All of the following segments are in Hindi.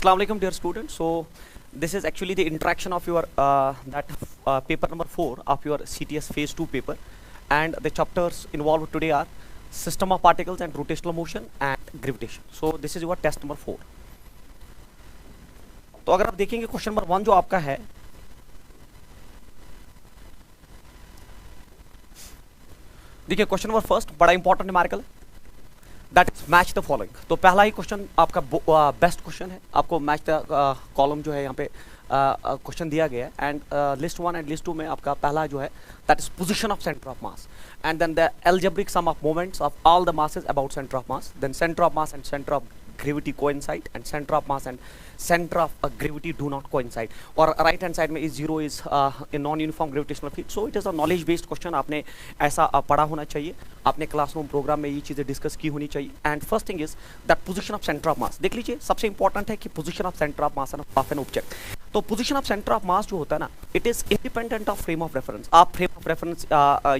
Assalamu alaikum, dear students. So this is actually the interaction of your paper number 4 of your CTS phase 2 paper, and the chapters involved today are system of particles and rotational motion and gravitation. So this is your test number 4. तो अगर आप देखेंगे क्वेश्चन नंबर 1 जो आपका है, देखिए क्वेश्चन नंबर फर्स्ट बड़ा important numerical, that is match the following. तो पहला ही क्वेश्चन आपका बेस्ट क्वेश्चन है, आपको मैच द कॉलम जो है यहाँ पे क्वेश्चन दिया गया है, एंड लिस्ट 1 एंड लिस्ट 2 में आपका पहला जो है that is position of centre of mass, and then the algebraic sum of moments of all the masses about centre of mass, then centre of mass and centre of gravity coincide, and center of mass and center of gravity do not coincide, और right hand side में is 0 is a non uniform gravitational field. So it is a knowledge based question, आपने ऐसा पढ़ा होना चाहिए, आपने क्लासरूम प्रोग्राम में ये चीज़ें डिस्कस की होनी चाहिए। And first thing is that position of centre of mass, देख लीजिए सबसे इंपॉर्टेंट है कि position of centre of mass of an object. तो position of centre of mass जो होता है ना, it is independent of frame of reference. आप फ्रेम ऑफ रेफरेंस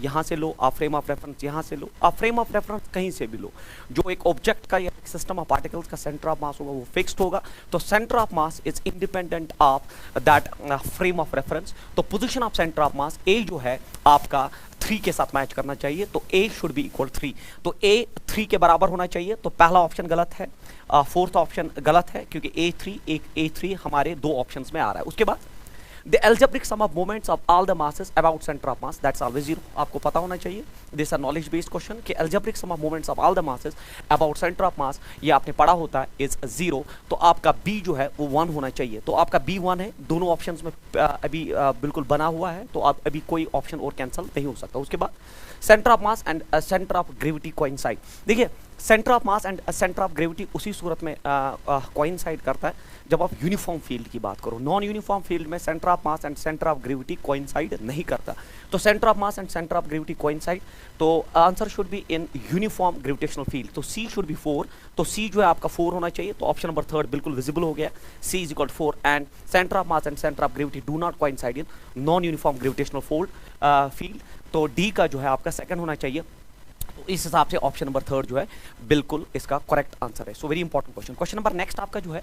यहाँ से लो, आप फ्रेम ऑफ रेफरेंस यहाँ से लो, आप फ्रेम ऑफ रेफरेंस कहीं से भी लो, जो एक ऑब्जेक्ट का या सिस्टम ऑफ पार्टिकल्स का सेंटर ऑफ मास होगा वो फिक्स्ड होगा। तो centre of mass is independent of that frame of reference. तो position of centre of mass ए जो है आपका 3 के साथ मैच करना चाहिए, तो ए शुड बी इक्वल 3, तो ए 3 के बराबर होना चाहिए। तो पहला ऑप्शन गलत है, फोर्थ ऑप्शन गलत है, क्योंकि A3 हमारे 2 ऑप्शंस में आ रहा है। उसके बाद the algebraic sum of moments of all the masses about centre of mass, that's always 0, आपको पता होना चाहिए। This are knowledge based question कि algebraic sum of moments of all the masses about centre of mass, ये आपने पढ़ा होता है, इज 0। तो आपका बी जो है वो 1 होना चाहिए। तो आपका बी 1 है, दोनों ऑप्शंस में अभी बिल्कुल बना हुआ है, तो अब अभी कोई ऑप्शन और कैंसिल नहीं हो सकता। उसके बाद centre of mass and centre of gravity coincide, देखिए centre of mass and centre of gravity उसी सूरत में कोइंसाइड करता है जब आप यूनिफॉर्म फील्ड की बात करो। नॉन यूनिफॉर्म फील्ड में centre of mass and centre of gravity coincide नहीं करता। तो centre of mass and centre of gravity coincide, तो answer should be in uniform gravitational field. तो सी शुड बी 4, तो सी जो है आपका 4 होना चाहिए। तो ऑप्शन नंबर 3 बिल्कुल विजिबल हो गया, C is equal 4, and centre of mass and centre of gravity do not coincide in non uniform gravitational field. तो डी का जो है आपका सेकंड होना चाहिए। तो इस हिसाब से ऑप्शन नंबर 3 जो है बिल्कुल इसका करेक्ट आंसर है। So very important question. Question number next आपका जो है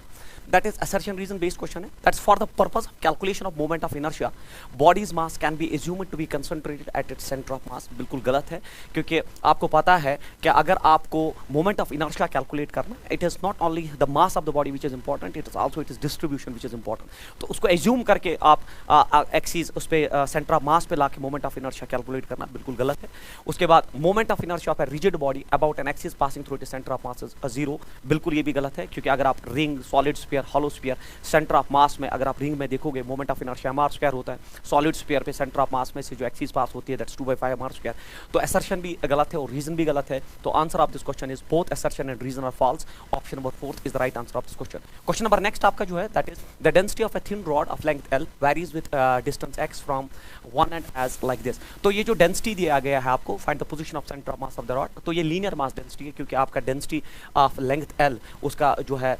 that is assertion reason based question है, that's for the purpose of calculation of moment of inertia bodies mass can be assumed to be concentrated at its centre of mass. बिल्कुल गलत है, क्योंकि आपको पता है कि अगर आपको मोमेंट ऑफ इनर्शिया कैलकुलेट करना, it is not only the mass of the body which is important, it is also it is distribution which is important. तो उसको एज्यूम करके आप एक्सिस उस पर सेंटर ऑफ मास पे लाके मोमेंट ऑफ इनर्शिया कैलकुलेट करना बिल्कुल गलत है। उसके बाद moment of inertia of a rigid body about an axis passing through its center of mass is 0, बिल्कुल ये भी गलत है, क्योंकि अगर आप ring, solid sphere, hollow sphere, centre of मास में अगर आप रिंग में देखोगे मोमेंट ऑफ इनर्शिया m² होता है, सॉलिड स्फीयर पे सेंटर ऑफ मास में से जो एक्सिस पास होती है दैट्स 2/5 m²। तो असर्शन भी गलत है और रीजन भी गलत है। तो answer of this question is both assertion and reason are false. Option number 4 is the right answer of this question. Question number next आपका जो है that is the density of a thin rod of length L varies with distance x from one end edge like this. तो ये जो डेंसिटी दिया गया है आपको, find the position of centre of mass of the rod, तो ये लीनियर मास डेंसिटी है, क्योंकि आपका डेंसिटी ऑफ लेंथ L उसका जो है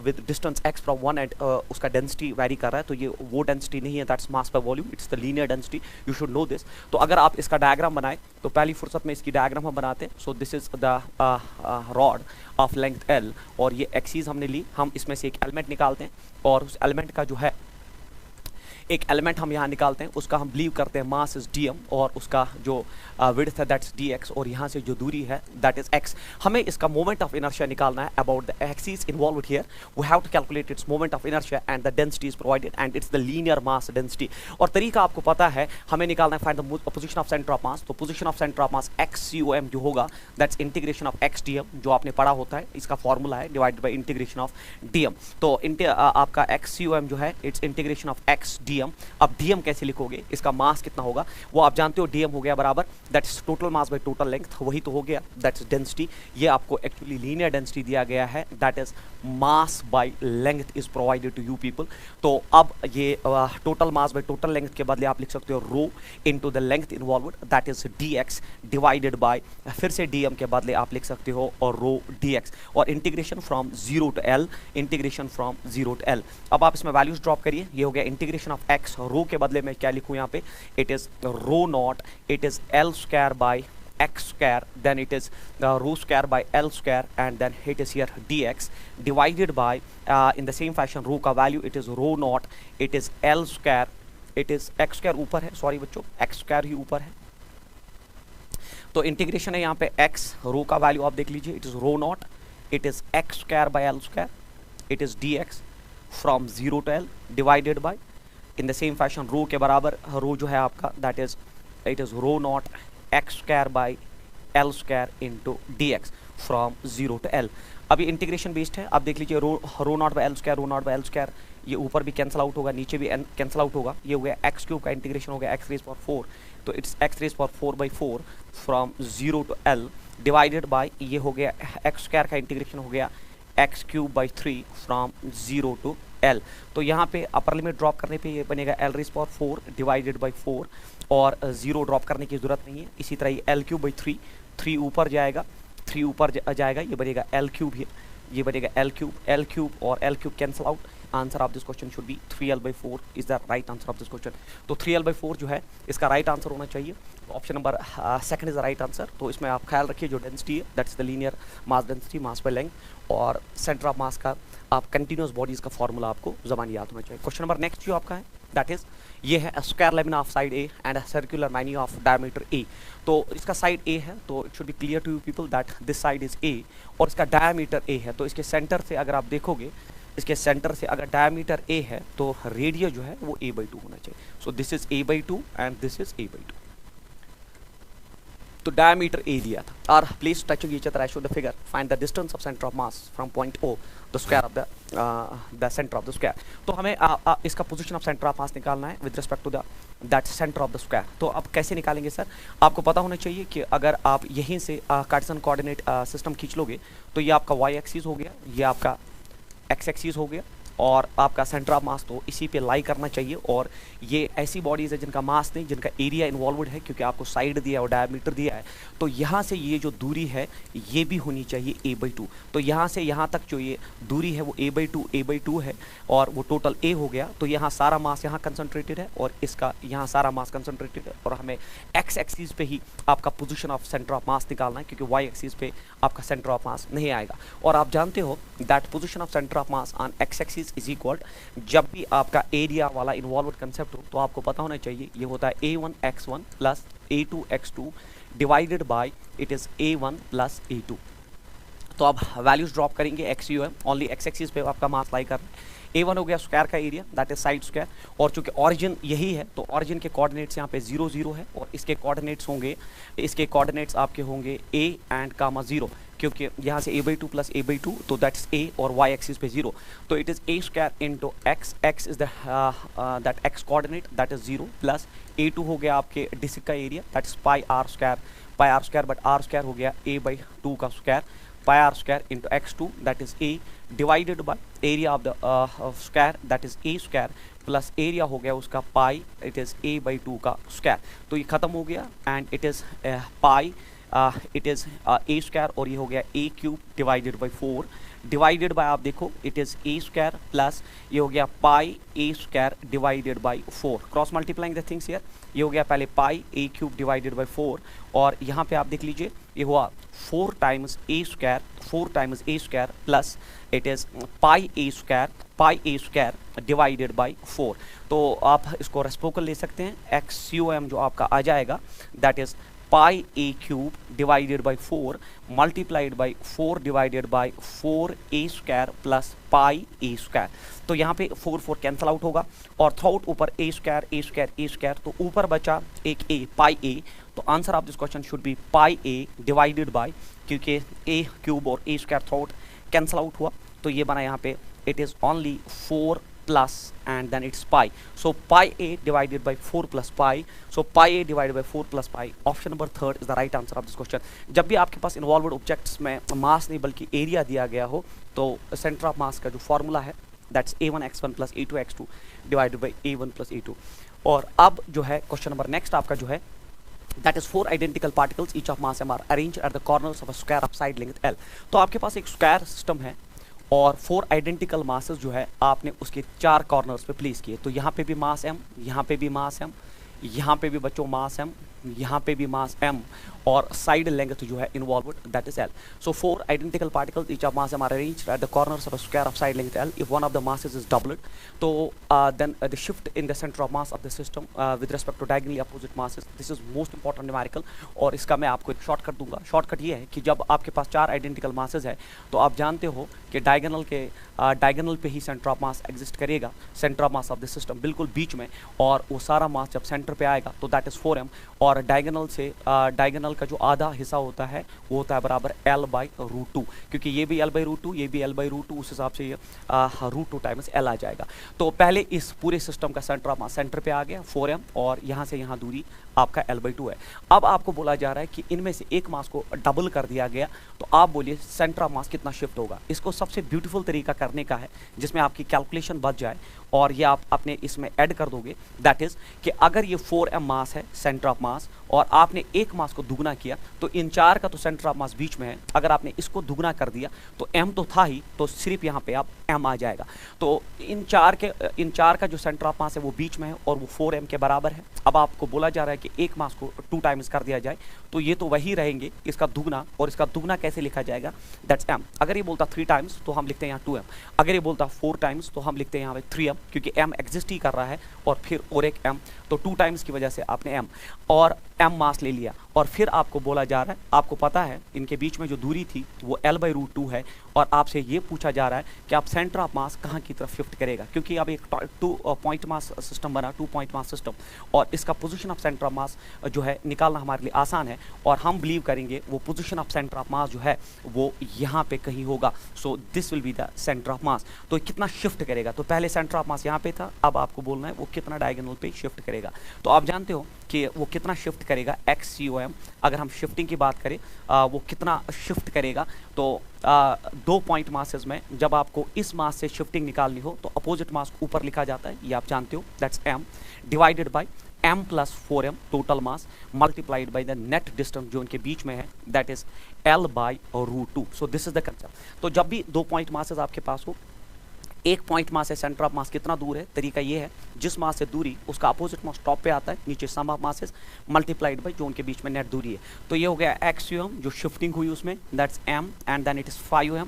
with distance x from one and उसका डेंसिटी वेरी कर रहा है। तो ये वो डेंसिटी नहीं है दैट्स मास पर volume, it's the linear density, you should know this. तो अगर आप इसका डायग्राम बनाए तो पहली फुर्सत में इसकी डायग्राम हम बनाते हैं। सो this is the rod of length L, और ये एक्सिस हमने ली, हम इसमें से एक एलिमेंट निकालते हैं, और उस एलिमेंट का जो है एक एलिमेंट हम यहाँ निकालते हैं, उसका हम बिलीव करते हैं मास इज dm, और उसका जो विड्थ है दैट्स dx, और यहाँ से जो दूरी है दैट इज x। हमें इसका मोमेंट ऑफ इनर्शिया निकालना है about the axis involved here, we have to calculate its moment of inertia and the density is provided and it's the linear mass density. और तरीका आपको पता है, हमें निकालना है find the position of centre of mass. तो position of centre of mass XCOM जो होगा that's integration of x dm, जो आपने पढ़ा होता है, इसका फॉर्मूला है divided by integration of dm। तो आपका XCOM जो है it's integration of x dm। अब dm कैसे लिखोगे, इसका मास कितना होगा वो आप जानते हो, dm हो गया बराबर that's total mass by total length, वही तो हो गया दैट्स डेंसिटी। ये आपको एक्चुअली लीनियर डेंसिटी दिया गया है, that is mass by length is provided to you people. तो अब ये total mass by total length के बदले आप लिख सकते हो rho into the length involved, that is dx divided by, फिर से dm के बदले आप लिख सकते हो और रो dx, और integration from 0 to L, integration from 0 to L। अब आप इसमें वैल्यूज ड्रॉप करिए, ये हो गया इंटीग्रेशन ऑफ x, रो के बदले में क्या लिखूं यहाँ पे, it is rho not, it is L² by x square, then it is rho square by L square, and then it is here dx divided by in the same fashion rho का value it is rho naught, it is L square, it is x square ऊपर है, सॉरी बच्चों x square ही ऊपर है, तो इंटीग्रेशन है यहाँ पे x रो का वैल्यू आप देख लीजिए, it is rho not, it is x square by L square, it is dx from 0 to L divided by in the same fashion rho के बराबर रो जो है आपका that is it is rho not x square by L square into dx from 0 to L। अभी इंटीग्रेशन बेस्ड है, आप देख लीजिए rho not by L square, rho not by L square, ये ऊपर भी कैंसिल आउट होगा, नीचे भी कैंसिल आउट होगा, ये हो गया x क्यूब का इंटीग्रेशन हो गया x रेज पावर 4, तो it's x raise power 4 by 4 from 0 to L divided by ये हो गया x स्क्वायर का इंटीग्रेशन हो गया x cube by 3 from 0 to L। तो यहाँ पे अपर लिमिट ड्रॉप करने पे ये बनेगा L raise power 4 divided by 4 और 0 ड्रॉप करने की जरूरत नहीं है। इसी तरह ये L क्यूब बाई 3 ऊपर जाएगा, 3 ऊपर जाएगा, ये बनेगा L क्यूब, ये बनेगा L क्यूब और L cube cancel out. Answer of this question should B 3L/4 is the right answer of this question. तो 3L/4 जो है इसका राइट आंसर होना चाहिए, option number second is the right answer. तो इसमें आप ख्याल रखिए जो डेंसिटी है that's the linear mass density, mass by length, और सेंटर ऑफ मास का आप कंटिन्यूस बॉडीज का फॉर्मूला आपको ज़बानी याद होना चाहिए। क्वेश्चन नंबर नेक्स्ट जो आपका है दैट इज ये है square lamina of side a and circular many of diameter a. तो इसका साइड ए है तो it should be clear to you people that this side is a और इसका डायमीटर ए है। तो इसके सेंटर से अगर आप देखोगे, इसके सेंटर से अगर डायमीटर ए है तो रेडियस जो है वो a/2 होना चाहिए। So this is a/2 and this is a/2। तो डायमीटर ए दिया था और place touching each other, I show the figure, find the distance of centre of mass from point O the square of the centre of the square. तो हमें इसका position of centre of mass निकालना है with respect to the that centre of the square. तो अब कैसे निकालेंगे सर? आपको पता होना चाहिए कि अगर आप यहीं से कार्टेशियन कोऑर्डिनेट सिस्टम खींच लोगे तो ये आपका y एक्सिस हो गया, ये आपका x एक्सिस हो गया और आपका सेंटर ऑफ मास तो इसी पे लाई करना चाहिए। और ये ऐसी बॉडीज है जिनका मास नहीं, जिनका एरिया इन्वॉल्वड है, क्योंकि आपको साइड दिया है और डायमीटर दिया है। तो यहाँ से ये जो दूरी है ये भी होनी चाहिए a/2। तो यहाँ से यहाँ तक जो ये दूरी है वो a/2 है और वो टोटल a हो गया। तो यहाँ सारा मास यहाँ कंसंट्रेटेड है और इसका यहाँ सारा मास कंसंट्रेटेड है और हमें x एक्सिस पे ही आपका position of centre of mass निकालना है, क्योंकि y एक्सिस पे आपका सेंटर ऑफ मास नहीं आएगा। और आप जानते हो that position of centre of mass on x axis is equal, जब भी आपका एरिया वाला इन्वॉल्वड कंसेप्ट हो तो आपको पता होना चाहिए ये होता है a1x1 plus a2x2 divided by it is a1 plus a2। तो आप वैल्यूज ड्रॉप करेंगे XUM, ओनली x एक्सिस पे आपका मास लाई करना है। a1 हो गया स्क्वायर का area that is side square, और चूंकि ऑरिजिन यही है तो ऑरिजिन के कोऑर्डिनेट्स यहाँ पे 0 0 है और इसके कोऑर्डिनेट्स होंगे, इसके कोऑर्डिनेट्स आपके होंगे a एंड कामा 0, क्योंकि यहाँ से a/2 प्लस a/2 तो दैट्स a और y एक्सिस पे 0। तो it is a square into x is that x coordinate that is 0 plus a2 हो गया आपके डिस्क का area that is pi r square, but r square हो गया a/2 का square, pi r square into x2 that is a divided by area of the square that is a square plus area हो गया उसका pi it is a/2 का square। तो ये खत्म हो गया and it is pi it is a square और ये हो गया a cube divided by 4 divided by आप देखो it is a square plus ये हो गया पाई a square divided by 4, cross multiplying the things here, ये हो गया पहले पाई a क्यूब डिवाइडेड बाई 4 और यहाँ पे आप देख लीजिए ये हुआ 4 times a square plus it is pi a square divided by 4। तो आप इसको रेसिप्रोकल ले सकते हैं, XUM जो आपका आ जाएगा that is pi a cube divided by 4 multiplied by 4 divided by 4a square plus pi a square. तो यहाँ पे 4 कैंसल आउट होगा और थ्राउट ऊपर a स्क्वायर, तो ऊपर बचा एक a पाई a। तो answer of this question should be pi a divided by, क्योंकि a क्यूब और a square through cancel out हुआ तो ये बना यहाँ पे it is only 4 plus and then it's pi, so pi a divided by 4 plus pi, so pi a divided by 4 plus pi, option number 3 is the right answer of this question। जब भी आपके पास इन्वॉल्वड ऑब्जेक्ट्स में मास नहीं बल्कि एरिया दिया गया हो तो सेंटर ऑफ मास का जो फॉर्मूला है that's a1x1 plus a2x2 divided by a1 plus a2। और अब जो है क्वेश्चन नंबर नेक्स्ट आपका जो है that is 4 identical particles each of mass m are arranged at the corners of a square of side length l। तो आपके पास एक स्क्वायर सिस्टम है और 4 आइडेंटिकल मासेस जो है आपने उसके 4 कॉर्नर्स पे प्लेस किए। तो यहाँ पे भी मास m, यहाँ पे भी मास m, यहाँ पे भी बच्चों मास m, यहाँ पे भी मास m और साइड लेंथ जो है involved that is l. So 4 identical particles, each of mass m are arranged at the corners of a square of side length l. If one of the masses is doubled, तो then the shift in the center of mass of the system with respect to diagonally opposite masses, this is most important numerical. और इसका मैं आपको एक शॉर्टकट दूंगा. शॉर्टकट ये है कि जब आपके पास 4 आइडेंटिकल मासेस है तो आप जानते हो कि डायगोनल पे ही सेंटर ऑफ मास एग्जिस्ट करेगा, centre of mass of the system बिल्कुल बीच में, और वो सारा मास जब सेंटर पे आएगा तो दैट इज 4m, और डायगोनल का जो आधा हिस्सा होता है वो होता है बराबर l/√2, क्योंकि ये भी l/√2, ये भी l/√2, उस हिसाब से ये √2 टाइम्स l आ जाएगा. तो पहले इस पूरे सिस्टम का सेंटर ऑफ मास सेंटर पे आ गया 4m, और यहाँ से यहाँ दूरी आपका l/2 है. अब आपको बोला जा रहा है कि इनमें से एक मास को डबल कर दिया गया, तो आप बोलिए सेंटर ऑफ मास कितना शिफ्ट होगा. इसको सबसे ब्यूटीफुल तरीका करने का है जिसमें आपकी कैलकुलेशन बच जाए और ये आप अपने इसमें ऐड कर दोगे. दैट इज कि अगर ये 4m मास है सेंटर ऑफ मास और आपने एक मास को दुगना किया तो इन 4 का तो सेंटर ऑफ मास बीच में है, अगर आपने इसको दुगना कर दिया तो m तो था ही, तो सिर्फ यहाँ पे आप m आ जाएगा. तो इन चार का जो सेंटर ऑफ मास है वो बीच में है और वो 4m के बराबर है. अब आपको बोला जा रहा है कि एक मास को 2 टाइम्स कर दिया जाए तो ये तो वही रहेंगे, इसका दुगना, और इसका दुगना कैसे लिखा जाएगा, दैट्स m. अगर ये बोलता 3 टाइम्स तो हम लिखते हैं यहाँ 2m, अगर ये बोलता 4 टाइम्स तो हम लिखते हैं यहाँ पे 3m, क्योंकि m एग्जिस्ट ही कर रहा है और फिर और एक m, तो 2 टाइम्स की वजह से आपने m और m मास ले लिया. और फिर आपको बोला जा रहा है, आपको पता है इनके बीच में जो दूरी थी वो l/√2 है, और आपसे ये पूछा जा रहा है कि आप सेंटर ऑफ मास कहाँ की तरफ शिफ्ट करेगा, क्योंकि अब एक 2 पॉइंट मास सिस्टम बना, 2 पॉइंट मास सिस्टम, और इसका position of centre of mass जो है निकालना हमारे लिए आसान है, और हम बिलीव करेंगे वो position of centre of mass जो है वो यहाँ पे कहीं होगा. So this will be the centre of mass. तो कितना शिफ्ट करेगा, तो पहले सेंटर ऑफ मास यहाँ पे था, अब आपको बोलना है वो कितना डायगोनल पे शिफ्ट करेगा. तो आप जानते हो कि वो कितना शिफ्ट करेगा, XCOM. अगर हम शिफ्टिंग की बात करें वो कितना शिफ्ट करेगा, तो 2 पॉइंट मासेस में जब आपको इस मास से शिफ्टिंग निकालनी हो तो अपोजिट मास ऊपर लिखा जाता है, ये आप जानते हो, that's m divided bye m + 4m total mass multiplied by the net distance जो उनके बीच में है, that is l/√2. So this is the concept. तो जब भी 2 पॉइंट मासेस आपके पास हो, एक पॉइंट मास है, सेंटर ऑफ मास कितना दूर है, तरीका ये है जिस मास से दूरी उसका अपोजिट मास टॉप पे आता है, नीचे सम ऑफ मासेस मल्टीप्लाइड बाय जो उनके बीच में नेट दूरी है. तो ये हो गया XUM जो शिफ्टिंग हुई उसमें, that's m, and then it is 5m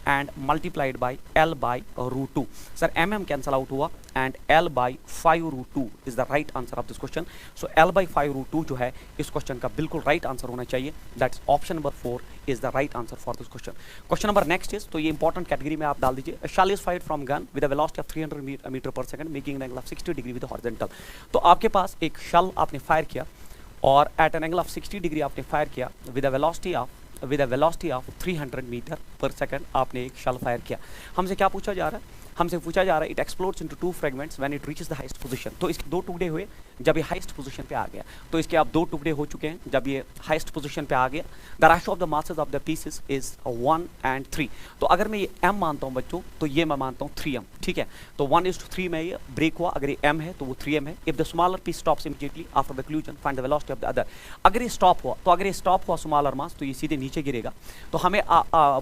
and multiplied by l/√2. Sir, mm cancel out हुआ and l/5√2 is the right answer of this question. So l/5√2 जो है इस क्वेश्चन का बिल्कुल राइट आंसर होना चाहिए. That's option number 4 is the right answer for this question. Question number next is, तो ये इंपॉर्टेंट कैटेगरी में आप डाल दीजिए. A shell is fired from gun with a velocity of 300 metre per second making an angle of 60 degree with horizontal. तो आपके पास एक शल आपने फायर किया और at an angle of 60 degree आपने फायर किया with a velocity of 300 metre per second आपने एक शल फायर किया. हमसे क्या पूछा जा रहा है, हमसे पूछा जा रहा है it explodes into 2 fragments when it reaches the highest position. तो इसके 2 टुकड़े हुए जब ये हाईएस्ट पोजीशन पे आ गया, तो इसके अब 2 टुकड़े हो चुके हैं जब ये हाईएस्ट पोजीशन पे आ गया. The ratio of the masses of the pieces is 1 and 3. तो अगर मैं ये m मानता हूँ बच्चों, तो ये मैं मानता हूँ 3m, ठीक है. तो 1:3 में ये ब्रेक हुआ, अगर ये m है तो वो 3m है. If the smaller piece stops immediately after the collision find the velocity of the other. अगर ये स्टॉप हुआ, तो अगर ये स्टॉप हुआ स्मॉलर मास तो ये सीधे नीचे गिरेगा. तो हमें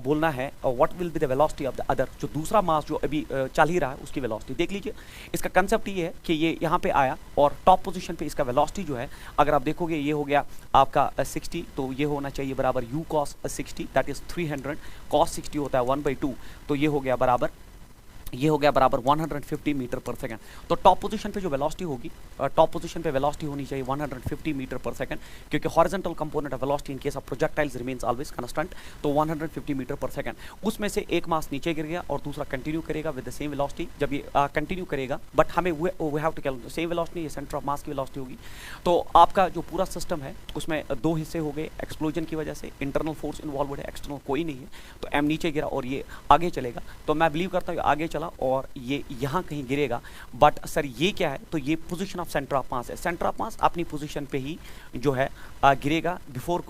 बोलना है what will be the velocity of the other, जो दूसरा मास जो अभी चल ही रहा है उसकी वेलोसिटी. देख लीजिए इसका कंसेप्ट ये है कि ये यहाँ पे आया और टॉप पोजीशन पे इसका वेलोसिटी जो है, अगर आप देखोगे ये हो गया आपका 60, तो ये होना चाहिए बराबर u cos 60, that is 300 cos 60 होता है 1/2, तो ये हो गया बराबर 150 मीटर पर सेकंड. तो टॉप पोजीशन पे जो वेलोसिटी होगी, टॉप पोजीशन पे वेलोसिटी होनी चाहिए 150 मीटर पर सेकंड, क्योंकि horizontal component of velocity in case of projectiles remains always constant. तो 150 मीटर पर सेकंड, उसमें से एक मास नीचे गिर गया और दूसरा कंटिन्यू करेगा विद द सेम वेलोसिटी. जब ये कंटिन्यू करेगा, बट हमें we have to calculate same velocity, ये सेंटर ऑफ मास की वेलोसिटी होगी. तो आपका जो पूरा सिस्टम है उसमें 2 हिस्से हो गए. एक्सप्लोजन की वजह से इंटरनल फोर्स इन्वॉल्व है, एक्सटर्नल कोई नहीं है, तो m नीचे गिरा और ये आगे चलेगा. तो मैं बिलीव करता हूँ आगे और ये यहाँ कहीं गिरेगा. बट सर ये क्या है, तो ये position of centre of mass है. सेंटर ऑफ मास अपनी पोजीशन पे ही जो है गिरेगा बिफोर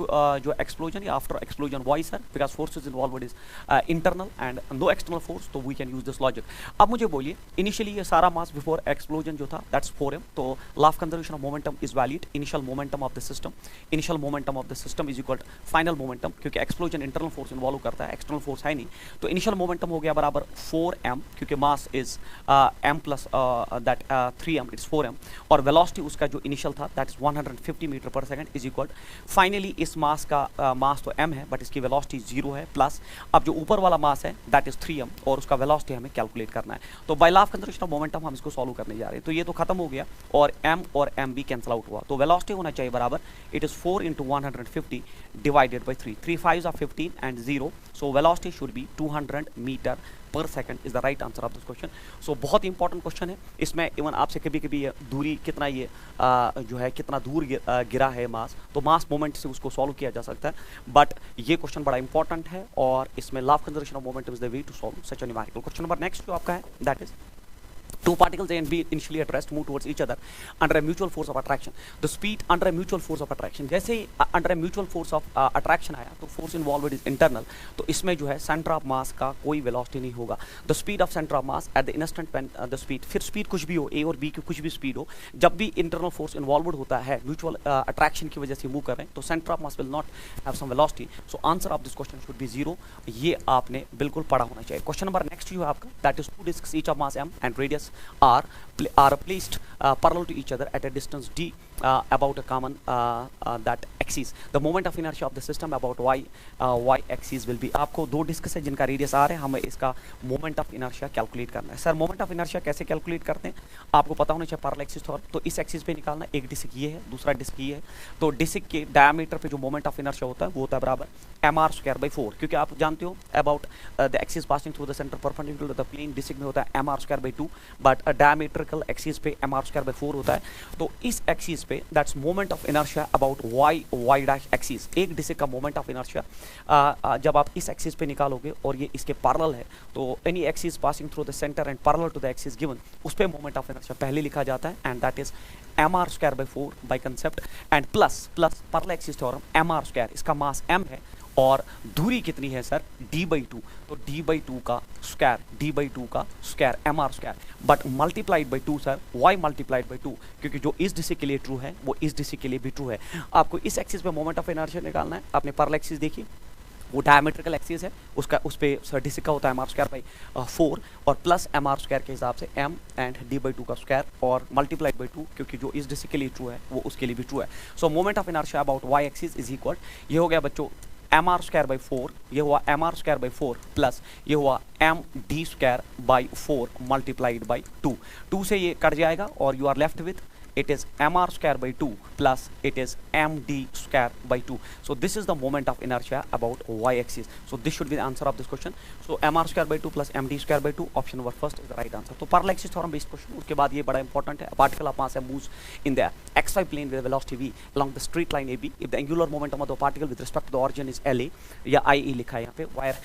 जो एक्सप्लोजन या after explosion. Why sir, because forces involved is internal and no external force, तो we can use this logic. अब मुझे बोलिए इनिशियली ये सारा मास बिफोर एक्सप्लोजन जो था दैट्स 4m, तो law of conservation of momentum is valid. Initial momentum of the system is equal final momentum, क्योंकि एक्सप्लोजन इंटरनल फोर्स इन्वॉल्व करता है, एक्सटर्नल फोर्स है नहीं. तो इनिशियल मोमेंटम हो गया बराबर 4m, क्योंकि mass is m plus that 3m, it's 4m, और वेलोसिटी उसका जो इनिशियल था that is 150 metre per second is equal, finally इस मास का मास तो m है बट इसकी वेलोसिटी 0 है, प्लस अब जो ऊपर वाला मास है दैट इज 3m और उसका वेलोसिटी हमें कैलकुलेट करना है। तो by law of conservation of momentum हम इसको सॉल्व करने जा रहे हैं। तो ये तो खत्म हो गया और m और m भी कैंसिल आउट हुआ, तो वेलोसिटी होना चाहिए बराबर, it is 4 into 150 divided by 3, 3 5s are 15 and 0, so velocity should be 200 metre per second is the right answer of this question. So बहुत ही इंपॉर्टेंट क्वेश्चन है, इसमें इवन आपसे कभी कभी दूरी कितना ये जो है कितना दूर गिरा है मास, तो मास मोमेंट से उसको सॉल्व किया जा सकता है, बट ये क्वेश्चन बड़ा इंपॉर्टेंट है और इसमें law of conservation of momentum is the way to solve such a numerical question. Number next जो आपका है that is two particles A and B initially at rest move towards each other under a mutual force of attraction. The speed under a mutual force of attraction, जैसे ही under a mutual force of attraction आया तो force involved is internal, तो इसमें जो है center of mass का कोई velocity नहीं होगा। The speed of center of mass at the instant when the speed, फिर speed कुछ भी हो, A और B की कुछ भी speed हो, जब भी internal force involved होता है mutual attraction की वजह से move कर रहे हैं, तो center of mass will not have some velocity, so answer of this question should be 0। ये आपने बिल्कुल पढ़ा होना चाहिए। क्वेश्चन नंबर नेक्स्ट जो है आपका that is two discs each of mass m and radius are placed parallel to each other at a distance d about a common that axis. The moment of inertia of the system about y axis will be, आपको दो डिस्क है जिनका रेडियस r है, हमें इसका मोमेंट ऑफ इनर्शिया कैलकुलेट करना है। सर मोमेंट ऑफ इनर्शिया कैसे कैलकुलेट करते हैं, आपको पता होना चाहिए पैरेलल एक्सिस थ्योरम। तो इस एक्सिस पे निकालना, एक डिस्क ये है दूसरा डिस्क ये है, तो डिस्क के डायमीटर पे जो मोमेंट ऑफ इनर्शिया होता है वो होता है बराबर mr²/4, क्योंकि आप जानते हो about the axis passing through the centre perpendicular to the plane, disc में होता है mr²/2 बट डायमीट्रिकल एक्सिस पे mr²/4 होता है। तो इस एक्सिस पे that's moment of inertia about y dash axis, एक डिस्क का मोमेंट ऑफ इनर्शिया जब आप इस एक्सिस पे निकालोगे और ये इसके पैरेलल है, तो any axis passing through the centre and parallel to the axis given, उस पे मोमेंट ऑफ इनर्शिया पहले लिखा जाता है and that is mr²/4 by concept and plus parallel axis theorem mr², इसका मास m है और दूरी कितनी है सर d/2, तो d/2 का square mr², but multiplied by 2 sir y multiplied by 2, क्योंकि जो इस डिस्क के लिए ट्रू है वो इस डिस्क के लिए भी ट्रू है। आपको इस एक्सिस पे मोमेंट ऑफ इनर्शिया निकालना है, आपने पैरेलल एक्सिस देखी वो डायमेट्रिकल एक्सिस है, उसका उस पे डिस्क का होता है mr²/4 और प्लस mr² के हिसाब से m एंड d/2 का स्क्वायर और मल्टीप्लाइड बाई 2, क्योंकि जो इस डिस्क के लिए ट्रू है वो उसके लिए भी ट्रू है। सो moment of inertia about y axis is equal, ये हो गया बच्चों mr²/4, ये हुआ mr²/4 प्लस ये हुआ md²/4 मल्टीप्लाइड बाई 2 से ये कट जाएगा और you are left with it is mr²/2 plus it is md²/2. So this is the moment of inertia about y axis. So this should be the answer of this question. So mr²/2 plus md²/2, option number first is the right answer. तो parallel axis theorem based question, उसके बाद ये बड़ा इंपॉर्टेंट है, particle of mass moves in the xy plane with velocity v along the straight line AB if the angular momentum of the particle with respect to the origin is la, या IE लिखा है यहाँ पे, where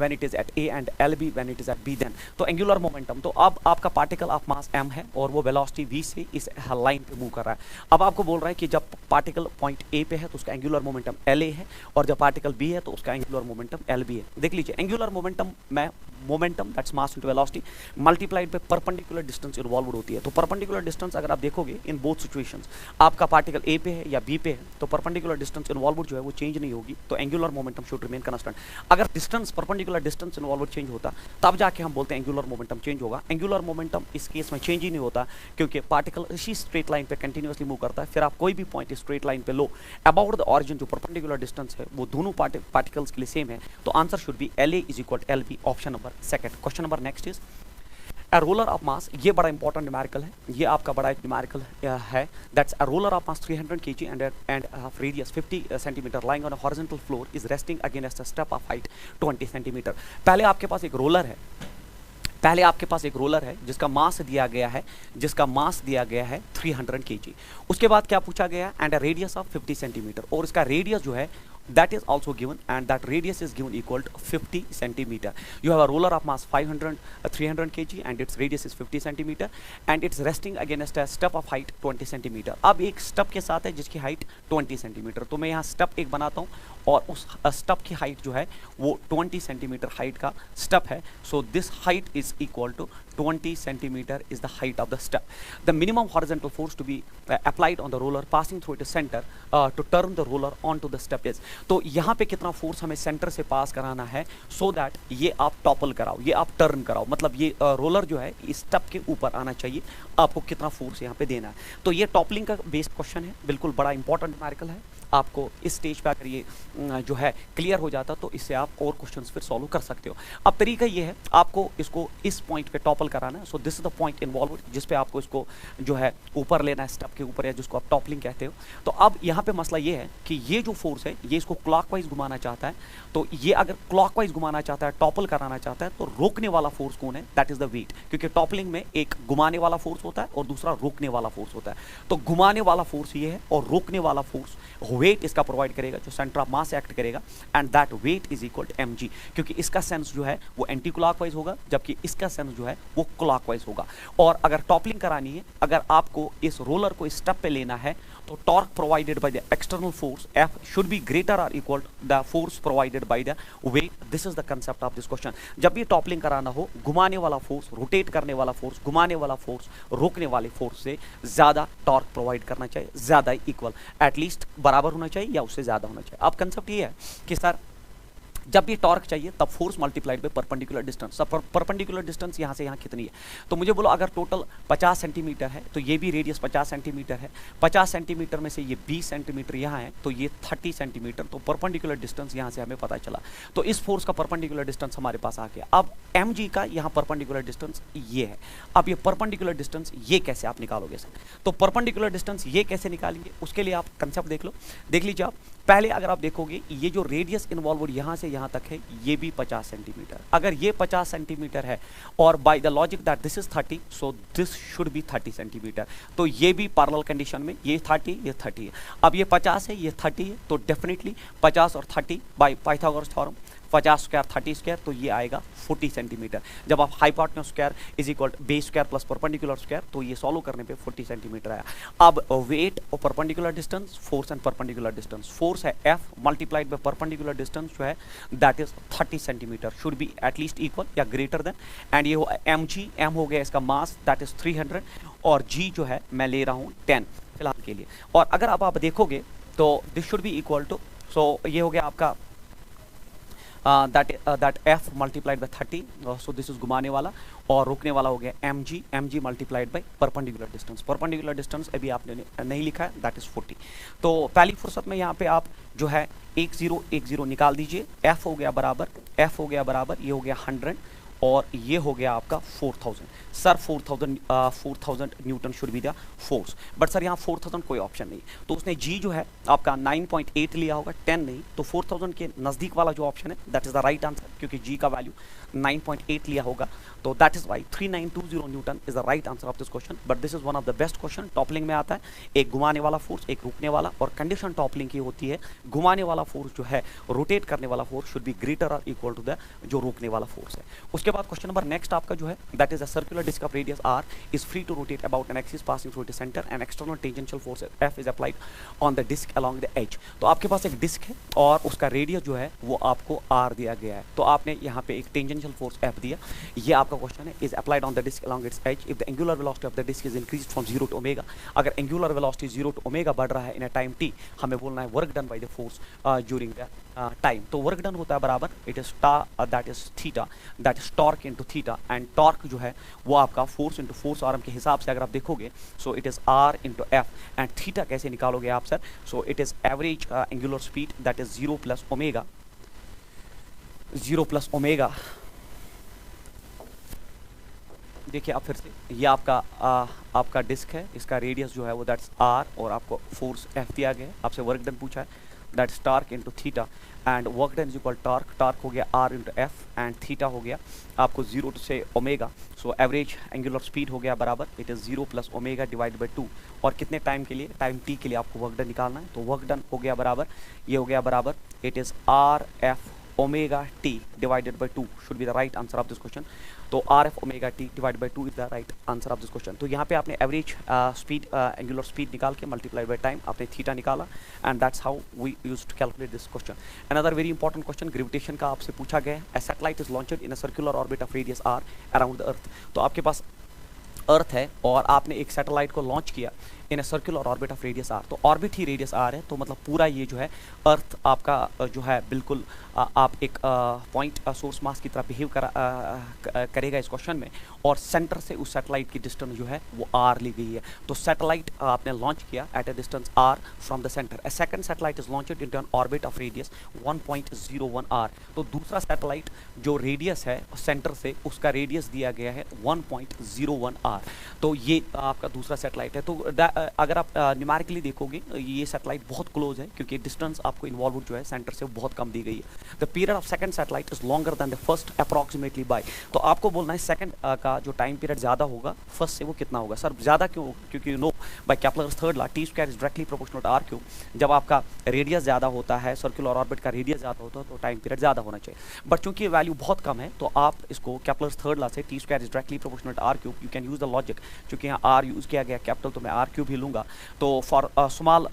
when it is at A and LB when it is at B then, तो angular momentum, तो अब आपका पार्टिकल ऑफ मास m है और वो वेलोसिटी v से इस लाइन पे मूव कर रहा है। अब आपको बोल रहा है कि जब पार्टिकल पॉइंट ए पे है तो उसका एंगुलर मोमेंटम LA है और जब पार्टिकल बी है तो उसका एंगुलर मोमेंटम LB है। देख लीजिए एंगुलर मोमेंटम में momentum that's mass into velocity multiplied by perpendicular distance involved होती है। तो परपेंडिकुलर डिस्टेंस अगर आप देखोगे इन बोथ सिचुएशंस, आपका पार्टिकल ए पे है या बी पे है, तो परपेंडिकुलर डिस्टेंस इन्वॉल्वड जो है वो चेंज नहीं होगी, तो angular momentum should remain constant. अगर distance perpendicular distance involved change होता तब जाके हम बोलते हैं एंगुलर मोमेंटम चेंज होगा। एंगुलर मोमेंटम इस केस में चेंज ही नहीं होता क्योंकि पार्टिकल इसी स्ट्रेट लाइन पे कंटिन्यूअसली मूव करता है। फिर आप कोई भी पॉइंट स्ट्रेट लाइन पे लो अबाउट द ऑरिजिन, जो परपेंडिकुलर डिस्टेंस है वो दोनों पार्टिकल्स के लिए सेम है, तो आंसर शुड बी LA इज equal to LB, option number second. Question number next is a roller of mass, ये बड़ा इंपॉर्टेंट न्यूमेरिकल है, ये आपका बड़ा एक न्यूमेरिकल है, that's a roller of mass 300 kg and radius 50 cm lying on a horizontal floor is resting against a step of height 20 cm। पहले आपके पास एक रोलर है जिसका मास दिया गया है 300 kg। उसके बाद क्या पूछा गया, and a radius of 50 centimetre, और इसका रेडियस जो है that is also given and that radius is given equal to 50 centimeter. You have a roller of mass 300 kg and its radius is 50 centimeter and it's resting against a step of height 20 centimeter. अब एक स्टेप के साथ है जिसकी हाइट 20 सेंटीमीटर, तो मैं यहाँ स्टेप एक बनाता हूँ और उस स्टप की हाइट जो है वो 20 सेंटीमीटर हाइट का स्टप है. So this height is equal to 20 centimeter is the height of the step. The minimum horizontal force to be applied on the roller passing through its center to turn the roller onto the step is. तो यहाँ पे कितना फोर्स हमें सेंटर से पास कराना है so that ये आप टॉपल कराओ, ये आप टर्न कराओ, मतलब ये रोलर जो है इस स्टेप के ऊपर आना चाहिए, आपको कितना फोर्स यहाँ पे देना है. तो ये टॉपलिंग का बेस्ड क्वेश्चन है, बिल्कुल बड़ा इंपॉर्टेंट न्यूमेरिकल है. आपको इस स्टेज पे अगर ये जो है क्लियर हो जाता तो इससे आप और क्वेश्चंस फिर सॉल्व कर सकते हो. अब तरीका ये है, आपको इसको इस पॉइंट पे टॉपल कराना है. So this is the point involve जिस पे आपको इसको जो है ऊपर लेना है स्टेप के ऊपर, या जिसको आप टॉपलिंग कहते हो. तो अब यहाँ पे मसला ये है कि ये जो फोर्स है ये इसको क्लॉकवाइज घुमाना चाहता है. तो ये अगर क्लॉकवाइज घुमाना चाहता है, टॉपल कराना चाहता है, तो रोकने वाला फोर्स कौन है? That is the weight. क्योंकि टॉपलिंग में एक घुमाने वाला फोर्स होता है और दूसरा रोकने वाला फोर्स होता है. तो घुमाने वाला फोर्स ये है और रोकने वाला फोर्स वेट इसका प्रोवाइड करेगा, जो सेंटर ऑफ मास एक्ट करेगा, and that weight is equal to mg. क्योंकि इसका सेंस जो है वो एंटी क्लॉकवाइज होगा, जबकि इसका सेंस जो है वो क्लॉकवाइज होगा. और अगर टॉपलिंग करानी है, अगर आपको इस रोलर को स्टेप पे लेना है, तो torque provided by the external force F should be greater और equal to the force provided by the weight. This is the concept of this question. जब भी टॉपलिंग कराना हो, घुमाने वाला फोर्स, रोटेट करने वाला फोर्स, घुमाने वाला फोर्स रोकने वाले फोर्स से ज्यादा टॉर्क प्रोवाइड करना चाहिए, ज्यादा इक्वल, एटलीस्ट बराबर होना चाहिए या उससे ज्यादा होना चाहिए. अब कंसेप्ट ये है कि सर जब भी टॉर्क चाहिए तब force multiplied by perpendicular distance. सब परपेंडिकुलर डिस्टेंस यहाँ से यहाँ कितनी है? तो मुझे बोलो अगर टोटल 50 सेंटीमीटर है तो ये भी रेडियस 50 सेंटीमीटर है. 50 सेंटीमीटर में से ये 20 सेंटीमीटर यहाँ है, तो ये 30 सेंटीमीटर. तो परपेंडिकुलर डिस्टेंस यहाँ से हमें पता चला. तो इस फोर्स का परपेंडिकुलर डिस्टेंस हमारे पास आ गया. अब mg का यहाँ परपेंडिकुलर डिस्टेंस ये है. अब ये परपेंडिकुलर डिस्टेंस ये कैसे आप निकालोगे सर? तो परपेंडिकुलर डिस्टेंस ये कैसे निकालेंगे, उसके लिए आप कंसेप्ट देख लो, देख लीजिए आप. पहले अगर आप देखोगे ये जो रेडियस इन्वॉल्व यहाँ से यहाँ तक है ये भी 50 सेंटीमीटर. अगर ये 50 सेंटीमीटर है और by the logic that this is 30, so this should B 30 centimetre. तो ये भी पैरेलल कंडीशन में ये 30 ये 30 है. अब ये 50 है ये 30 है, तो डेफिनेटली 50 और 30 by Pythagoras theorem 50 square 30 square, तो ये आएगा 40 सेंटीमीटर. जब आप hypotenuse square is equal base square plus perpendicular square, तो ये सॉल्व करने पे 40 सेंटीमीटर आया. अब वेट और perpendicular distance, force and perpendicular distance. Force है F multiplied by perpendicular distance जो है that is 30 centimetre, should be at least equal या ग्रेटर देन. एंड ये mg, m हो गया इसका मास दैट इज 300, और g जो है मैं ले रहा हूँ 10 फिलहाल के लिए. और अगर आप देखोगे तो this should be equal to, so ये हो गया आपका that F multiplied by 30, so this is घुमाने वाला, और रोकने वाला हो गया mg multiplied by perpendicular distance. perpendicular distance अभी आपने नहीं लिखा है, that is 40. तो पहली फुर्सत में यहाँ पे आप जो है 1010 निकाल दीजिए. F हो गया बराबर, ये हो गया 100, और ये हो गया आपका 4000. Sir 4000 Newton should be the force, but sir यहाँ 4000 कोई ऑप्शन नहीं. तो उसने जी जो है आपका 9.8 लिया होगा, 10 नहीं. तो 4000 के नज़दीक वाला जो ऑप्शन है that is the right answer, क्योंकि जी का वैल्यू 9.8 लिया होगा. तो that is why 3920 Newton is the right answer of this question. But this is one of the best question. Toppling में आता है एक घुमाने वाला फोर्स, एक रुकने वाला, और कंडीशन टॉपलिंग की होती है घुमाने वाला फोर्स जो है, रोटेट करने वाला फोर्स शुड बी ग्रेटर और इक्वल टू द जो रोकने वाला फोर्स है. उसके बाद क्वेश्चन नंबर नेक्स्ट आपका जो है that is a circular disc of radius r is free to rotate about an axis passing through its center, and external tangential force F is applied on the disc along the edge. तो आपके पास एक डिस्क है और उसका रेडियस जो है वो आपको r दिया गया है. तो आपने यहाँ पे एक टेंजेंशियल फोर्स F दिया. ये आपका क्वेश्चन है, is applied on the disc along its edge if the angular velocity of the disc is increased from 0 to omega. अगर angular velocity 0 to omega बढ़ रहा है in a time t, हमें बोलना है work done by the force during the time. तो वर्क डन होता है बराबर, it is that is theta, that is torque into theta. And torque जो है वो आपका फोर्स इनटू फोर्स आर्म के हिसाब से अगर आप देखोगे, so it is r into f. And theta कैसे निकालोगे आप sir? So it is average angular speed that is 0 plus omega. देखिए आप फिर से, ये आपका डिस्क है, इसका रेडियस जो है वो दैट्स आर, और आपको फोर्स एफ दिया गया है. आपसे वर्क डन पूछा है, that's torque into theta, and work done is equal torque हो गया r into f, and theta हो गया आपको 0 से omega. So average angular speed हो गया बराबर, it is 0 plus omega divide by 2. और कितने टाइम के लिए? टाइम t के लिए आपको वर्क डन निकालना है. तो वर्क डन हो गया बराबर, ये हो गया बराबर, it is R F omega T divided by 2 should be the right answer of this question. तो R F omega T divided by 2 is the right answer of this question. तो यहाँ पे आपने एवरेज स्पीड एंगुलर स्पीड निकाल के मल्टीप्लाइड बाई टाइम आपने थीटा निकाला and that's how we use to calculate this question. Another very important question gravitation का आपसे पूछा गया है। A satellite is launched in a circular orbit of radius R around the earth. तो आपके पास अर्थ है और आपने एक सैटेलाइट को लॉन्च किया in a circular orbit of radius R. तो ऑर्बिट ही रेडियस आर है, तो मतलब पूरा ये जो है अर्थ आपका जो है बिल्कुल आप एक पॉइंट सोर्स मास की तरह बिहेव करेगा इस क्वेश्चन में, और सेंटर से उस सैटेलाइट की डिस्टेंस जो है वो आर ली गई है। तो सैटेलाइट आपने लॉन्च किया at a distance r from the centre. A second satellite is launched in an orbit of radius 1.01 r. तो दूसरा सैटेलाइट जो रेडियस है सेंटर से उसका रेडियस दिया गया है 1.01 आर। तो ये आपका दूसरा सैटेलाइट है। तो अगर आप न्यूमेरिकली देखोगे ये सैटेलाइट बहुत क्लोज है क्योंकि डिस्टेंस आपको इन्वॉल्व जो है सेंटर से बहुत कम दी गई है। The period of second satellite is longer than the first approximately by. तो आपको बोलना है सेकंड का जो टाइम पीरियड ज़्यादा होगा फर्स्ट से वो कितना होगा। सर ज़्यादा क्यों? क्योंकि no by Kepler's third law T square is directly proportional to are cube. जब आपका रेडियस ज़्यादा होता है, सर्कुलर ऑर्बिट का रेडियस ज़्यादा होता है तो टाइम पीरियड ज़्यादा होना चाहिए। बट चूंकि वैल्यू बहुत कम है तो आप इसको केप्लर्स थर्ड लॉ से T square is directly proportional to are cube you can use the logic. चूंकि यहाँ आर यूज़ किया गया कैपिटल तो मैं आर क्यूब ही लूँगा। तो for small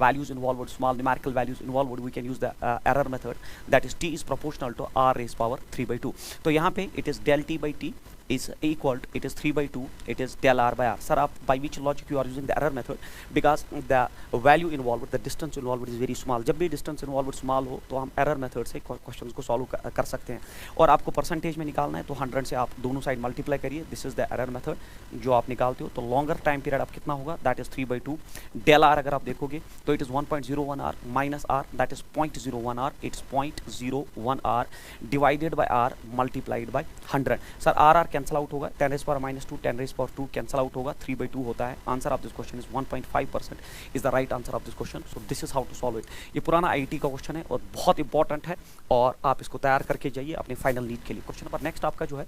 values involved, small numerical values involved, we can use the error method, that is t is proportional to r raised power 3/2। तो यहाँ पे it is del t by t is equal to, it is 3/2, it is del r by r। Sir, आप by which logic you are using the error method? Because the value involved, the distance involved is very small। जब भी distance involved small हो तो हम error method से questions को solve कर सकते हैं। और आपको परसेंटेज में निकालना है तो 100 से आप दोनों साइड मल्टीप्लाई करिए, this is the error method जो आप निकालते हो। तो लॉन्गर टाइम पीरियड आप कितना होगा, दैट इज 3/2 del r। अगर आप देखोगे तो इट इज 1.01 r minus r, that is 0.01 r, it's 0.01 r divided by r multiplied by 100। Sir r cancel out होगा, 10⁻², 10⁻² कैंसल आउट होगा, 3/2 होता है। Answer of this question is 1.5% is the right answer of this question. So this is how to solve it. ये पुराना आईटी का क्वेश्चन है और बहुत इंपॉर्टेंट है और आप इसको तैयार करके जाइए अपने फाइनल नीड के लिए। क्वेश्चन नंबर नेक्स्ट आपका जो है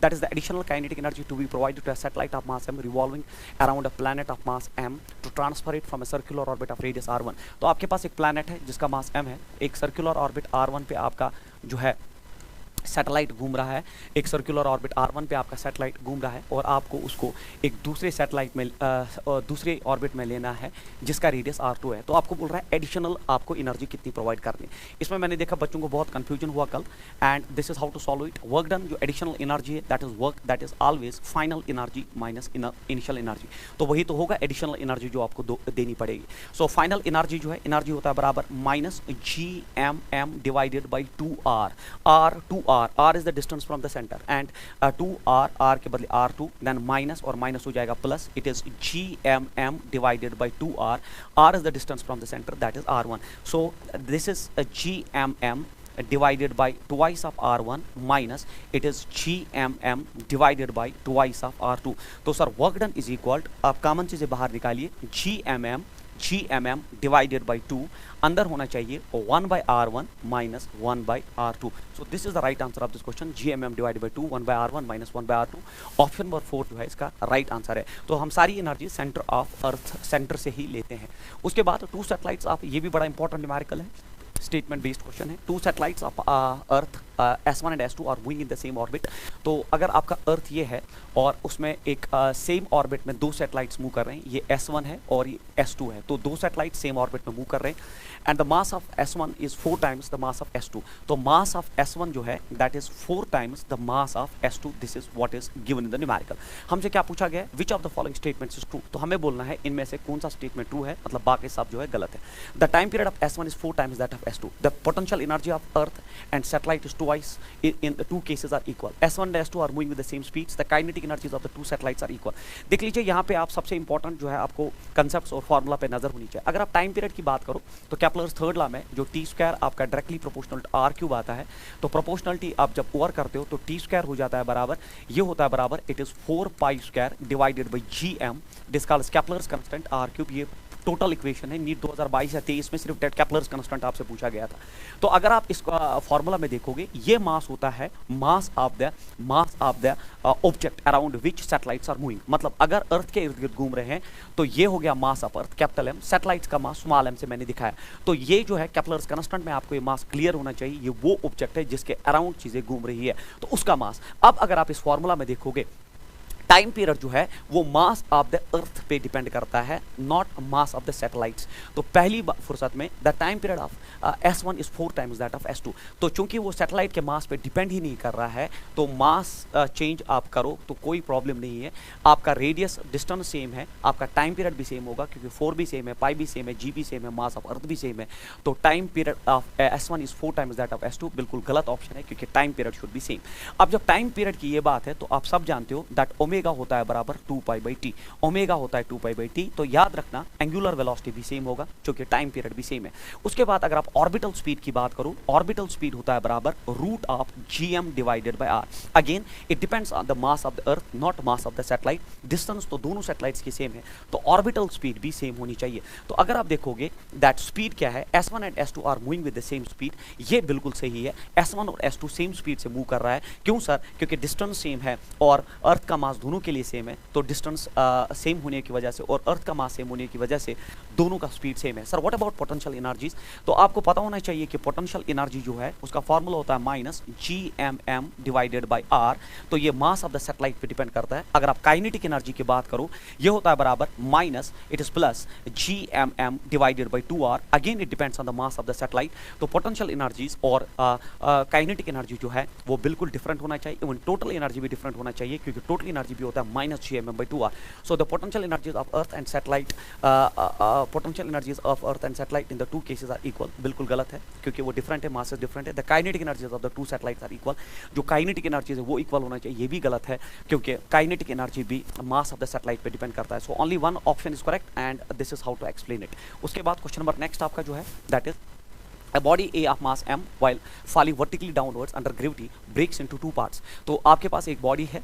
that is the additional kinetic energy to be provided to a satellite of mass m revolving around a planet of mass m to transfer it from a circular orbit of radius r1। तो आपके पास एक प्लैनेट है जिसका मास m है, एक सर्कुलर ऑर्बिट r1 पे आपका जो है सैटेलाइट घूम रहा है, एक सर्कुलर ऑर्बिट r1 पे आपका सैटेलाइट घूम रहा है और आपको उसको एक दूसरे सैटेलाइट में दूसरे ऑर्बिट में लेना है जिसका रेडियस r2 है। तो आपको बोल रहा है एडिशनल आपको एनर्जी कितनी प्रोवाइड करनी है। इसमें मैंने देखा बच्चों को बहुत कंफ्यूजन हुआ कल, and this is how to solve it. Work done जो एडिशनल एनर्जी है that is work that is always final energy minus initial energy. तो वही तो होगा एडिशनल एनर्जी जो आपको देनी पड़ेगी। सो फाइनल एनर्जी जो है एनर्जी होता है बराबर minus GMM divided by 2R। R is the distance from the center and 2R के बदले R2, then minus और minus हो जाएगा plus, it is GMM divided by 2R। R is the distance from the center, that is R1। So this is a GMM divided by twice of R1 minus it is GMM divided by twice of R2। तो sir work done is equal, आप कॉमन चीजें बाहर निकालिए, GMM डिवाइडेड बाई 2, अंदर होना चाहिए 1 by R1 minus 1 by R2। So this is the right answer of this question, GMM divided by 2, 1 by R1 minus 1 by R2। Option number 4 जो है इसका राइट आंसर है। तो हम सारी energy centre of earth centre से ही लेते हैं। उसके बाद टू सैटेलाइट्स, आप ये भी बड़ा इंपॉर्टेंट न्यूमेरिकल है, स्टेटमेंट बेस्ड क्वेश्चन है। Two satellites of earth S1 and S2 are moving in the same orbit. तो अगर आपका अर्थ ये है और उसमें एक सेम ऑर्बिट में दो सैटेलाइट्स मूव कर रहे हैं, ये S1 है और ये S2 है, तो दो सैटेलाइट सेम ऑर्बिट में मूव कर रहे हैं and the mass of S1 is 4 times the mass of S2। तो मास ऑफ S1 जो है that is 4 times the mass of S2। This is what is given in the numerical. हमसे क्या पूछा गया है, which of the following statements is true. तो हमें बोलना है इनमें से कौन सा स्टेटमेंट ट्रू है, मतलब बाकी सब जो है गलत है। The time period of S1 is 4 times that of S2। The potential energy of earth and satellite is twice in the two cases are equal। S1 and S2 are moving with the same speeds, the kinetic energies of the two satellites are equal। देख लीजिए यहाँ पे आप सबसे इंपॉर्टेंट जो है आपको कंसेप्ट्स और फार्मूला पे नजर होनी चाहिए। अगर आप टाइम पीरियड की बात करो तो केप्लर्स थर्ड लॉ में जो टी स्क्वायर आपका directly proportional to R cube आता है, तो प्रोपोर्शनलिटी आप जब ओवर करते हो तो टी स्क्वायर हो जाता है बराबर, ये होता है बराबर, it is 4 pi square divided by GM, this called Kepler's constant R cube. ये टोटल इक्वेशन है, नीट 2022 या 23 में सिर्फ केप्लर्स कांस्टेंट आपसे पूछा गया था। तो अगर आप इस फॉर्मूला में देखोगे, ये मास होता है mass of the object around which satellites are moving. मतलब अगर अर्थ के इर्द गिर्द घूम रहे हैं तो ये हो गया mass of earth capital M, satellites का मास स्मॉल एम से मैंने दिखाया। तो ये जो है केप्लर्स कांस्टेंट में आपको ये मास क्लियर होना चाहिए, ये वो ऑब्जेक्ट है जिसके अराउंड चीजें घूम रही है, तो उसका मास। अब अगर आप इस फॉर्मूला में देखोगे, टाइम पीरियड जो है वो मास ऑफ द अर्थ पे डिपेंड करता है, not mass of the satellites. तो पहली फुर्सत में the time period of S1 is 4 times that of S2। तो चूंकि वो सैटेलाइट के मास पे डिपेंड ही नहीं कर रहा है, तो मास चेंज आप करो तो कोई प्रॉब्लम नहीं है। आपका रेडियस डिस्टेंस सेम है, आपका टाइम पीरियड भी सेम होगा, क्योंकि 4 भी सेम है, पाई भी सेम है, जी भी सेम है, मास ऑफ अर्थ भी सेम है। तो time period of S1 is 4 times that of S2 बिल्कुल गलत ऑप्शन है, क्योंकि time period should be same. अब जब टाइम पीरियड की ये बात है तो आप सब जानते हो दैट ओमेगा होता है बराबर 2π/t, ओमेगा होता है 2π/t। तो याद रखना एंगुलर वेलोसिटी भी सेम होगा, क्योंकि टाइम पीरियड भी सेम है। उसके बाद अगर आप ऑर्बिटल स्पीड की बात करो, ऑर्बिटल स्पीड होता है बराबर root of gm divided by r। Again it depends on the mass of the earth, not mass of the satellite. Distance तो दोनों सैटेलाइट्स की सेम है, तो ऑर्बिटल स्पीड भी सेम होनी चाहिए। तो अगर आप देखोगे दैट स्पीड क्या है, S1 and S2 are moving with the same speed, ये बिल्कुल सही है। S1 और S2 सेम स्पीड से मूव कर रहा है। क्यों सर? क्योंकि डिस्टेंस सेम है और अर्थ का मास दोनों के लिए सेम है, तो डिस्टेंस सेम होने की वजह से और अर्थ का मास सेम होने की वजह से दोनों का स्पीड सेम है। Sir what about potential energies? तो आपको पता होना चाहिए कि पोटेंशियल एनर्जी जो है उसका फार्मूला होता है minus GMM divided by R। तो ये मास ऑफ द सैटेलाइट पे डिपेंड करता है। अगर आप काइनेटिक एनर्जी की बात करो, ये होता है बराबर minus it is plus GMM divided bye 2R। Again it depends on the mass of the satellite. तो पोटेंशियल एनर्जीज और काइनेटिक एनर्जी जो है वो बिल्कुल डिफरेंट होना चाहिए, इवन टोटल एनर्जी भी डिफरेंट होना चाहिए, क्योंकि टोटल एनर्जी भी होता है minus GMM/2R। So the potential energies of Earth and satellite, potential energies of Earth and satellite in the two cases are equal। बिल्कुल गलत है, क्योंकि वो डिफरेंट है, मासेस डिफरेंट है। The kinetic energies of the two satellites are equal। जो काइनेटिक एनर्जीज है वो इक्वल होना चाहिए, ये भी गलत है, क्योंकि काइनेटिक एनर्जी भी मास ऑफ द सैटेलाइट पे डिपेंड करता है। So only one option is correct and this is how to explain it. उसके बाद क्वेश्चन नंबर नेक्स्ट आपका जो है that is A body A of mass m while falling vertically downwards under gravity breaks into two parts। तो आपके पास एक बॉडी है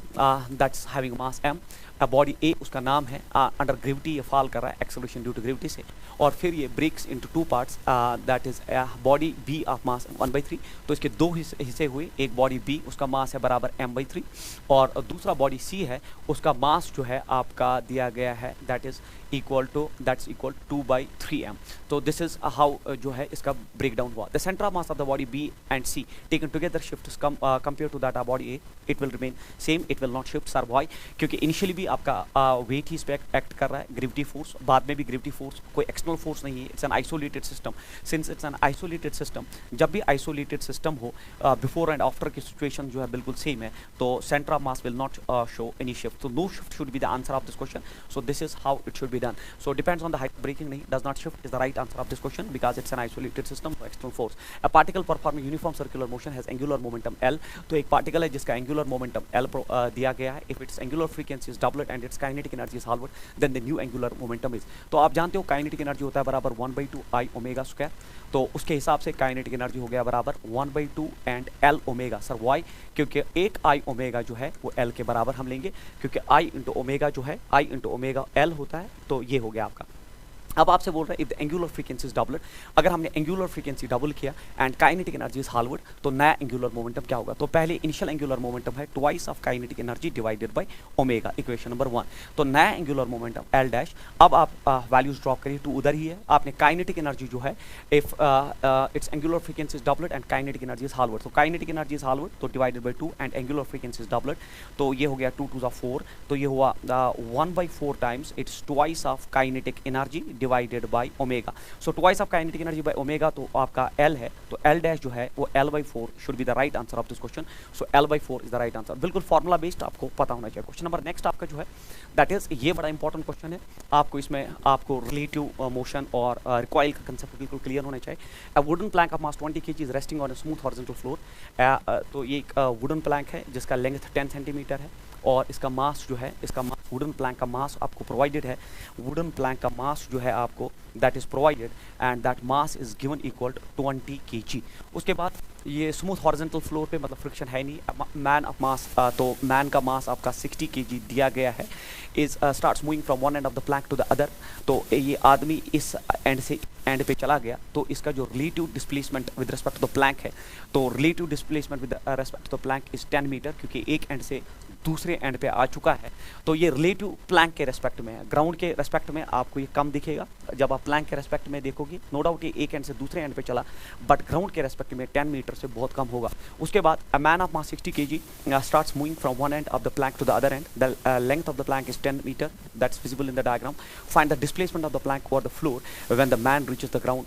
that's having mass m, body A उसका नाम है, अंडर ग्रेविटी ये फॉल कर रहा है एक्सेलरेशन ड्यू टू ग्रेविटी से, और फिर ये breaks into two parts that is body B of mass 1/3। तो इसके दो हिस्से हुए, एक बॉडी B उसका मास है बराबर m/3 और दूसरा बॉडी C है उसका मास जो है आपका दिया गया है that is equal to 2/3m। तो दिस इज हाउ जो है इसका ब्रेक डाउन हुआ। The centre of mass of the body B and C taken together shift compare to that of body A, it will remain same, it will not shift. Sir why? क्योंकि इनिशियली भी आपका वेट ही इस पे एक्ट कर रहा है, ग्रेविटी फोर्स, बाद में भी ग्रेविटी फोर्स, कोई एक्सटर्नल फोर्स नहीं है। It's an isolated system. Since it's an isolated system, जब भी आइसोलेटेड सिस्टम हो बिफोर एंड आफ्टर की सिचुएशन जो है बिल्कुल सेम है, तो centre of mass will not show any shift. तो no shift should be the answer of this question. So this is how it should be done। So depends on the height breaking नहीं, does not shift is the right answer of this question because it's an isolated system for external force। A particle performing uniform circular motion has angular momentum L। तो एक पार्टिकल है जिसका angular momentum L दिया गया है। If its angular frequency is doublet and its kinetic energy is halved, then the new angular momentum is। तो आप जानते हो kinetic energy होता है बराबर 1/2 I ओमेगा स्क्वायर। तो उसके हिसाब से काइनेटिक एनर्जी हो गया बराबर 1/2 and L omega. Sir why? क्योंकि एक I ओमेगा जो है वो L के बराबर हम लेंगे, क्योंकि I इंटू ओमेगा जो है I इंटू ओमेगा L होता है। तो ये हो गया आपका। अब आपसे बोल रहे हैं if the angular frequency is doubled, अगर हमने एंगुलर फ्रीक्वेंसी डबल किया and kinetic energy is halved, तो नया एंगुलर मोमेंटम क्या होगा? तो पहले इनिशियल एंगुलर मोमेंटम है twice of kinetic energy divided by omega, equation number 1। तो नया एंगुलर मोमेंटम L डैश। अब आप वैल्यूज ड्रॉप करिए, 2 उधर ही है। आपने काइनेटिक एनर्जी जो है if its angular frequency is doubled and kinetic energy is halved, तो काइनेटिक एनर्जी इज हाल्वर्ड तो divided by 2 and angular frequency is doubled, तो ये हो गया 2 2 4। तो ये हुआ 1/4 times it's twice of kinetic energy divided by omega. So twice of kinetic energy by omega तो आपका L है, तो L डैश जो है वो L/4 should be the right answer of this question. So L/4 is the right answer. बिल्कुल फॉर्मूला बेस्ड आपको पता होना चाहिए। क्वेश्चन नंबर नेक्स्ट आपका जो है दैट इज, ये बड़ा इंपॉर्टेंट क्वेश्चन है, आपको इसमें आपको रिलेटिव मोशन और रिकॉइल का कंसेप्ट बिल्कुल क्लियर होना चाहिए। A wooden plank of mass 20 kg is resting on a smooth horizontal floor. तो ये एक वुडन प्लैंक है जिसका लेंथ 10 सेंटीमीटर है और इसका मास जो है, इसका मास वुडन प्लैंक का मास आपको प्रोवाइडेड है, वुडन प्लैंक का मास जो है आपको that is provided and that mass is given equal to 20 kg। उसके बाद ये स्मूथ हॉरिजॉन्टल फ्लोर पे मतलब फ्रिक्शन है नहीं, मैन ऑफ मास, तो मैन का मास आपका 60 kg दिया गया है, is starts moving from one end of the plank to the other. तो ये आदमी इस एंड से एंड पे चला गया, तो इसका जो relative displacement with respect to the plank है, तो relative displacement with respect to the plank is 10 metre, क्योंकि एक एंड से दूसरे एंड पे आ चुका है। तो ये रिलेटिव प्लैंक के रेस्पेक्ट में है, ग्राउंड के रेस्पेक्ट में आपको ये कम दिखेगा। जब आप प्लैंक के रेस्पेक्ट में देखोगे, नो डाउट ये एक एंड से दूसरे एंड पे चला, बट ग्राउंड के रेस्पेक्ट में 10 मीटर से बहुत कम होगा। उसके बाद a man of mass 60 kg starts moving from one end of the plank to the other end, the length of the plank is 10 metre, that's visible in the diagram. Find the displacement of the plank over the floor when the man reaches the ground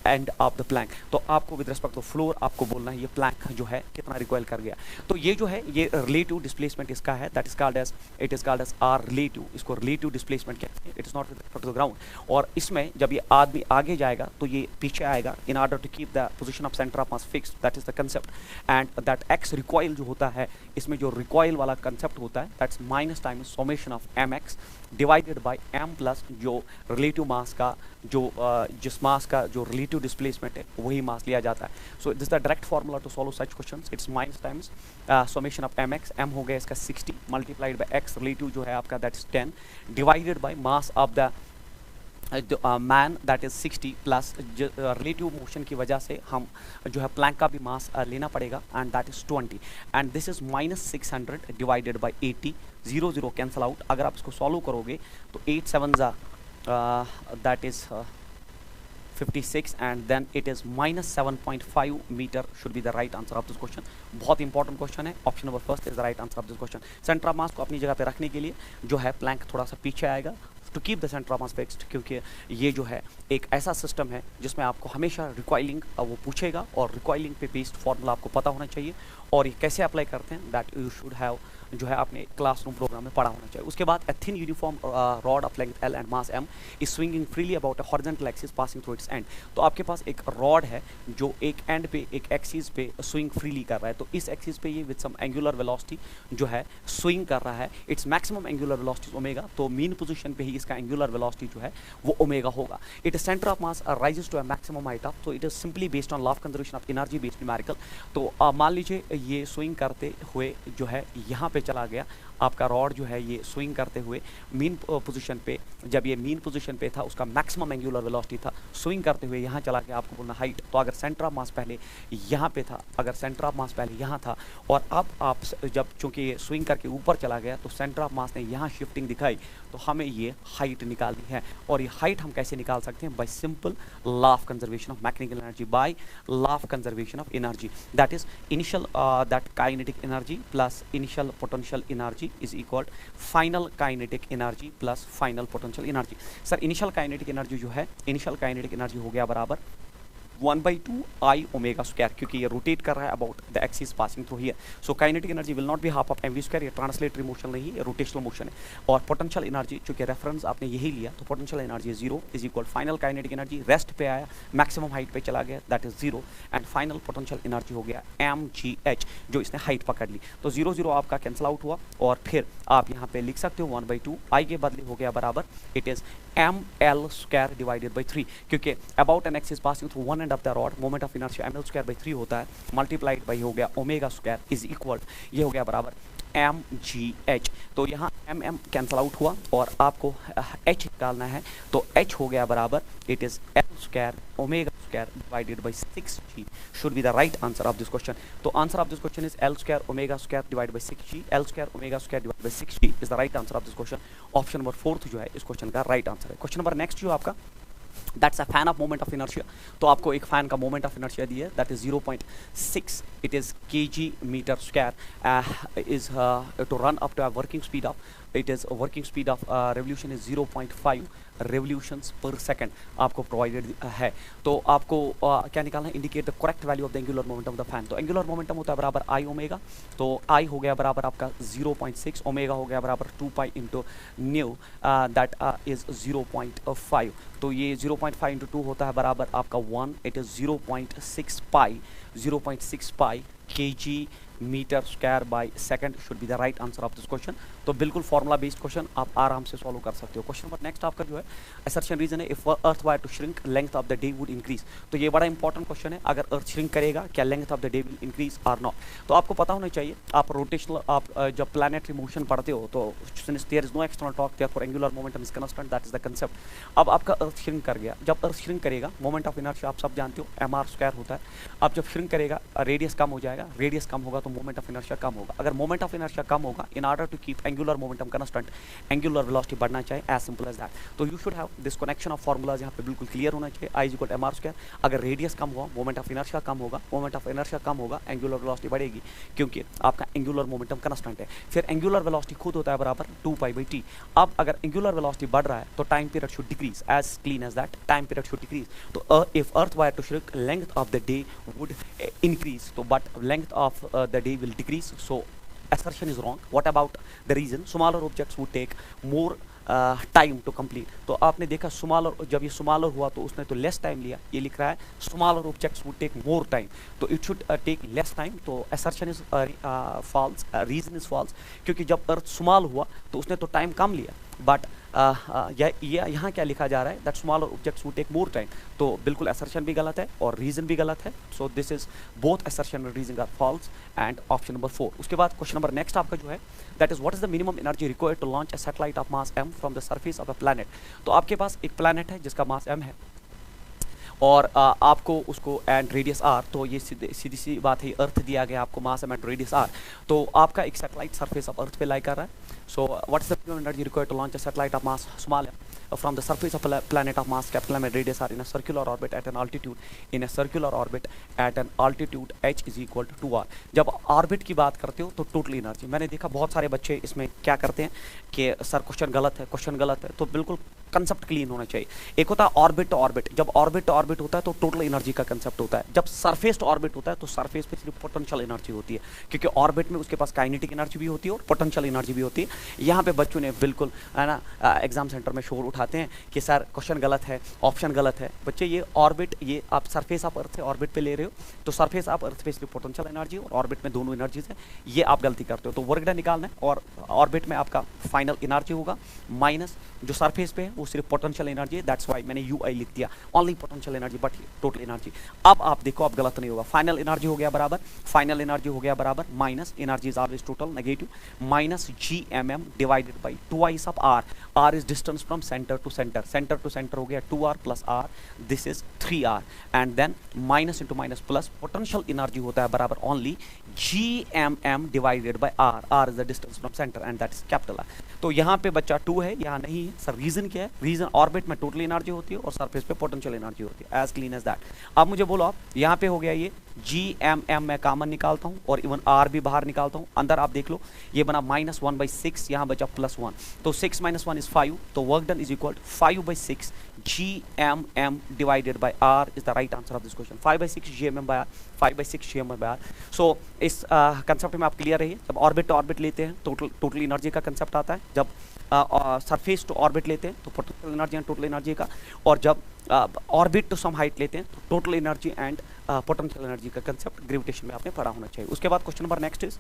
end of the plank. तो आपको विद रिस्पेक्ट टू फ्लोर आपको बोलना है ये प्लैंक जो है कितना रिकॉइल कर गया। तो ये जो है ये रिलेटिव डिस्प्लेसमेंट इसका है, that is called as, it is called as R relative. इसको रिलेटिव डिस्प्लेसमेंट कहते हैं, it is not with respect to the ground. और इसमें जब ये आदमी आगे जाएगा तो ये पीछे आएगा in order to keep the position of centre of mass fixed, that is the concept. And that X recoil जो होता है, इसमें जो रिकॉइल वाला कंसेप्ट होता है, that's minus time summation of M X divided by M plus जो रिलेटिव मास का जो जिस मास का जो रिलेटिव डिस्प्लेसमेंट है वही मास लिया जाता है। So this the direct formula to solve such questions, it's minus times summation of M X, M हो गया इसका 60 मल्टीप्लाइड बाय एक्स रिलेटिव जो है आपका that is 10 divided by mass of the man that is 60 plus relative motion की वजह से हम जो है प्लैंक का भी मास लेना पड़ेगा and that is 20 and this is minus 600 divided by 80, 0 0 cancel out. अगर आप इसको सॉल्व करोगे तो 8 7 that is 56 and then it is minus 7.5 metre should be the right answer of this question. बहुत इंपॉर्टेंट क्वेश्चन है, option number first is the right answer of this question. Centre of mass को अपनी जगह पे रखने के लिए जो है प्लैंक थोड़ा सा पीछे आएगा to keep the centre of mass fixed, क्योंकि ये जो है एक ऐसा सिस्टम है जिसमें आपको हमेशा रिकॉइलिंग वो पूछेगा और रिकॉइलिंग पे बेस्ड फॉर्मूला आपको पता होना चाहिए और ये कैसे अप्लाई करते हैं दैट यू शुड हैव जो है अपने क्लासरूम प्रोग्राम में पढ़ा होना चाहिए। उसके बाद a thin uniform rod of length L and mass m is swinging freely about a horizontal axis passing through its end। तो आपके पास एक रॉड है जो एक एंड पे एक एक्सिस पे स्विंग फ्रीली कर रहा है, तो इस एक्सिस पे ये विद सम एंगुलर वेलोसिटी जो है स्विंग कर रहा है, its maximum angular velocity omega, तो मीन पोजीशन पे ही इसका एंगुलर वेलोसिटी जो है वो ओमेगा होगा। It centre of mass rises to a maximum height of, तो it is simply based on law of conservation of energy based numerical. तो मान लीजिए ये स्विंग करते हुए जो है यहाँ पे चला गया, आपका रॉड जो है ये स्विंग करते हुए मीन पोजीशन पे, जब ये मीन पोजीशन पे था उसका मैक्सिमम एंगुलर वेलोसिटी था, स्विंग करते हुए यहाँ चला गया, आपको बोलना हाइट। तो अगर सेंटर ऑफ मास पहले यहाँ पे था, अगर सेंटर ऑफ मास पहले यहाँ था और अब आप जब चूंकि ये स्विंग करके ऊपर चला गया तो सेंटर ऑफ मास ने यहाँ शिफ्टिंग दिखाई, तो हमें ये हाइट निकालनी है। और ये हाइट हम कैसे निकाल सकते हैं? Bye simple law of conservation of mechanical energy, by law of conservation of energy, that is initial that kinetic energy plus initial potential energy is equal final kinetic energy plus final potential energy. Sir initial kinetic energy जो है, इनिशियल काइनेटिक एनर्जी हो गया बराबर 1/2 I ओमेगा स्क्वायर, क्योंकि ये रोटेट कर रहा है about the axis passing through here. So kinetic energy will not be half of mv square, ये ट्रांसलेटरी मोशन नहीं, ये रोटेशनल मोशन है। और पोटेंशियल एनर्जी चूंकि रेफरेंस आपने यही लिया, तो potential energy 0 is equal final kinetic energy, rest पे आया, मैक्सिमम हाइट पे चला गया, that is 0 and final potential energy हो गया mgh, जो इसने हाइट पकड़ ली। तो 0 0 आपका कैंसिल आउट हुआ और फिर आप यहाँ पे लिख सकते हो 1/2 I के बदले हो गया बराबर it is ml square divided by 3, क्योंकि about an axis passing through one end of the rod moment of inertia ml square by 3 होता है, मल्टीप्लाइड बाई हो गया ओमेगा स्क्वायर इज इक्वल, ये हो गया बराबर mgh। तो यहाँ mm कैंसल आउट हुआ और आपको h निकालना है, तो h हो गया बराबर it is l square omega square divided by 6g should be the right answer of this question. तो answer of this question is l square omega square divided by 6g, l square omega square divided by 6g is the right answer of this question. Option number 4 जो है इस क्वेश्चन का राइट आंसर है। क्वेश्चन नंबर नेक्स्ट जो आपका that's a fan of moment of inertia, तो आपको एक फैन का मोमेंट ऑफ इनर्शिया दी है that is 0.6, it is kg metre square is to run up to a working speed of, it is working speed of revolution is 0.5 revolutions per second आपको प्रोवाइडेड है। तो आपको क्या निकालना है? Indicate the correct value of the angular momentum of the fan. तो एंगुलर मोमेंटम होता है बराबर I ओमेगा, तो I हो गया बराबर आपका 0.6, ओमेगा हो गया बराबर 2 pi into knew that is 0.5, तो ये 0.5 इंटू 2 होता है बराबर आपका 1, it is 0.6 pi kg metre square by second should be the right answer of this question. तो बिल्कुल फॉर्मूला बेस्ड क्वेश्चन आप आराम से सॉल्व कर सकते हो। क्वेश्चन नंबर नेक्स्ट आपका जो है असर्शन रीजन है, if earth were to shrink length of the day would increase. तो ये बड़ा इंपॉर्टेंट क्वेश्चन है, अगर अर्थ श्रिंक करेगा क्या length of the day will increase और नॉट। तो आपको पता होना चाहिए, आप रोटेशनल आप जब प्लैनेटरी मोशन पढ़ते हो तो since there is no external torque therefore angular momentum is constant, that is the concept. अब आपका अर्थ श्रिंक कर गया, जब अर्थ श्रिंक करेगा मोमेंट ऑफ इनर्शिया आप सब जानते हो mr स्क्वायर होता है। अब जब श्रिंक करेगा रेडियस कम हो जाएगा, रेडियस कम होगा तो मोमेंट ऑफ इनर्शिया कम होगा। अगर मोमेंट ऑफ इनर्शिया कम होगा, in order to keep angular momentum constant angular velocity बढ़ना चाहिए, एज सिंपल एज दैट। तो you should have this connection of formulas यहाँ पे बिल्कुल क्लियर होना चाहिए। i is equal to mr square, अगर रेडियस कम हुआ मोमेंट ऑफ इनर्शिया कम होगा, मोमेंट ऑफ इनर्शिया कम होगा एंगुलर वेलोसिटी बढ़ेगी, क्योंकि आपका एंगुलर मोमेंटम कांस्टेंट है। फिर एंगुलर वेलोसिटी खुद होता है बराबर 2π/t। अब अगर एंगुलर वेलोसिटी बढ़ रहा है तो time period should decrease, as clean as that, time period should decrease. तो if earth were to shrink length of the day would increase, so but length of the day will decrease, so assertion is wrong. What about the reason? Smaller objects would take more time to complete. तो आपने देखा स्मॉलर, जब ये स्मॉलर हुआ तो उसने तो लेस टाइम लिया, ये लिख रहा है smaller objects would take more time, तो it should take less time. तो assertion is false, reason is false, क्योंकि जब अर्थ स्मॉल हुआ तो उसने तो टाइम कम लिया, बट यहाँ क्या लिखा जा रहा है that smaller objects would take more time. तो बिल्कुल असर्शन भी गलत है और रीजन भी गलत है। So this is both assertion and reason are false and option number 4। उसके बाद क्वेश्चन नंबर नेक्स्ट आपका जो है that is what is the minimum energy required to launch a satellite of mass m from the surface of a planet. तो आपके पास एक प्लैनेट है जिसका मास m है और आपको उसको एंड रेडियस r, तो ये सीधी सी बात है, अर्थ दिया गया आपको मास m एंड रेडियस r, तो आपका एक सैटेलाइट सरफेस ऑफ अर्थ पे लाई कर रहा है। So what is the minimum energy required to launch a satellite of mass small m from the surface of a planet of mass capital M and radius r in a circular orbit at an altitude h is equal to 2r। जब ऑर्बिट की बात करते हो तो टोटल एनर्जी, मैंने देखा बहुत सारे बच्चे इसमें क्या करते हैं कि सर क्वेश्चन गलत है, क्वेश्चन गलत है, तो बिल्कुल कंसेप्ट क्लीन होना चाहिए। एक होता है ऑर्बिट टू ऑर्बिट, जब ऑर्बिट टू ऑर्बिट होता है तो टोटल एनर्जी का कंसेप्ट होता है। जब सरफेस टू ऑर्बिट होता है तो सरफेस पे सिर्फ पोटेंशियल एनर्जी होती है, क्योंकि ऑर्बिट में उसके पास काइनेटिक एनर्जी भी होती है और पोटेंशियल एनर्जी भी होती है। यहाँ पे बच्चों ने बिल्कुल है ना एग्जाम सेंटर में शोर उठाते हैं कि सर क्वेश्चन गलत है, ऑप्शन गलत है। बच्चे ये ऑर्बिट, ये आप सरफेस ऑफ अर्थ से ऑर्बिट पे ले रहे हो, तो सरफेस ऑफ अर्थ पे सिर्फ पोटेंशियल एनर्जी और ऑर्बिट में दोनों एनर्जीज है, ये आप गलती करते हो। तो वर्क डन निकालना है और ऑर्बिट में आपका फाइनल एनर्जी होगा माइनस जो सरफेस पे है वो सिर्फ पोटेंशियल एनर्जी है, दैट्स व्हाई मैंने ui लिख दिया, only potential energy but total energy. अब आप देखो अब गलत नहीं होगा, फाइनल एनर्जी हो गया बराबर, फाइनल एनर्जी हो गया बराबर minus energy is always total negative minus gmm divided by twice of r। r is distance from centre to centre, centre to centre हो गया 2r plus r, this is 3r and then minus into minus plus potential energy होता है बराबर only gmm divided by r, r is the distance from centre and that is capital R। तो यहाँ पे बच्चा 2 है, यहाँ नहीं है सर। रीजन क्या है? रीजन ऑर्बिट में टोटल एनर्जी होती है और सरफेस पे पोटेंशियल एनर्जी होती है, एज क्लीन एज दैट। अब मुझे बोलो आप, यहाँ पे हो गया ये gmm मैं कॉमन निकालता हूँ और इवन r भी बाहर निकालता हूँ, अंदर आप देख लो ये बना -1/6, यहाँ बचा +1, तो 6 - 1 इज 5, तो work done is equal 5/6 gmm divided by r is the right answer of this question. 5/6 gmm by r, 5/6 gmm by r। So इस कंसेप्ट में आप क्लियर रहिए। जब ऑर्बिट टू ऑर्बिट लेते हैं टोटल एनर्जी का कंसेप्ट आता है, जब सरफेस टू ऑर्बिट लेते हैं तो potential energy and total energy का, और जब ऑर्बिट टू सम हाइट लेते हैं तो total energy and potential energy का कंसेप्ट ग्रेविटेशन में आपने पढ़ा होना चाहिए। उसके बाद question number next is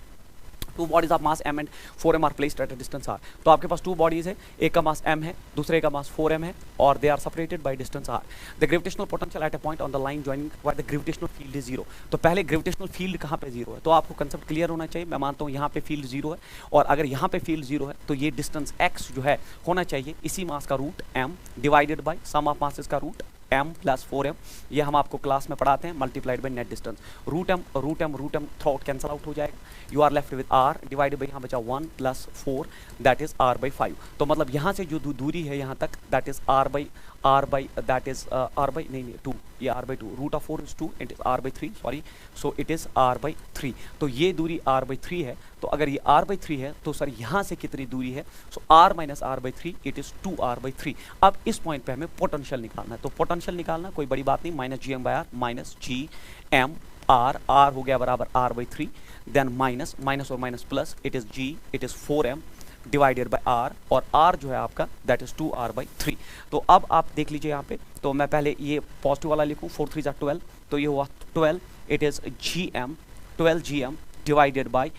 two bodies of mass m and 4m are placed at a distance r। तो आपके पास 2 बॉडीज है, एक का मास m है, दूसरे का मास 4m है और they are separated by distance r। The gravitational potential at a point on the line joining where the gravitational field is 0। तो पहले ग्रेविटेशनल फील्ड कहाँ पे 0 है, तो आपको कंसेप्ट क्लियर होना चाहिए। मैं मानता हूँ यहाँ पे फील्ड 0 है, और अगर यहाँ पे फील्ड 0 है तो ये डिस्टेंस x जो है होना चाहिए इसी मास का root m divided by sum of masses का रूट m प्लस 4m, ये हम आपको क्लास में पढ़ाते हैं, multiplied by net distance. Root m through cancel out हो जाएगा, you are left with r divided by यहाँ बचा 1 + 4 दैट इज r/5। तो मतलब यहाँ से जो दूरी है यहाँ तक दैट इज r/2, ये r/2, root of 4 is 2, it is r/3, sorry, so it is r/3। तो ये दूरी r/3 है, तो अगर ये r/3 है तो सर यहाँ से कितनी दूरी है, सो r - r/3 it is 2r/3। अब इस पॉइंट पे हमें पोटेंशियल निकालना है, तो पोटेंशियल निकालना कोई बड़ी बात नहीं, -gm/r माइनस gm/r, r हो गया बराबर r/3, देन माइनस और minus plus, it is 4m divided by r, और r जो है आपका दैट इज 2r/3। तो अब आप देख लीजिए यहाँ पे, तो मैं पहले ये पॉजिटिव वाला लिखूँ, 4 3 = 12, तो ये हुआ 12, it is gm 12 gm divided by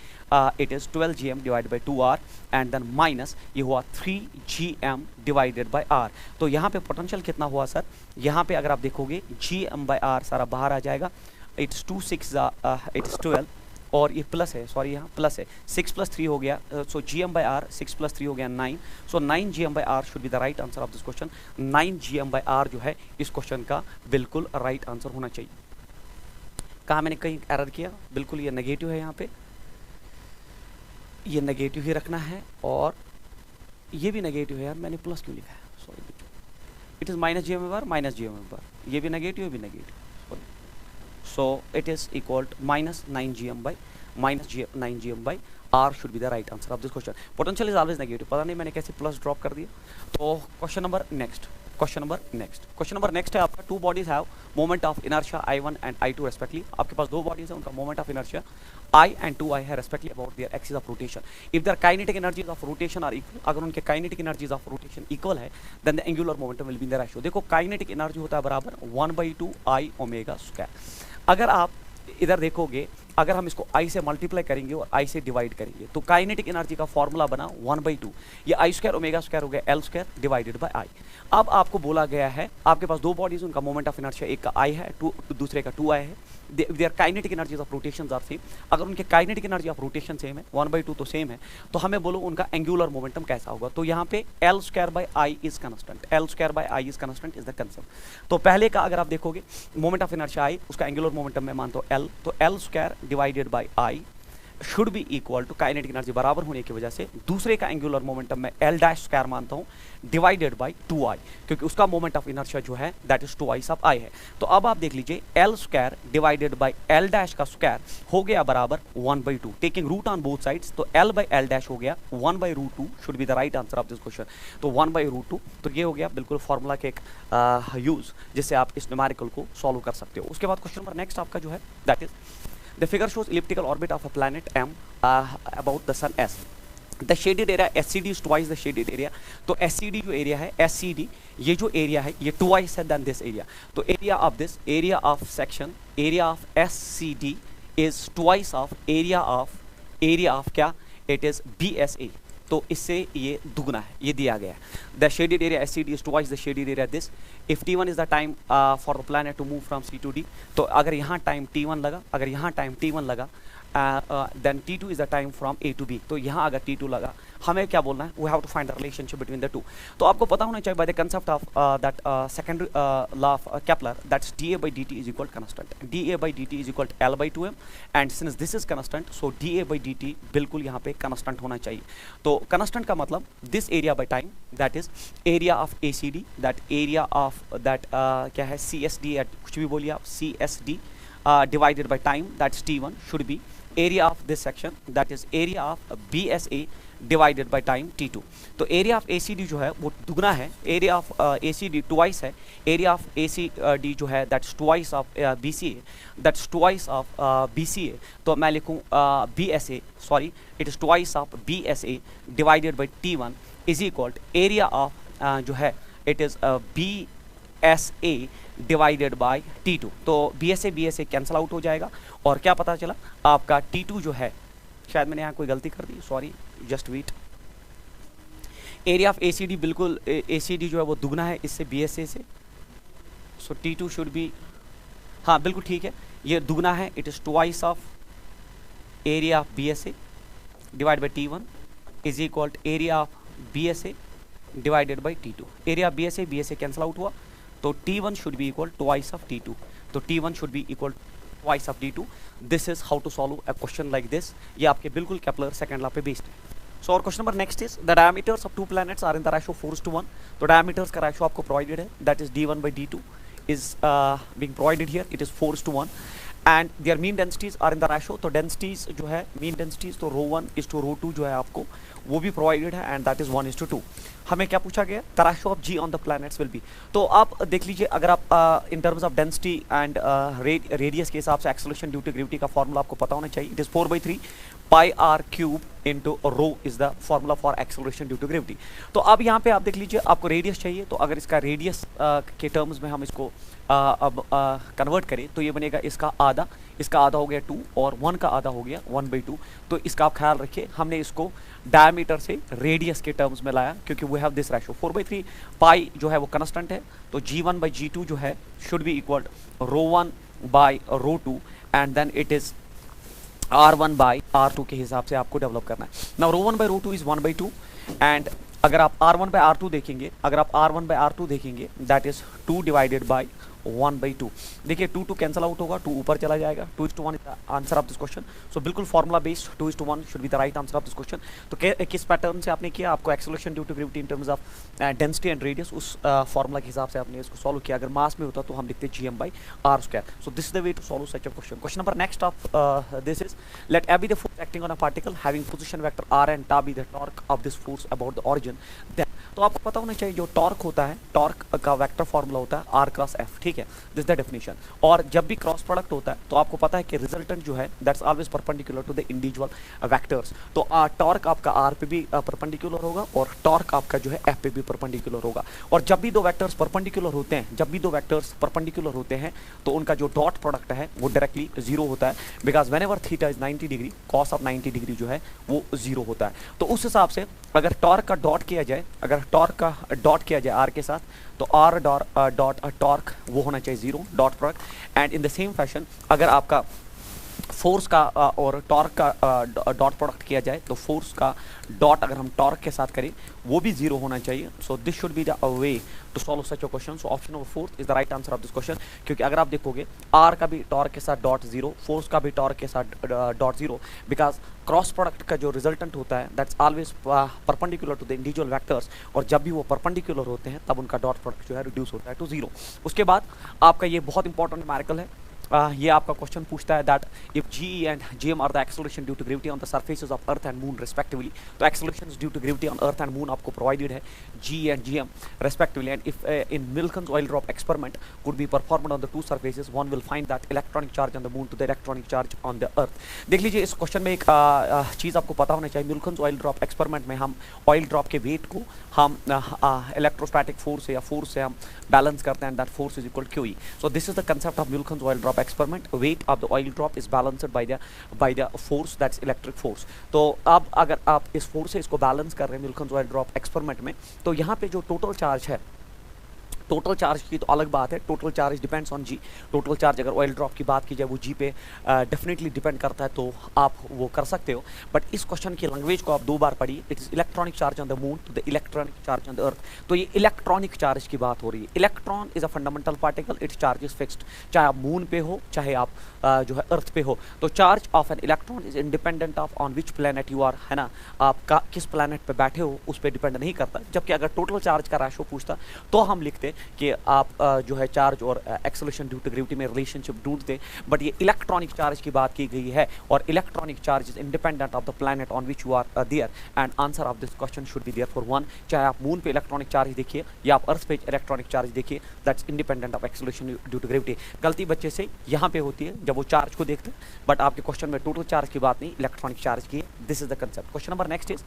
it is 12 gm divided by 2r and then minus ये हुआ 3 gm divided by r। तो यहाँ पे पोटेंशियल कितना हुआ सर? यहाँ पे अगर आप देखोगे gm by r सारा बाहर आ जाएगा, इट्स 2 6 इट्स 12 और ये प्लस है, सॉरी यहाँ प्लस है, 6 + 3 हो गया, सो gm by r 6 + 3 हो गया 9, सो 9 gm by r should be the right answer of this question. 9 gm by r जो है इस क्वेश्चन का बिल्कुल राइट आंसर होना चाहिए। कहाँ मैंने कहीं एरर किया? बिल्कुल ये नेगेटिव है, यहाँ पे ये नेगेटिव ही रखना है और ये भी नेगेटिव है यार, मैंने प्लस क्यों लिखा है? Sorry, it is minus gm by r minus gm by r, ये भी नेगेटिव, ये भी negative, so it is equal to minus 9 gm by 9 gm by r should be the right answer of this question. Potential is always negative, पता नहीं मैंने कैसे प्लस ड्रॉप कर दिया। तो क्वेश्चन नंबर नेक्स्ट है आपका, two bodies have moment of inertia I1 and I2 respectively. आपके पास दो बॉडीज है, उनका moment of inertia I and 2I है respectively about their axis of rotation. If their kinetic energies of rotation are equal, अगर उनके kinetic energies of rotation equal है then the angular momentum will be in the ratio. देखो काइनेटिक एनर्जी होता है बराबर 1/2 I ओमेगा स्क्वायर। अगर आप इधर देखोगे, अगर हम इसको I से मल्टीप्लाई करेंगे और I से डिवाइड करेंगे तो काइनेटिक एनर्जी का फॉर्मूला बना 1/2, ये I स्क्वायर ओमेगा स्क्वायर हो गया L square divided by I। अब आपको बोला गया है आपके पास दो बॉडीज, उनका मोमेंट ऑफ इनर्शिया एक का I है, दूसरे का 2I है, their kinetic energies of rotation are same. अगर उनके kinetic energy of rotation same है, 1/2 तो सेम है, तो हमें बोलो उनका एंगुलर मोमेंटम कैसा होगा। तो यहाँ पे L square by I is constant, L square by I is constant is the concept. तो पहले का अगर आप देखोगे मोमेंट ऑफ इनर्शिया I, उसका एंगुलर मोमेंटम मैं मानता हूँ L, तो L square divided by I should be equal to kinetic energy बराबर होने की वजह से दूसरे का एंगुलर मोमेंटम मैं L डैश स्क्वायर मानता हूँ डिवाइडेड बाय 2I, क्योंकि उसका मोमेंट ऑफ इनर्शिया जो है that is 2I of I है। तो अब आप देख लीजिए L square divided by L dash का स्क्वायर हो गया बराबर 1/2, taking root on both sides, तो L बाय L डैश हो गया 1/√2 should be the right answer of this question. तो 1/√2, तो ये हो गया बिल्कुल फॉर्मूला के एक यूज जिससे आप इस न्यूमेरिकल को सॉल्व कर सकते हो। उसके बाद क्वेश्चन नंबर नेक्स्ट आपका जो है that is the figure shows elliptical orbit of a planet M about the sun S. The shaded area SCD is twice the shaded area. तो SCD जो एरिया है, SCD ये जो एरिया है ये twice है than this area. तो area of this area of section, area of SCD is twice of area of क्या? It is BSA. तो इससे ये दुगना है, ये दिया गया है। The shaded area SCD is twice the shaded area this. If T1 is the time for the planet to move from C to D, तो अगर यहाँ टाइम T1 लगा, अगर यहाँ टाइम T1 लगा then T2 is the time from A to B, तो यहाँ अगर T2 लगा, हमें क्या बोलना है? We have to find the relationship between the two. तो आपको पता होना चाहिए by the concept of that secondary law of Kepler, that's dA/dt is equal constant, dA/dt is equal L/2m and since this is constant so dA/dt बिल्कुल यहाँ पे कांस्टेंट होना चाहिए। तो कांस्टेंट का मतलब this area by time that is area of ACD, that area of that क्या है CSD, कुछ भी बोलिए आप, CSD divided by time, that's T1 should be area of this section, that is area of BSA divided by time T2। तो area of ACD जो है वो दुगना है, area of ACD twice है, area of ACD जो है that's twice of BCA, that's twice of BCA। तो मैं लिखूँ BSA, sorry it is twice of BSA divided by T1 is equal to area of जो है it is BSA divided by T2। तो BSA कैंसिल आउट हो जाएगा और क्या पता चला आपका T2 जो है, शायद मैंने यहाँ कोई गलती कर दी, sorry just wait. Area of ACD बिल्कुल ACD जो है वो दुगना है इससे BSA से, सो T2 शुड बी, हाँ बिल्कुल ठीक है, ये दुगना है, it is twice of area of BSA divide by T1 is equal to area of BSA divided by T2। Area of BSA cancel out हुआ, तो T1 should be equal twice of T2, तो T1 should be equal twice of T2। This is how to solve a question like this। ये आपके बिल्कुल केपलर सेकंड लॉ पे बेस्ड है। So our question number next is the diameters of two planets are in the ratio 4:1। तो diameters का ratio आपको provided है, that is d1/d2 is being provided here, it is 4:1 and their mean densities are in the ratio। तो densities जो है mean densities तो ρ1:ρ2 जो है आपको वो भी प्रोवाइडेड है एंड दैट इज 1:2। हमें क्या पूछा गया? The ratio of G on the planets will be. तो आप देख लीजिए, अगर आप in terms of density and radius के हिसाब से एक्सेलरेशन ड्यू टू ग्रेविटी का फॉर्मूला आपको पता होना चाहिए, it is 4/3 pi R cube into rho is the formula for acceleration due to gravity. तो अब यहाँ पे आप देख लीजिए, आपको रेडियस चाहिए, तो अगर इसका रेडियस के टर्म्स में हम इसको अब कन्वर्ट करें तो ये बनेगा इसका आधा हो गया 2 और 1 का आधा हो गया 1/2। तो इसका आप ख्याल रखिए, हमने इसको डायमीटर से रेडियस के टर्म्स में लाया क्योंकि we have this ratio 4/3। Pi जो है वो कांस्टेंट है, तो g1/g2 जो है should be equal ρ1/ρ2 and then it is r1/r2 के हिसाब से आपको डेवलप करना है। नाउ ρ1/ρ2 इज 1/2 एंड अगर आप r1/r2 देखेंगे, दैट इज 2 डिवाइडेड बाय 1/2। देखिए 2 कैंसिल आउट होगा, 2 ऊपर चला जाएगा, 2:1 is the answer of this question. So बिल्कुल formula based 2:1 should be the right answer of this question. तो किस पैटर्न से आपने किया, आपको acceleration due to gravity in terms of density and radius, उस फॉर्मूला के हिसाब से आपने इसको सॉल्व किया। अगर मास में होता तो हम लिखते gm/r²। So this is the way to solve such a question. Question number next of this is let A be the force acting on a particle having position vector r and tau be the torque of this force about the origin. तो आपको पता होना चाहिए जो टॉर्क होता है, टॉर्क का वेक्टर फॉर्मूला होता है r क्रॉस f, ठीक है, दिस द डेफिनेशन। और जब भी क्रॉस प्रोडक्ट होता है तो आपको पता है कि रिजल्टेंट जो है that's always perpendicular to the individual vectors. तो टॉर्क आपका r पे भी परपेंडिकुलर होगा और टॉर्क आपका जो है f पे भी परपेंडिकुलर होगा। और जब भी दो वेक्टर्स परपेंडिकुलर होते हैं, तो उनका जो डॉट प्रोडक्ट है वो डायरेक्टली 0 होता है, because whenever theta is 90 degree cos of 90 degree जो है वो 0 होता है। तो उस हिसाब से अगर टॉर्क का डॉट किया जाए r के साथ, तो r डॉट टॉर्क वो होना चाहिए 0 dot product. And in the same fashion अगर आपका फोर्स का और टॉर्क का डॉट प्रोडक्ट किया जाए, तो फोर्स का डॉट अगर हम टॉर्क के साथ करें वो भी 0 होना चाहिए। So this should be the way to solve such a question. So option number 4 is the right answer of this question. क्योंकि अगर आप देखोगे r का भी टॉर्क के साथ डॉट 0, फोर्स का भी टॉर्क के साथ डॉट 0, बिकॉज क्रॉस प्रोडक्ट का जो रिजल्टेंट होता है that's always perpendicular to the individual vectors, और जब भी वो परपेंडिकुलर होते हैं तब उनका डॉट प्रोडक्ट जो है रिड्यूस होता है टू 0। उसके बाद आपका ये बहुत इंपॉर्टेंट न्यूमेरिकल है। ये आपका क्वेश्चन पूछता है that if g and gm are the acceleration due to gravity on the surfaces of earth and moon respectively. तो accelerations due to gravity on earth and moon आपको प्रोवाइडेड है g and gm respectively, and if in Millikan's oil drop experiment could be performed on the two surfaces, one will find that electronic charge on the moon to the electronic charge on the earth. देख लीजिए इस क्वेश्चन में एक चीज़ आपको पता होना चाहिए, मिल्कन्स ऑयल ड्रॉप एक्सपेरिमेंट में हम ऑयल ड्रॉप के वेट को हम इलेक्ट्रोस्टैटिक फोर्स या फोर्स से हम बैलेंस करते हैं, that force is equal QE। So this is the concept of Millikan's oil drop experiment. weight of the oil drop is balanced by the force, that's electric force। तो अब अगर आप इस फोर्स से इसको बैलेंस कर रहे हैं मिल्कन्स ऑयल ड्रॉप एक्सपेरिमेंट में, तो यहाँ पे जो टोटल चार्ज है, टोटल चार्ज की तो अलग बात है, total charge depends on G. Total charge अगर ऑयल ड्रॉप की बात की जाए वो जी पे डेफिनेटली डिपेंड करता है, तो आप वो कर सकते हो। बट इस क्वेश्चन की लैंग्वेज को आप 2 बार पढ़िए, it is electronic charge on the moon to the electronic charge on the earth. तो ये इलेक्ट्रॉनिक चार्ज की बात हो रही है। Electron is a fundamental particle, its charge is fixed, चाहे आप मून पे हो चाहे आप जो है अर्थ पे हो। तो charge of an electron is independent of on which planet you are, है ना, आपका किस प्लैनेट पे बैठे हो उस पर डिपेंड नहीं करता। जबकि अगर टोटल चार्ज का रेशो पूछता तो हम लिखते कि आप जो है चार्ज और एक्सेलरेशन ड्यू टू ग्रेविटी में रिलेशनशिप ढूंढते। बट ये इलेक्ट्रॉनिक चार्ज की बात की गई है, और electronic charge is independent of the planet on which you are there, and answer of this question should be there for 1। चाहे आप मून पे इलेक्ट्रॉनिक चार्ज देखिए या आप अर्थ पे इलेक्ट्रॉनिक चार्ज देखिए, that's independent of acceleration due to gravity. गलती बच्चे से यहाँ पे होती है जब वो चार्ज को देखते हैं, बट आपके क्वेश्चन में टोटल चार्ज की बात नहीं, इलेक्ट्रॉनिक चार्ज की है। This is the concept. Question number next is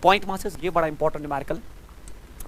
point masses. ये बड़ा important numerical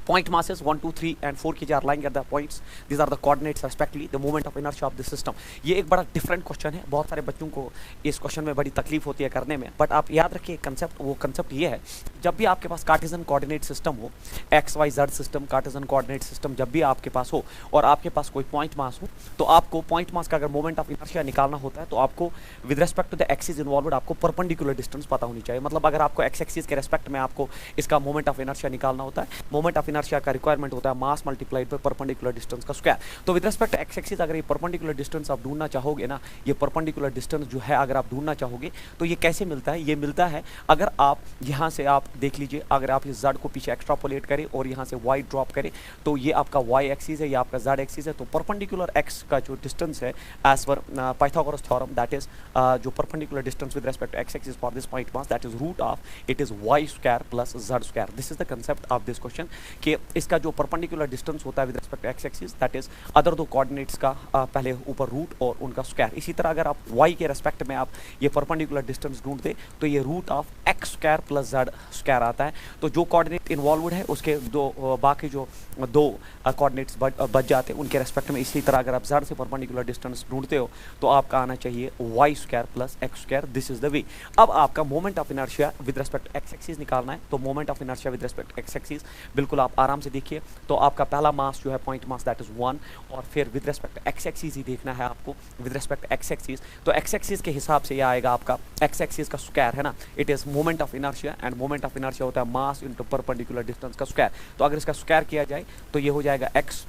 point masses 1 2 3 and 4 kg are lying at the points, these are the coordinates respectively, the moment of inertia of the system। ये एक बड़ा डिफरेंट क्वेश्चन है, बहुत सारे बच्चों को इस क्वेश्चन में बड़ी तकलीफ होती है करने में। बट आप याद रखिए कंसेप्ट, वो कंसेप्ट ये है, जब भी आपके पास कार्टेशियन कोऑर्डिनेट सिस्टम हो, XYZ system, Cartesian coordinate system जब भी आपके पास हो और आपके पास कोई पॉइंट मास हो, तो आपको पॉइंट मास का अगर मोमेंट ऑफ इनर्शिया निकालना होता है तो आपको with respect to the axis involved आपको परपेंडिकुलर डिस्टेंस पता होनी चाहिए। मतलब अगर आपको एक्स एक्सिस के रेस्पेक्ट में आपको इसका मोमेंट ऑफ इनर्शिया निकालना होता है, मोमेंट ऑफ इनर्शिया का रिक्वायरमेंट होता है मास मल्टीप्लाइड बाय परपेंडिकुलर डिस्टेंस का स्क्वायर। तो विद रिस्पेक्ट एक्स एक्सिस अगर ये परपेंडिकुलर डिस्टेंस आप ढूंढना चाहोगे ना, ये परपेंडिकुलर डिस्टेंस जो है अगर आप ढूंढना चाहोगे तो ये कैसे मिलता है? ये मिलता है अगर आप यहाँ से आप देख लीजिए, अगर आप इस z को पीछे एक्स्ट्रापोलेट करें और यहाँ से y ड्रॉप करें, तो ये आपका y एक्सिस है, ये आपका z एक्सिस है। तो परपेंडिकुलर x का जो डिस्टेंस है as per Pythagoras theorem, that is जो perpendicular distance with respect to x axis for this point mass, that is root of it is y square plus z square. This is the concept of this question कि इसका जो परपेंडिकुलर डिस्टेंस होता है with respect to x axis, that is other दो कोऑर्डिनेट्स का पहले ऊपर रूट और उनका स्क्वायर। इसी तरह अगर आप वाई के रेस्पेक्ट में आप ये परपेंडिकुलर डिस्टेंस ढूंढते तो ये root of x square plus z square आता है। तो जो कोऑर्डिनेट इन्वॉल्वड है उसके दो बाकी जो दो कोऑर्डिनेट्स बच जाते हैं उनके रेस्पेक्ट में। इसी तरह अगर आप जेड से परपेंडिकुलर डिस्टेंस ढूंढते हो तो आपका आना चाहिए y square plus x square. This is the way. अब आपका moment of inertia with respect to x axis निकालना है। तो moment of inertia with respect to x axis बिल्कुल आप आराम से देखिए। तो आपका पहला मास जो है पॉइंट मास दैट इज 1, और फिर with respect to x axis ही देखना है आपको with respect to x axis. तो एक्स एक्सिस के हिसाब से यह आएगा आपका एक्स एक्सिस का स्क्वायर है ना, it is moment of inertia, end moment of inertia होता है मास इनटू परपेंडिकुलर डिस्टेंस का स्क्वायर। तो अगर इसका स्क्वायर किया जाए तो ये हो जाएगा एक्स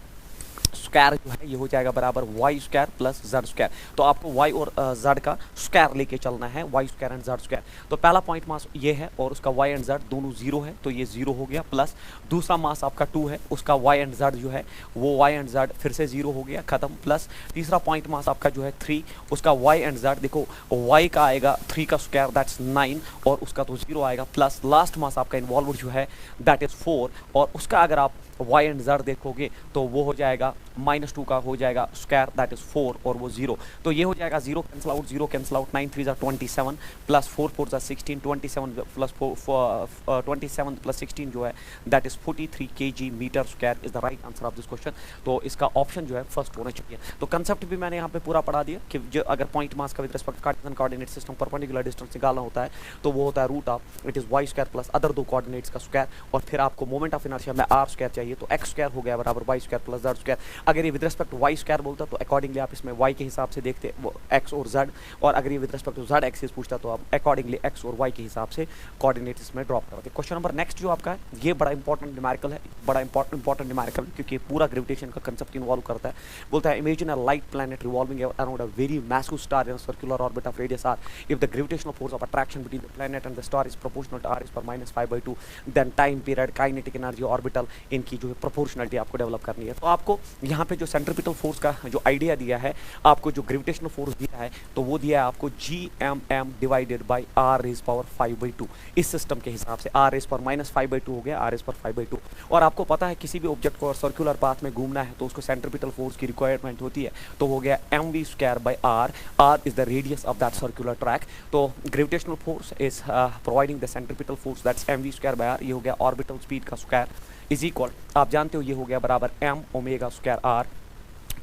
स्क्वायर जो है ये हो जाएगा बराबर y square plus z square. तो आपको वाई और जेड का स्क्वायर लेके चलना है, y square and z square. तो पहला पॉइंट मास ये है और उसका वाई एंड जेड दोनों 0 है, तो ये 0 हो गया, प्लस दूसरा मास आपका 2 है, उसका वाई एंड जेड जो है वो वाई एंड जेड फिर से 0 हो गया, खत्म। प्लस तीसरा पॉइंट मास आपका जो है 3, उसका वाई एंड जेड देखो वाई का आएगा 3 का स्क्वायर दैट्स 9 और उसका तो 0 आएगा, प्लस लास्ट मास आपका इन्वॉल्व जो है दैट इज 4 और उसका अगर आप वाई एंड जेड देखोगे तो वो हो जाएगा -2 का हो जाएगा स्क्वायर दैट इज 4 और वो 0। तो ये हो जाएगा 0 cancel out, 0 cancel out, 9 3 27 plus 4 4 16, 27 plus 27 plus 16 जो है that is 43 kg metre square is the right answer of this question. तो इसका ऑप्शन जो है फर्स्ट होना चाहिए। तो कंसेप्ट भी मैंने यहाँ पे पूरा पढ़ा दिया कि जो अगर पॉइंट मास का with respect Cartesian coordinate system perpendicular distance निकालना होता है तो वो होता है root of it is y square plus other दो कोऑर्डिनेट्स का स्क्वायर, और फिर आपको मोमेंट ऑफ इनर्शिया में आर स्क्वायर चाहिए तो एक्स स्क्वायर हो गया बराबर y square plus z square. अगर ये with respect to y square बोलता तो अकॉर्डिंगली आप इसमें वाई के हिसाब से देखते वो एक्स और जेड, और अगर ये with respect to z axis पूछता तो आप अकॉर्डिंगली एक्स और वाई के हिसाब से कोऑर्डिनेट इसमें ड्रॉप करते। क्वेश्चन नंबर नेक्स्ट जो आपका है ये बड़ा इंपॉर्टेंट न्यूमेरिकल है, बड़ा इंपॉर्टेंट न्यूमेरिकल क्योंकि पूरा ग्रेविटेशन का कंसेप्ट इन्वॉल्व करता है। बोलता है imagine a light planet revolving around a very massive star in circular orbit of radius r, if the gravitational force of attraction between the planet and the star is proportional to r is power -5/2, then time period kinetic energy orbital इनकी जो है प्रोपोर्शनलिटी आपको डेवलप करनी है। तो आपको यहाँ पे जो सेंट्रीपिटल फोर्स का जो आइडिया दिया है, आपको जो ग्रेविटेशनल फोर्स दिया है तो वो दिया है आपको GMM divided by r raise power 5/2। इस सिस्टम के हिसाब से r रेज पावर -5/2 हो गया, r रेज पावर 5/2। और आपको पता है किसी भी ऑब्जेक्ट को सर्कुलर पाथ में घूमना है तो उसको सेंट्रीपिटल फोर्स की रिक्वायरमेंट होती है, तो हो गया mv²/r, r is the radius of that circular track। तो gravitational force is providing the centripetal force that's mv²/r, ये हो गया ऑर्बिटल स्पीड का स्क्वायर इज इक्वल, आप जानते हो ये हो गया बराबर m ओमेगा² r,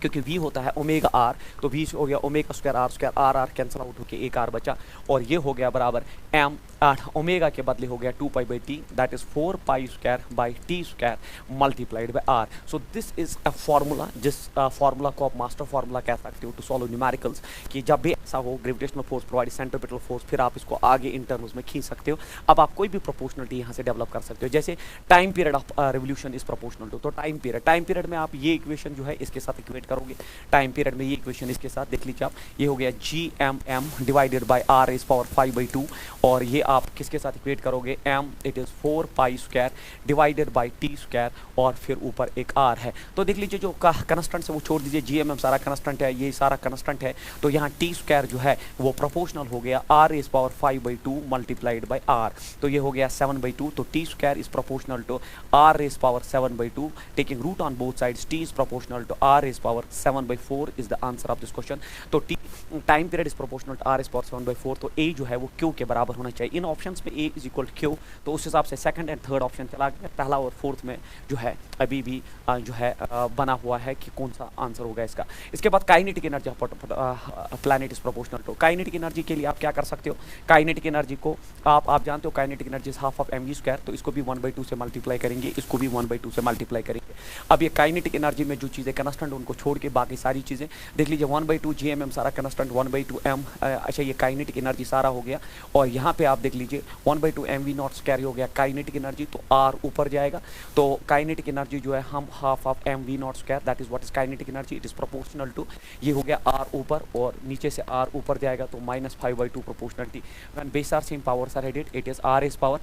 क्योंकि v होता है ओमेगा r, तो v हो गया ओमेगा² r कैंसिल आउट होकर एक r बचा, और ये हो गया बराबर m ओमेगा के बदले हो गया 2π/t that is 4π² multiplied by r। So this is a formula, जिस फार्मूला को आप मास्टर फार्मूला कह सकते हो टू सॉल्व न्यूमेरिकल्स, कि जब भी ऐसा हो gravitational force provide centripetal force, फिर आप इसको आगे इन टर्म्स में खींच सकते हो। अब आप कोई भी प्रोपोर्शनलिटी यहाँ से डेवलप कर सकते हो, जैसे time period of revolution is proportional to, तो टाइम पीरियड में आप ये इक्वेशन जो है इसके साथ इक्वेट करोगे, टाइम पीरियड में ये इक्वेशन इसके साथ देख लीजिए आप, ये हो गया GMM divided by r raise power 5/2, और ये आप किसके साथ इक्वेट करोगे m it is 4π² divided by t², और फिर ऊपर एक r है। तो देख लीजिए जो कंस्टेंट है वो छोड़ दीजिए, GMM सारा कंस्टेंट है, ये सारा कंस्टेंट है, तो यहाँ t² जो है वो प्रोपोर्शनल हो गया r raise power 5/2 multiplied by r, तो ये हो गया 7/2, तो t² is proportional to r raise power 7/2, taking root on both sides t is proportional to r raise power 7/4 is the answer of this question. तो time period is proportional to r raise power 7/4, तो a जो है वो q के बराबर होना चाहिए। इन ऑप्शंस में a इज इक्वल q, तो उस हिसाब से सेकंड एंड थर्ड ऑप्शन चला गया, पहला और फोर्थ में जो है अभी भी जो है बना हुआ है कि कौन सा आंसर होगा इसका। इसके बाद kinetic energy planet is proportional to, kinetic energy के लिए आप क्या कर सकते हो, काइनेटिक एनर्जी को आप जानते हो kinetic energy is half of mv², तो इसको भी 1/2 से मल्टीप्लाई करेंगे, इसको भी 1/2 से मल्टीप्लाई करेंगे। अब ये काइनेटिक एनर्जी में जो चीज़ें कंस्टेंट उनको छोड़ के बाकी सारी चीज़ें देख लीजिए, 1/2 GMM सारा कंस्टेंट, 1/2 m, अच्छा ये काइनेटिक एनर्जी सारा हो गया, और यहाँ पे आप देख लीजिए 1/2 mv0 कैरी हो गया काइनेटिक एनर्जी, तो r ऊपर जाएगा, तो काइनेटिक एनर्जी जो है हम half of mv0² that is what is kinetic energy, it is proportional to, ये हो गया r ऊपर, और नीचे से r ऊपर जाएगा तो -5/2 proportionality, when base are same powers are added it is r is power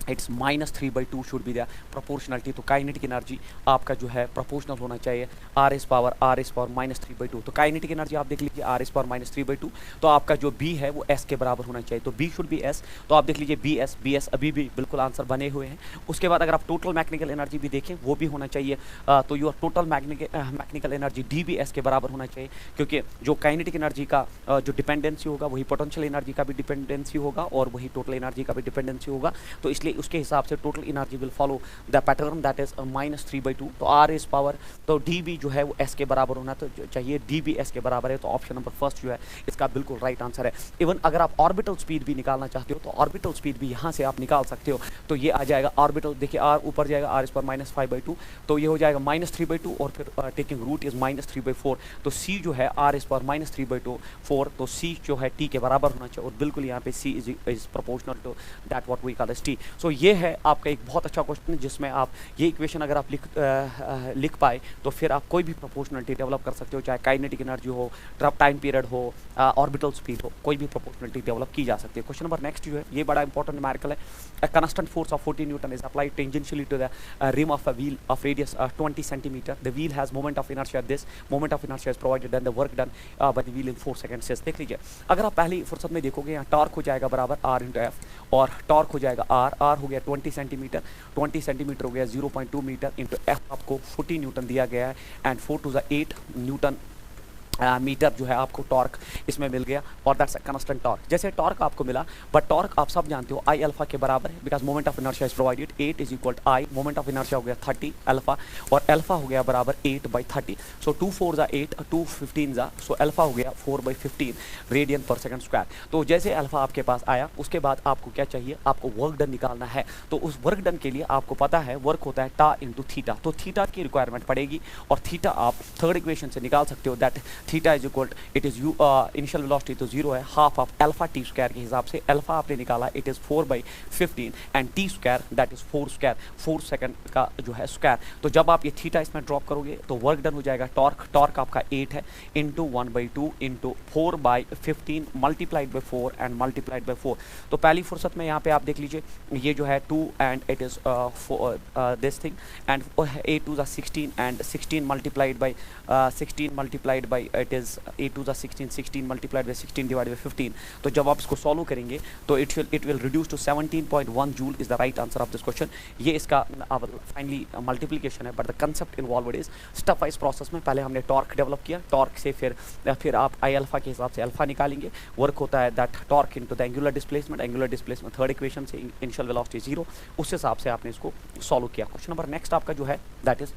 it's -3/2 should be the proportionality. तो काइनेटिक एनर्जी आपका जो है प्रोपोर्शनल होना चाहिए RS पावर -3/2। तो काइनेटिक एनर्जी आप देख लीजिए RS पावर -3/2, तो आपका जो B है वो S के बराबर होना चाहिए, तो B शुड बी S। तो आप देख लीजिए BS अभी भी बिल्कुल आंसर बने हुए हैं। उसके बाद अगर आप टोटल मैकेनिकल एनर्जी भी देखें वो भी होना चाहिए, तो your total mechanical energy DBS के बराबर होना चाहिए, क्योंकि जो काइनेटिक एनर्जी का जो डिपेंडेंसी होगा वही पोटेंशियल एनर्जी का भी डिपेंडेंसी होगा और वही टोटल एनर्जी का भी डिपेंडेंसी होगा। तो इसलिए उसके हिसाब से total energy will follow the pattern that is -3/2। तो RS पावर तो DB जो है वो S के बराबर होना तो चाहिए, DB S के बराबर है। तो ऑप्शन नंबर फर्स्ट जो है इसका बिल्कुल राइट आंसर है। इवन अगर आप ऑर्बिटल स्पीड भी निकालना चाहते हो तो ऑर्बिटल स्पीड भी यहाँ से आप निकाल सकते हो। तो ये आ जाएगा ऑर्बिटल, देखिए R ऊपर जाएगा RS पावर -5/2, तो ये हो जाएगा -3/2 और फिर टेकिंग रूट इज -3/4। तो C जो है RS पावर -3/4, तो C जो है T के बराबर होना चाहिए और बिल्कुल यहाँ पे C is proportional to that what we call as T। So ये है आपका एक बहुत अच्छा क्वेश्चन है जिसमें आप ये इक्वेशन अगर आप लिख पाए तो फिर आप कोई भी प्रोपोर्शनलिटी डेवलप कर सकते हो, चाहे काइनेटिक एनर्जी हो, टाइम पीरियड हो, ऑर्बिटल स्पीड हो, कोई भी प्रोपोर्शनलिटी डेवलप की जा सकती है। क्वेश्चन नंबर नेक्स्ट जो है ये बड़ा इंपॉर्टेंट न्यूमेरिकल है। A constant force of 14 Newton is applied tangentially to the rim of a wheel of radius 20 centimeter. The wheel has moment of inertia. This moment of inertia is provided and the work done by the wheel in 4 seconds. देख लीजिए, अगर आप पहली फुर्सत में देखोगे यहाँ टॉर्क हो जाएगा बराबर R इंटू F और टॉर्क हो जाएगा R हो गया 20 सेंटीमीटर, 20 सेंटीमीटर हो गया 0.2 मीटर इंटू F आपको 40 न्यूटन दिया गया है and 4 to the 8 newton metre जो है आपको टॉर्क इसमें मिल गया और दैट्स अ कांस्टेंट टॉर्क। जैसे टॉर्क आपको मिला, बट टॉर्क आप सब जानते हो I अल्फा के बराबर है because moment of inertia is provided 8 is equal to I, moment of inertia हो गया 30 अल्फा और अल्फा हो गया बराबर 8/30। सो 2 4 ज़ा 8 2 15 ज़ा, सो अल्फा हो गया 4/15 रेडियन पर सेकंड स्क्वायर। तो जैसे अल्फा आपके पास आया उसके बाद आपको क्या चाहिए, आपको वर्क डन निकालना है। तो उस वर्क डन के लिए आपको पता है वर्क होता है टा इंटू थीटा, तो थीटा की रिक्वायरमेंट पड़ेगी और थीटा आप थर्ड इक्वेशन से निकाल सकते हो that theta is equal it is initial velocity तो 0 है, half of alpha T square के हिसाब से अल्फा आपने निकाला it is 4/15 and T square that is 4 square, 4 second का जो है स्क्वायर। तो जब आप ये थीटा इसमें ड्रॉप करोगे तो वर्क डन हो जाएगा टॉर्क आपका 8 है into 1/2 into 4/15 multiplied by 4 and multiplied by 4। तो पहली फुर्सत में यहाँ पे आप देख लीजिए ये जो है 2 and it is this thing and 8 2 16 and 16 multiplied by 16 multiplied by it is 8 2 16 16 multiplied by 16 divide by 15। तो जब आप इसको सॉल्व करेंगे तो it will reduce to 17.1 joule is the right answer of this question. ये इसका फाइनली मल्टीप्लिकेशन है but the concept involved is step wise process में पहले हमने टॉर्क डेवलप किया, टॉर्क से फिर आप आई अल्फा के हिसाब से अल्फा निकालेंगे, वर्क होता है that torque into the angular displacement third equation से इनिशियल वेलोसिटी 0, उस हिसाब से आपने इसको सॉल्व किया। क्वेश्चन नंबर नेक्स्ट आपका जो है that is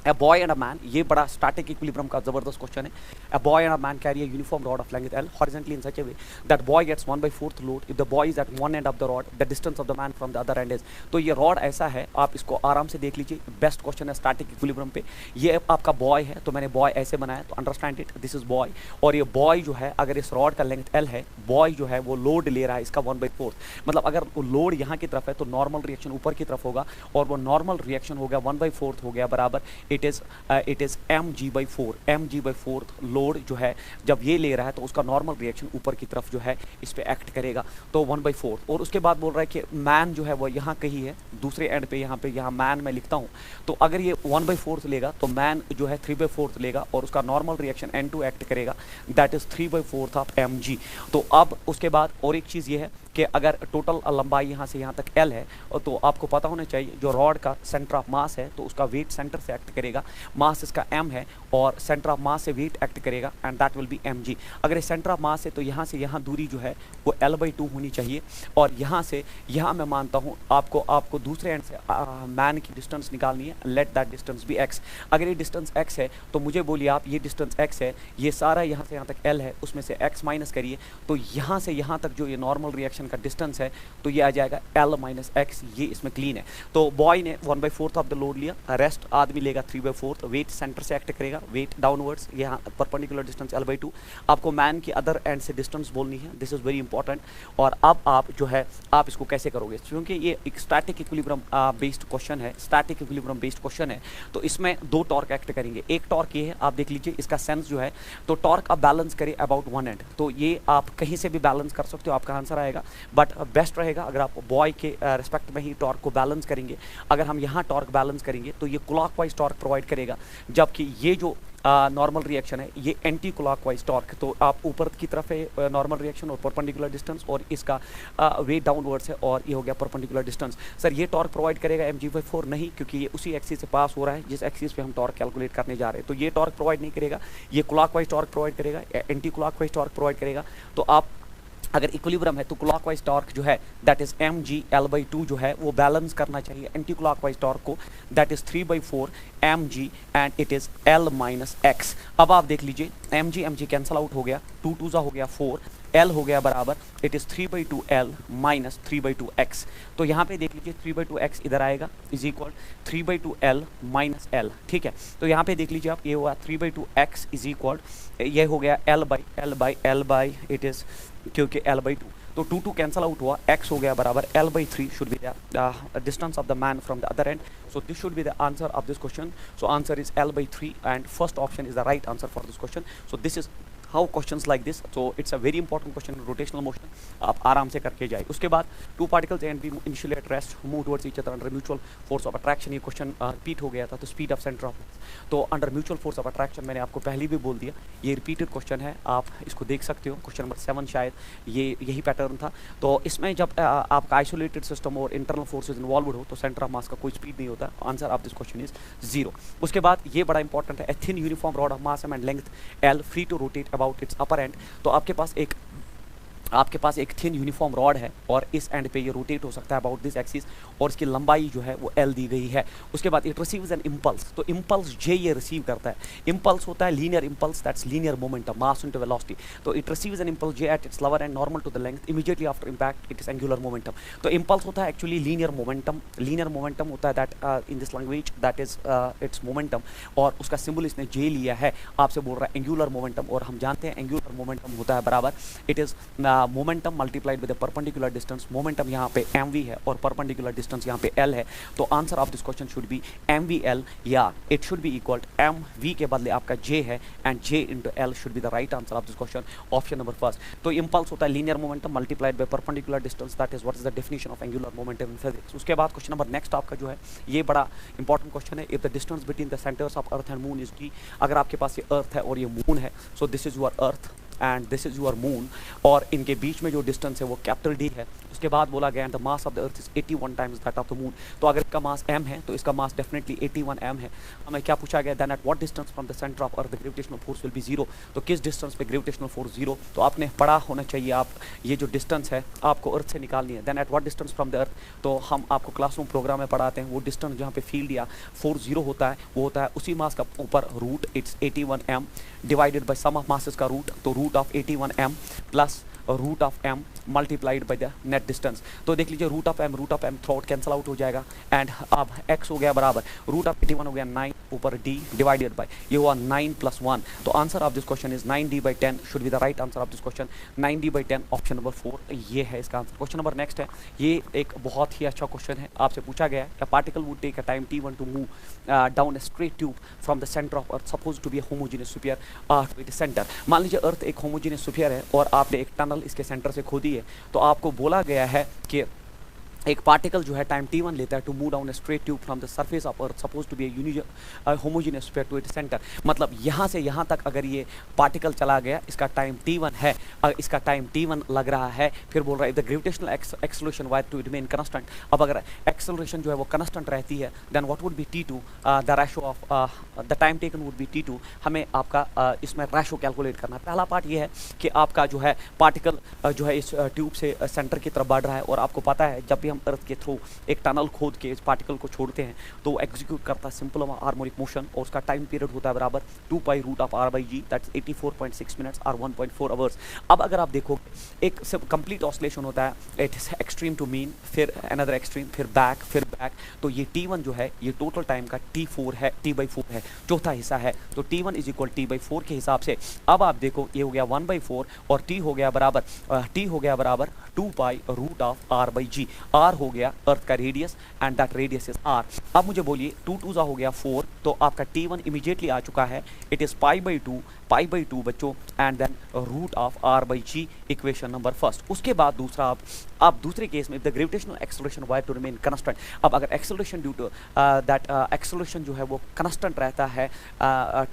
A boy and a man, ये बड़ा स्टैटिक इक्विलिब्रियम का जबरदस्त क्वेश्चन है। A boy and a man carry a uniform rod of length L horizontally in such a way that boy gets 1/4 load if the boy is at one end of the rod, the distance of the man from the other end is। तो ये रॉड ऐसा है, आप इसको आराम से देख लीजिए, बेस्ट क्वेश्चन है स्टैटिक इक्विलिब्रियम पे। ये आपका बॉय है तो मैंने बॉय ऐसे बनाया तो understand it, this is boy और ये बॉय जो है अगर इस रॉड का लेंथ L है, बॉय जो है वो लोड ले रहा है इसका 1/4, मतलब अगर वो लोड यहाँ की तरफ है तो नॉर्मल रिएक्शन ऊपर की तरफ होगा और वो नॉर्मल रिएक्शन हो गया 1/4 हो गया बराबर इट इज mg/4 लोड जो है जब ये ले रहा है तो उसका नॉर्मल रिएक्शन ऊपर की तरफ जो है इस पे एक्ट करेगा तो 1/4। और उसके बाद बोल रहा है कि मैन जो है वो यहाँ कहीं है दूसरे एंड पे, यहाँ मैन मैं लिखता हूँ, तो अगर ये 1/4 लेगा तो मैन जो है 3/4 लेगा और उसका नॉर्मल रिएक्शन N2 एक्ट करेगा दैट इज 3/4 ऑफ mg। तो अब उसके बाद और एक चीज़ ये है कि अगर टोटल लंबाई यहाँ से यहाँ तक L है तो आपको पता होना चाहिए जो रॉड का सेंटर ऑफ मास है तो उसका वेट सेंटर से एक्ट करेगा, मास इसका m है और सेंटर ऑफ मास से वेट एक्ट करेगा and that will be mg। अगर इस सेंटर ऑफ मास है तो यहाँ से यहाँ दूरी जो है वो L/2 होनी चाहिए और यहाँ से यहाँ मैं मानता हूँ आपको दूसरे एंड से मैन की डिस्टेंस निकालनी है, let that distance be x। अगर ये डिस्टेंस x है तो मुझे बोलिए आप ये डिस्टेंस x है, ये सारा यहाँ से यहाँ तक L है, उसमें से x माइनस करिए तो यहाँ से यहाँ तक जो ये नॉर्मल रिएक्शन का डिस्टेंस है तो ये आ जाएगा L माइनस x, ये इसमें क्लीन है। तो बॉय ने 1/4 ऑफ द लोड लिया, रेस्ट आदमी लेगा 3/4, वेट सेंटर से एक्ट करेगा, वेट डाउनवर्ड्स यहाँ परपेंडिकुलर डिस्टेंस L/2। आपको मैन की अदर एंड से डिस्टेंस बोलनी है, दिस इज वेरी इंपॉर्टेंट। और अब आप जो है आप इसको कैसे करोगे, क्योंकि ये एक स्टैटिक इक्विलिब्रियम बेस्ड क्वेश्चन है, स्टैटिक इक्विलिब्रियम बेस्ड क्वेश्चन है तो इसमें दो टॉर्क एक्ट करेंगे। एक टॉर्क ये है, आप देख लीजिए इसका सेंस जो है, तो टॉर्क आप बैलेंस करें अबाउट वन एंड, तो ये आप कहीं से भी बैलेंस कर सकते हो, आपका आंसर आएगा बट बेस्ट रहेगा अगर आप बॉय के रिस्पेक्ट में ही टॉर्क को बैलेंस करेंगे। अगर हम यहाँ टॉर्क बैलेंस करेंगे तो ये क्लॉकवाइज टॉर्क प्रोवाइड करेगा, जबकि ये जो नॉर्मल रिएक्शन है ये एंटी क्लॉकवाइज टॉर्क, तो आप ऊपर की तरफ है नॉर्मल रिएक्शन और परपेंडिकुलर डिस्टेंस, और इसका वे डाउनवर्ड्स है और ये हो गया परपेंडिकुलर डिस्टेंस। सर ये टॉर्क प्रोवाइड करेगा mg/4 नहीं, क्योंकि ये उसी एक्सिस से पास हो रहा है जिस एक्सिस पे हम टॉर्क कैलकुलेट करने जा रहे हैं, तो ये टॉर्क प्रोवाइड नहीं करेगा। ये क्लॉकवाइज टॉर्क प्रोवाइड करेगा, एंटी क्लॉकवाइज टॉर्क प्रोवाइड करेगा। तो आप अगर इक्विलिब्रियम है तो क्लॉकवाइज टॉर्क जो है दैट इज mg/L/2 जो है वो बैलेंस करना चाहिए एंटी क्लॉकवाइज टॉर्क को, that is 3/4 mg and it is L minus x। अब आप देख लीजिए mg कैंसल आउट हो गया, 2 2 हो गया 4, L हो गया बराबर it is 3/2 L minus 3/2 x। तो यहाँ पे देख लीजिए 3/2 x इधर आएगा is equal 3/2 L minus L, ठीक है। तो यहाँ पे देख लीजिए आप, ये हुआ 3/2 x इज इक्वल, ये हो गया L बाई इट इज क्योंकि L/2, तो 2 2 कैंसल आउट हुआ, x हो गया बराबर L/3 should be the distance of the man from the other and. So this should be the answer of this question. So answer is L/3 and first option is the right answer for this question. So this is how questions like this. So it's a very important question in rotational motion. आप आराम से करके जाए। उसके बाद two particles A and B initially at rest move towards each other under mutual force of attraction। ये क्वेश्चन रिपीट हो गया था, तो स्पीड ऑफ सेंटर ऑफ तो under mutual force of attraction मैंने आपको पहले भी बोल दिया, ये रिपीटेड क्वेश्चन है, आप इसको देख सकते हो। क्वेश्चन नंबर 7 शायद ये यही पैटर्न था। तो इसमें जब आपका आइसोलेटेड सिस्टम और इंटरनल फोर्सेज इन्वॉल्व हो तो सेंटर ऑफ मास का कोई स्पीड नहीं होता। Answer of this question is 0। उसके बाद ये बड़ा इंपॉर्टेंट है, a thin uniform rod of mass and length L free to rotate about its upper end. तो आपके पास एक थिन यूनिफॉर्म रॉड है और इस एंड पे ये रोटेट हो सकता है अबाउट दिस एक्सिस, और इसकी लंबाई जो है वो L दी गई है। उसके बाद इट रिसीव्स एन इम्पल्स, तो इम्पल्स J ये रिसीव करता है। इम्पल्स होता है linear impulse, that's linear momentum mass into velocity. तो it receives an impulse J at its lower end normal to the length immediately after impact it is angular momentum. तो इम्पल्स होता है एक्चुअली लीनियर मोमेंटम होता है that in this language that is its momentum, और उसका सिंबल इसने J लिया है। आपसे बोल रहा है एंगुलर मोमेंटम, और हम जानते हैं एंगुलर मोमेंटम होता है बराबर it is momentum multiplied with the perpendicular distance. Momentum यहाँ पे mv है और परपेंडिकुलर डिस्टेंस यहाँ पे L है। तो answer of this question should B mvL, या it should be equal mv के बदले आपका J है and J into L should be the right answer of this question, option number first. तो इम्पल्स होता है linear momentum multiplied by perpendicular distance, that is what is the definition of angular momentum in physics. उसके बाद क्वेश्चन नंबर नेक्स्ट आपका जो है ये बड़ा इंपॉर्टेंट क्वेश्चन है, if the distance between the centres of earth and moon is d। अगर आपके पास ये अर्थ है और ये मून है, so this is your earth and this is your moon, और इनके बीच में जो डिस्टेंस है वो कैपिटल D है। उसके बाद बोला गया the mass of the earth is 81 times that of the moon. तो अगर इसका मास m है तो इसका मास डेफिनेटली 81 m है। हमें क्या पूछा गया, then at what distance from the centre of earth the gravitational force will be 0। तो किस डिस्टेंस पे ग्रेविटेशनल फोर्स 0, तो आपने पढ़ा होना चाहिए आप ये जो डिस्टेंस है आपको अर्थ से निकालनी है। Then at what distance from the earth, तो हम आपको क्लासरूम प्रोग्राम में पढ़ाते हैं वो डिस्टेंस जहाँ पे फील्ड या फोर्स 0 होता है वो होता है उसी मास का ऊपर root it's 81 m divided by sum of masses का रूट, तो root of 81 m plus root of m multiplied by the net distance. तो देख लीजिए root of m through out cancel out हो जाएगा एंड अब x हो गया बराबर रूट ऑफ 81 हो गया 9 ऊपर d डिवाइडेड बाय ये हुआ 9 + 1। तो answer of this question is 9d/10 should be the right answer of this question, 9d/10 option number 4 ये है इसका आंसर। क्वेश्चन नंबर नेक्स्ट है, ये एक बहुत ही अच्छा क्वेश्चन है। आपसे पूछा गया है particle would take a time t1 to move down a straight tube from the centre of earth suppose to be a homogeneous sphere to its centre. मान लीजिए अर्थ एक होमोजेनियस स्फीयर है और आपने एक टनल इसके सेंटर से खोदी है, तो आपको बोला गया है कि एक पार्टिकल जो है टाइम t1 लेता है to move down a straight tube from the surface of earth suppose to be homogeneous sphere to its centre. मतलब यहाँ से यहाँ तक अगर ये पार्टिकल चला गया, इसका टाइम t1 है, इसका टाइम t1 लग रहा है, फिर बोल रहा है the gravitational acceleration were to remain constant. अब अगर एक्सेलरेशन जो है वो कांस्टेंट रहती है then what would be t2, the ratio of the time taken would be t2। हमें आपका इसमें रेशो कैलकुलेट करना है। पहला पार्ट ये है कि आपका जो है पार्टिकल जो है इस ट्यूब से सेंटर की तरफ बढ़ रहा है, और आपको पता है जब भी हम अर्थ के थ्रू एक टनल खोद के इस पार्टिकल को छोड़ते हैं तो वो एग्जीक्यूट करता है सिंपल हार्मोनिक मोशन, और उसका टाइम पीरियड होता है बराबर 2π√r/g दैट्स 84.6 मिनट्स और 1.4 आवर्स। अब अगर आप देखो एक कंप्लीट ऑसिलेशन होता है, it is extreme to mean, फिर अनदर एक्सट्रीम, फिर बैक, तो ये t1 जो है ये टोटल टाइम का t4 है, t/4 है, चौथा हिस्सा है। तो t1 इज इक्वल t/4 के हिसाब से अब आप देखो ये हो गया 1/4 और t हो गया बराबर 2π√r/g। आर हो गया अर्थ का radius and that radius is R. अब मुझे बोलिए 2 2 हो गया 4, तो आपका T1 इमीडिएटली आ चुका है, it is pi by two बच्चों and then root of R by G, equation number first. उसके बाद दूसरा आप दूसरे केस में the gravitational acceleration were to remain constant. अब अगर acceleration due to that acceleration जो है वो कांस्टेंट रहता है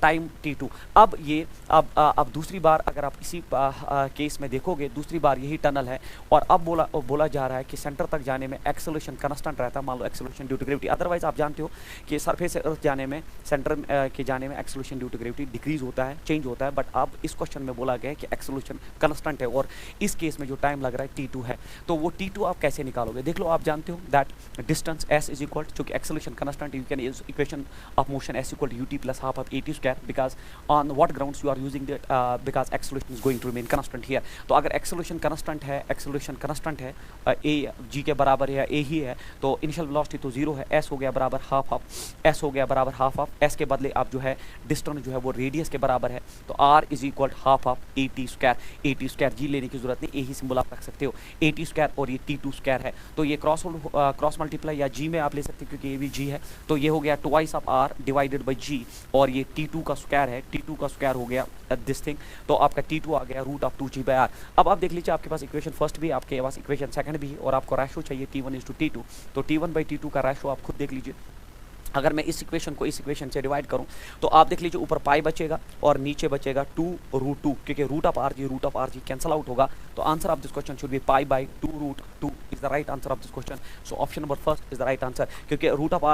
टाइम T2, अब ये अब दूसरी बार अगर आप इसी केस में देखोगे, दूसरी बार यही टनल है और अब बोला जा रहा है कि सेंटर तक जाने में एक्सेलरेशन कांस्टेंट रहता है, मान लो acceleration due to gravity. Otherwise आप जानते हो कि सरफेस से अर्थ जाने में, सेंटर के जाने में acceleration due to gravity decrease होता है, चेंज होता है, बट अब इस क्वेश्चन में बोला गया है कि एक्सेलरेशन कांस्टेंट है और इस केस में जो टाइम लग रहा है T2 है। तो वो T2 आप कैसे निकालोगे? देख लो, आप जानते हो that distance s is equal, चूंकि acceleration constant, you can use equation of motion s equal to ut plus half of at square, because on what grounds you are using that, because acceleration is going to remain constant here. तो अगर एक्सेलरेशन कांस्टेंट है, एक्सेलरेशन कांस्टेंट है, a g के बराबर है या a ही है, तो इनिशियल वेलोसिटी तो जीरो है, s हो गया बराबर हाफ ऑफ, s हो गया बराबर हाफ ऑफ, s के बदले आप जो है डिस्टेंस जो है वो रेडियस के बराबर है, तो r is equal half of at square, G लेने की जरूरत नहीं, a ही सिंबल आप रख सकते हो, at स्क्वायर और ये T2 स्क्वायर है, तो ये क्रॉस मल्टीप्लाई या g में आप ले सकते हो क्योंकि ये भी g है, तो ये हो गया twice of r divided by g, और ये T2 का स्क्वायर है, T2 का स्क्वायर हो गया दिस थिंग, तो आपका T2 आ गया root of 2g by r। अब आप देख लीजिए, आपके पास इक्वेशन फर्स्ट भी, आपके पास इक्वेशन सेकंड भी है, और आपको रेशो चाहिए T1 इज टू T2, तो T1 बाई T2 का रेशो आप खुद देख लीजिए। अगर मैं इस इक्वेशन को इस इक्वेशन से डिवाइड करूं तो आप देख लीजिए, ऊपर पाई बचेगा और नीचे बचेगा 2 रूट 2, क्योंकि root of R G cancel out होगा, तो answer of this question should be pi by 2 root 2 is the right answer of this question. So option number first is the right answer, क्योंकि root of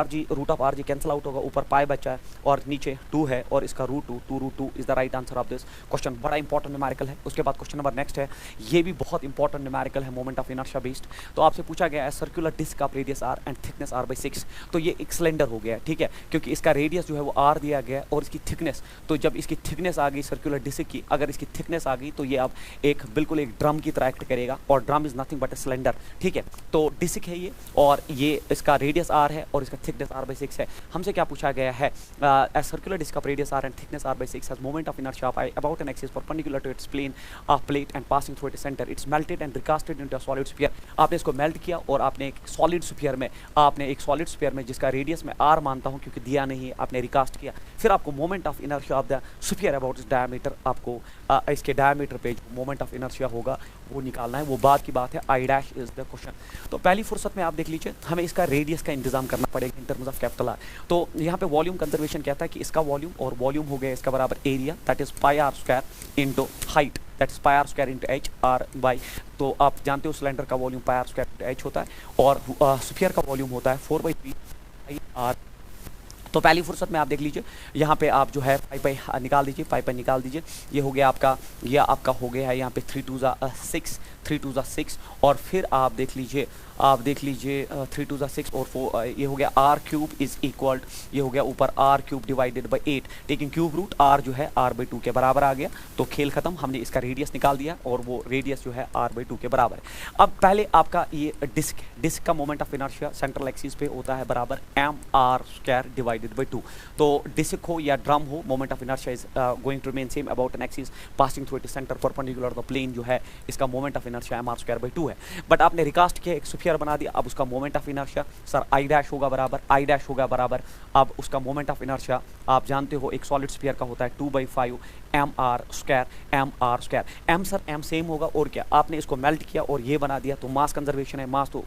R G cancel out होगा, ऊपर पाई बचा है और नीचे 2 है और इसका root 2 root 2 is the right answer of this question. बड़ा इंपॉर्टेंट न्यूमेरिकल है। उसके बाद क्वेश्चन नंबर नेक्स्ट है, ये भी बहुत इंपॉर्टेंट न्यूमेरिकल है, मोमेंट ऑफ इनर्शिया बेस्ड। तो आपसे पूछा गया है circular disc of radius R and thickness r by 6, तो ये एक सिलेंडर हो गया, ठीक है, क्योंकि इसका रेडियस जो है वो r दिया गया और इसकी थिकनेस, तो जब इसकी थिकनेस आ गई सर्कुलर डिस्क की, अगर इसकी थिकनेस आ गई तो ये अब एक बिल्कुल एक ड्रम की तरह एक्ट करेगा, और drum is nothing but a cylinder, ठीक है। तो डिस्क है ये, और ये इसका रेडियस r है और इसका थिकनेस r बाई 6 है। हमसे क्या पूछा गया है, circular disc of radius r and thickness r by 6 has moment of inertia of about an axis perpendicular to its plane of plate and passing through its centre, it's melted and recasted into a solid sphere. आपने इसको मेल्ट किया और आपने एक सॉलिड स्फीयर में जिसका रेडियस मैं r मानता हूं क्योंकि दिया नहीं, आपने रिकास्ट किया, फिर आपको moment of inertia of the sphere about its diameter, आपको इसके डायमीटर पे मोमेंट ऑफ इनर्शिया होगा वो निकालना है, वो बाद की बात है। I dash is the question. तो पहली फुर्सत में आप देख लीजिए, हमें इसका रेडियस का इंतजाम करना पड़ेगा इन टर्म्स ऑफ कैपिटल आर। तो यहाँ पे वॉल्यूम कंजर्वेशन कहता है कि इसका वॉल्यूम और वॉल्यूम हो गया इसका बराबर area, that is pi r square into height, that is pi r square into h r by, तो आप जानते हो सिलेंडर का वॉल्यूम पाई r स्क्वायर इनटू h होता है और स्फीयर का वॉल्यूम होता है 4/3 पाई r। तो पहली फुर्सत में आप देख लीजिए, यहाँ पे आप जो है पाई निकाल दीजिए, पाई निकाल दीजिए, ये हो गया आपका, ये आपका हो गया है यहाँ पे 3 2 ज़ा 6, और फिर आप देख लीजिए 3 2 ज़ा 6 और 4, ये हो गया r क्यूब इज इक्वल, ये हो गया ऊपर r क्यूब डिवाइडेड बाई 8, लेकिन क्यूब रूट r जो है r बाई 2 के बराबर आ गया, तो खेल खत्म, हमने इसका रेडियस निकाल दिया और वो रेडियस जो है r बाई 2 के बराबर है। अब पहले आपका ये डिस्क का moment of inertia central axis पे होता है बराबर mr स्क्वायर डिवाइडेड बाई 2, तो डिस्क हो या ड्रम हो, moment of inertia is going to remain same about an axis passing through its centre perpendicular the plane, जो है इसका moment of inertia mr square by 2 है। बट आपने रिकास्ट किया, एक स्फीयर बना दिया, अब उसका moment of inertia sir I dash होगा बराबर, अब उसका मोमेंट ऑफ इनर्शिया आप जानते हो एक सॉलिड स्फीयर का होता है 2/5 mr square, m sir m same होगा, और क्या आपने इसको मेल्ट किया और ये बना दिया, तो मास कंजर्वेशन है, मास तो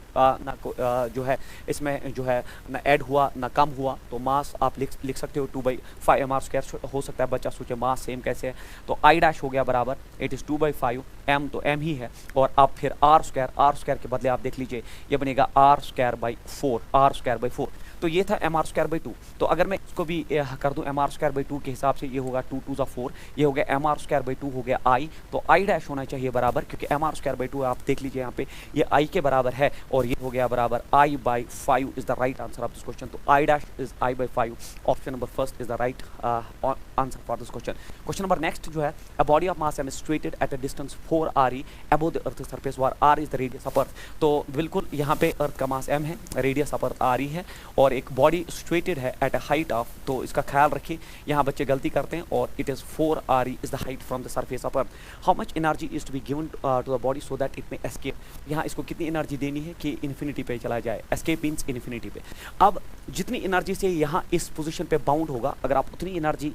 जो है इसमें जो है ना ऐड हुआ ना कम हुआ, तो मास आप लिख सकते हो 2/5 mr स्क्वायर हो सकता है, बच्चा सोचे मास सेम कैसे है, तो आई डैश हो गया बराबर, इट इज 2/5 m, तो m ही है, और अब फिर r स्क्वायर के बदले आप देख लीजिए ये बनेगा r स्क्वायर बाई 4, तो ये था mr स्क्वायर बाई 2। तो अगर मैं इसको भी कर दूं mr स्क्वायर बाई 2 के हिसाब से, ये होगा 2 2 ज़ा 4, ये हो गया mr स्क्वायर बाई 2 हो गया i, तो i डैश होना चाहिए बराबर, क्योंकि mr स्क्वायर बाई 2 आप देख लीजिए यहाँ पे ये i के बराबर है, और ये हो गया बराबर i by 5 is the right answer of this question. तो i dash is i by 5, option number first is the right answer for this question. Question number next जो है, a body of mass m is situated at a distance 4 re above the earth's surface where r is the radius of earth। तो बिल्कुल यहाँ पे अर्थ का मास m है, रेडियस ऑफ अर्थ r है, और और एक बॉडी सिचुएटेड है एट अ हाइट ऑफ, तो इसका ख्याल रखिए, यहाँ बच्चे गलती करते हैं, और it is 4 RE is the height from the surface of earth. How much energy is to be given to the body so that it may escape. यहाँ इसको कितनी एनर्जी देनी है कि इन्फिनिटी पे चला जाए, एस्केप मीन्स इन्फिनिटी पे। अब जितनी एनर्जी से यहाँ इस पोजीशन पे बाउंड होगा, अगर आप उतनी एनर्जी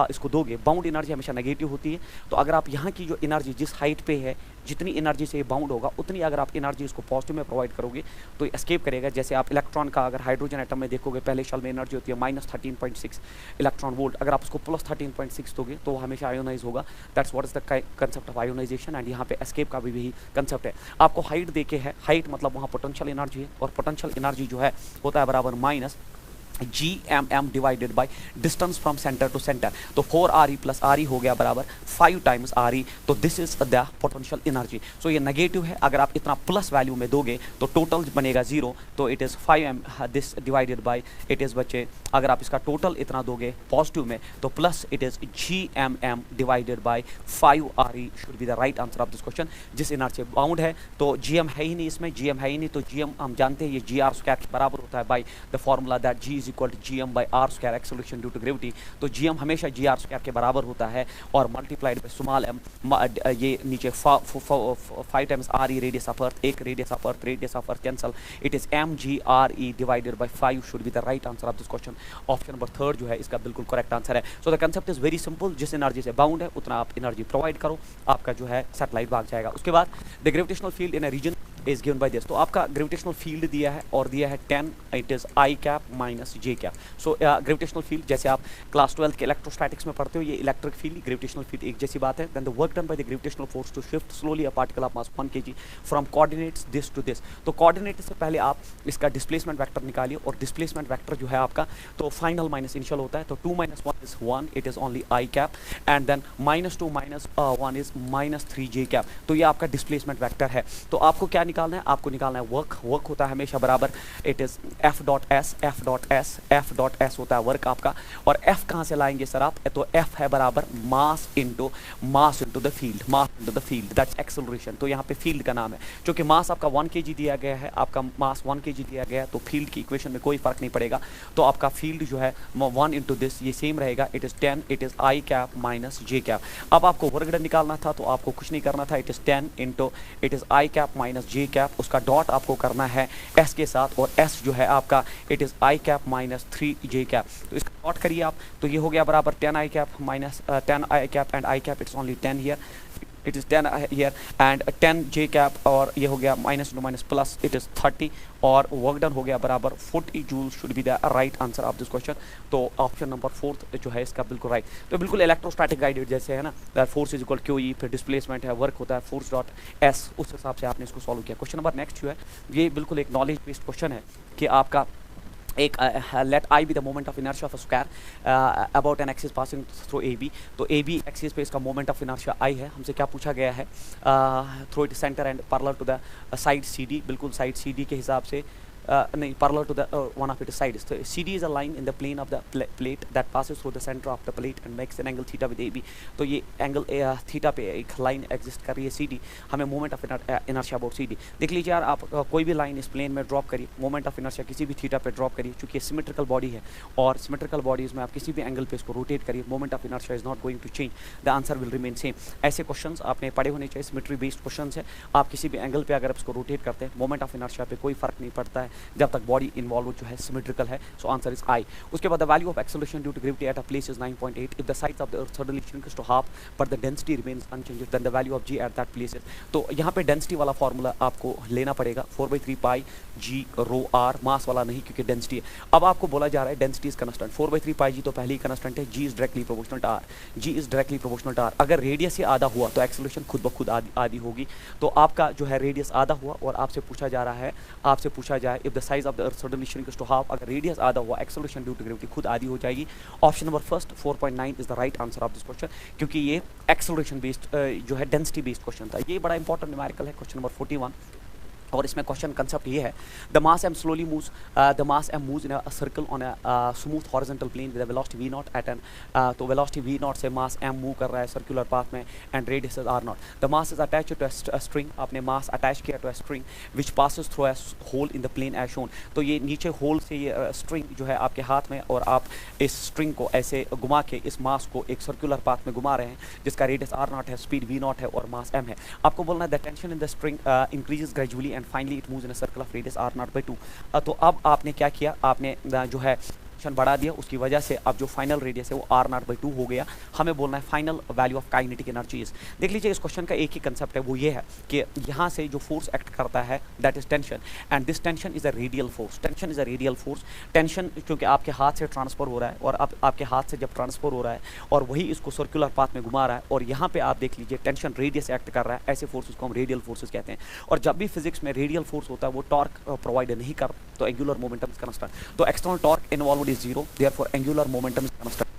इसको दोगे, बाउंड एनर्जी हमेशा नेगेटिव होती है, तो अगर आप यहाँ की जो एनर्जी जिस हाइट पे है, जितनी एनर्जी से ये बाउंड होगा, उतनी अगर आप एनर्जी इसको पॉजिटिव में प्रोवाइड करोगे तो एस्केप करेगा। जैसे आप इलेक्ट्रॉन का अगर हाइड्रोजन एटम में देखोगे, पहले शेल में एनर्जी होती है -13.6 इलेक्ट्रॉन वोल्ट, अगर आप उसको +13.6 दोगे तो हमेशा आयोनाइज होगा। That's what is the concept of ionisation, and यहाँ पे एस्केप का भी यही कंसेप्ट है। आपको हाइट देके है, हाइट मतलब वहाँ पोटेंशियल एनर्जी है, और पोटेंशियल एनर्जी जो है होता है बराबर -GMM divided by distance from centre to centre. तो 4 RE प्लस RE हो गया बराबर 5 टाइम्स RE, तो this is the potential energy. So ये नेगेटिव है, अगर आप इतना प्लस वैल्यू में दोगे तो टोटल बनेगा 0, तो it is 5M this divided by it is बच्चे, अगर आप इसका टोटल इतना दोगे पॉजिटिव में तो plus it is GMM divided bye 5 RE should be the right answer of this question. जिस एनर्जी बाउंड है तो GM है ही नहीं, इसमें GM है ही नहीं, तो GM हम जानते हैं ये GR² के बराबर होता है by the formula that G is equal to GM by R², acceleration due to gravity. तो GM हमेशा GR² के बराबर होता है, और मल्टीप्लाइड बाई स्मॉल m, ये नीचे 5 times RE radius of earth, एक radius of earth cancel, it is MGRE divided by 5 should be the right answer of this question. Option number 3 जो है इसका बिल्कुल करेक्ट आंसर है। So the concept is very simple, जिस एनर्जी से बाउंड है उतना आप एनर्जी प्रोवाइड करो, आपका जो है सैटेलाइट भाग जाएगा। उसके बाद the gravitational field in a region is given by this, तो आपका ग्रेविटेशनल फील्ड दिया है और दिया है 10, it is I cap minus J cap. So gravitational field जैसे आप क्लास 12 के इलेक्ट्रोस्टैटिक्स में पढ़ते हो, ये इलेक्ट्रिक फील्ड ग्रेविटेशनल फील्ड एक जैसी बात है। Then the work done by the gravitational force to shift slowly a particle of mass 1 kg from coordinates this to this. तो कोऑर्डिनेट से पहले आप इसका डिस्प्लेसमेंट वेक्टर निकालिए, और डिस्प्लेसमेंट वेक्टर जो है आपका तो फाइनल माइनस इनिशियल होता है, तो 2 - 1 is 1, it is only I cap, and then -2 - 1 is -3J cap. तो ये आपका डिस्प्लेसमेंट वेक्टर है। तो आपको क्या निकालना है, आपको निकालना है वर्क होता है हमेशा बराबर इट इज F.S होता है वर्क आपका, और F कहाँ से लाएंगे सर आप, तो F है बराबर mass into the field, that's acceleration. तो यहाँ पे फील्ड का नाम है, क्योंकि मास आपका 1 kg दिया गया है, आपका मास 1 kg दिया गया है, तो फील्ड की इक्वेशन में कोई फर्क नहीं पड़ेगा। तो आपका फील्ड जो है 1 इंटू दिस ये सेम रहेगा, it is 10, it is I cap minus J cap. अब आपको वर्क डन निकालना था, तो आपको कुछ नहीं करना था, it is 10 into it is I cap minus J cap, उसका डॉट आपको करना है S के साथ, और S जो है आपका it is I cap minus 3J cap. तो इसका डॉट करिए आप, तो ये हो गया बराबर 10 I cap minus 10 I cap, and I cap it's only 10 here, it is 10 here, and 10 J cap, और ये हो गया minus minus plus it is 30, और वर्क डन हो गया बराबर 40 joule should be the right answer of this question. तो ऑप्शन नंबर 4 जो है इसका बिल्कुल राइट। तो बिल्कुल इलेक्ट्रोस्टैटिक गाइडेड जैसे है ना, फोर्स इज इक्वल QE, फिर डिस्प्लेसमेंट है, वर्क होता है फोर्स डॉट S, उस हिसाब से आपने इसको सॉल्व किया। क्वेश्चन नंबर नेक्स्ट जो है ये बिल्कुल एक नॉलेज बेस्ड क्वेश्चन है कि आपका एक let I be the moment of inertia of a square about an axis passing through AB। तो AB एक्सिस पे इसका मोमेंट ऑफ इनर्शिया I है। हमसे क्या पूछा गया है, through it centre and parallel to the side CD, बिल्कुल साइड CD के हिसाब से नहीं, parallel to the one of its sides. So CD is a line in the plane of the plate that passes through the center of the plate and makes an angle theta with AB. तो ये एंगल थीटा पे एक लाइन एग्जिस्ट कर रही है CD, हमें moment of inertia about CD। देख लीजिए यार, आप कोई भी लाइन इस प्लेन में ड्रॉप करिए, मोमेंट ऑफ इनर्शिया किसी भी थीटा पे ड्रॉप करिए, चूंकि सिमेट्रिकल बॉडी है, और सिमेट्रिकल बॉडीज में आप किसी भी एंगल पे इसको रोटेट करिए, moment of inertia is not going to change, the answer will remain same. ऐसे क्वेश्चंस आपने पढ़े होने चाहिए, सिमेट्री बेस्ड क्वेश्चंस है। आप किसी भी एंगल पे अगर आप इसको रोटेट करते हैं, मोमेंट ऑफ इनर्शिया पे कोई फर्क नहीं पड़ता है जब तक बॉडी इन्वॉल्व जो है सिमेट्रिकल है। So answer is I। उसके बाद the value of acceleration due to gravity at a place is 9.8 if the size of the earth suddenly shrinks to half but the density remains unchanged, then the value of G at that place is. तो यहाँ पे डेंसिटी वाला फार्मूला आपको लेना पड़ेगा, 4/3 पाई G रो R, मास वाला नहीं क्योंकि डेंसिटी है। अब आपको बोला जा रहा है density is constant, 4/3 pi G तो पहले ही कंस्टेंट है, G is directly proportional to R, G is directly proportional to R। अगर रेडियस ही आधा हुआ तो एक्सेलरेशन खुद ब खुद आधी होगी। तो आपका जो है रेडियस आधा हुआ और आपसे पूछा जा रहा है, आपसे पूछा जाए if the size of the earth suddenly shrinks to half, अगर रेडियस आधा हुआ एक्सेलरेशन ड्यू टू ग्रेविटी खुद आधी हो जाएगी। Option number first 4.9 is the right answer of this question, क्योंकि ये एक्सेलरेशन बेस्ड जो है डेंसिटी बेस्ड क्वेश्चन था। ये बड़ा इंपॉर्टेंट न्यूमेरिकल है। क्वेश्चन नंबर 41 और इसमें क्वेश्चन कंसेप्ट ये है, the mass m slowly moves the mass m moves in a circle on a smooth horizontal plane with velocity v naught at an तो वेलोसिटी वी नॉट से मास एम मूव कर रहा है सर्कुलर पाथ में and radius is r naught. The mass is attach to a string, आपने मास अटैच किया to a string which passes through a hole in the plane as shown. तो ये नीचे होल से ये स्ट्रिंग जो है आपके हाथ में, और आप इस स्ट्रिंग को ऐसे घुमा के इस मास को एक सर्कुलर पाथ में घुमा रहे हैं जिसका रेडियस आर नॉट है, स्पीड वी नॉट है और मास एम है। आपको बोलना है the tension in the string increases gradually and finally it moves in a circle of radius r naught by 2। तो अब आपने क्या किया, आपने जो है बढ़ा दिया, उसकी वजह से अब जो फाइनल रेडियस है वो आर नॉट बाई 2 हो गया। हमें बोलना है final value of kinetic energies. देख लीजिए इस क्वेश्चन का एक ही कंसेप्ट है, वो ये है कि यहाँ से जो फोर्स एक्ट करता है that is tension, and this tension is a radial force. Tension is a radial force. Tension क्योंकि आपके हाथ से ट्रांसफर हो रहा है, और अब आपके हाथ से जब ट्रांसफर हो रहा है और वही इसको सर्कुलर पाथ में घुमा रहा है, और यहाँ पे आप देख लीजिए टेंशन रेडियस एक्ट कर रहा है, ऐसे फोर्सेस को हम रेडियल फोर्सेस कहते हैं। और जब भी फिजिक्स में रेडियल फोर्स होता है वो टॉर्क प्रोवाइड नहीं कर, तो एंगुलर मोमेंटम इज कांस्टेंट, तो external torque involved is zero, therefore angular momentum is constant.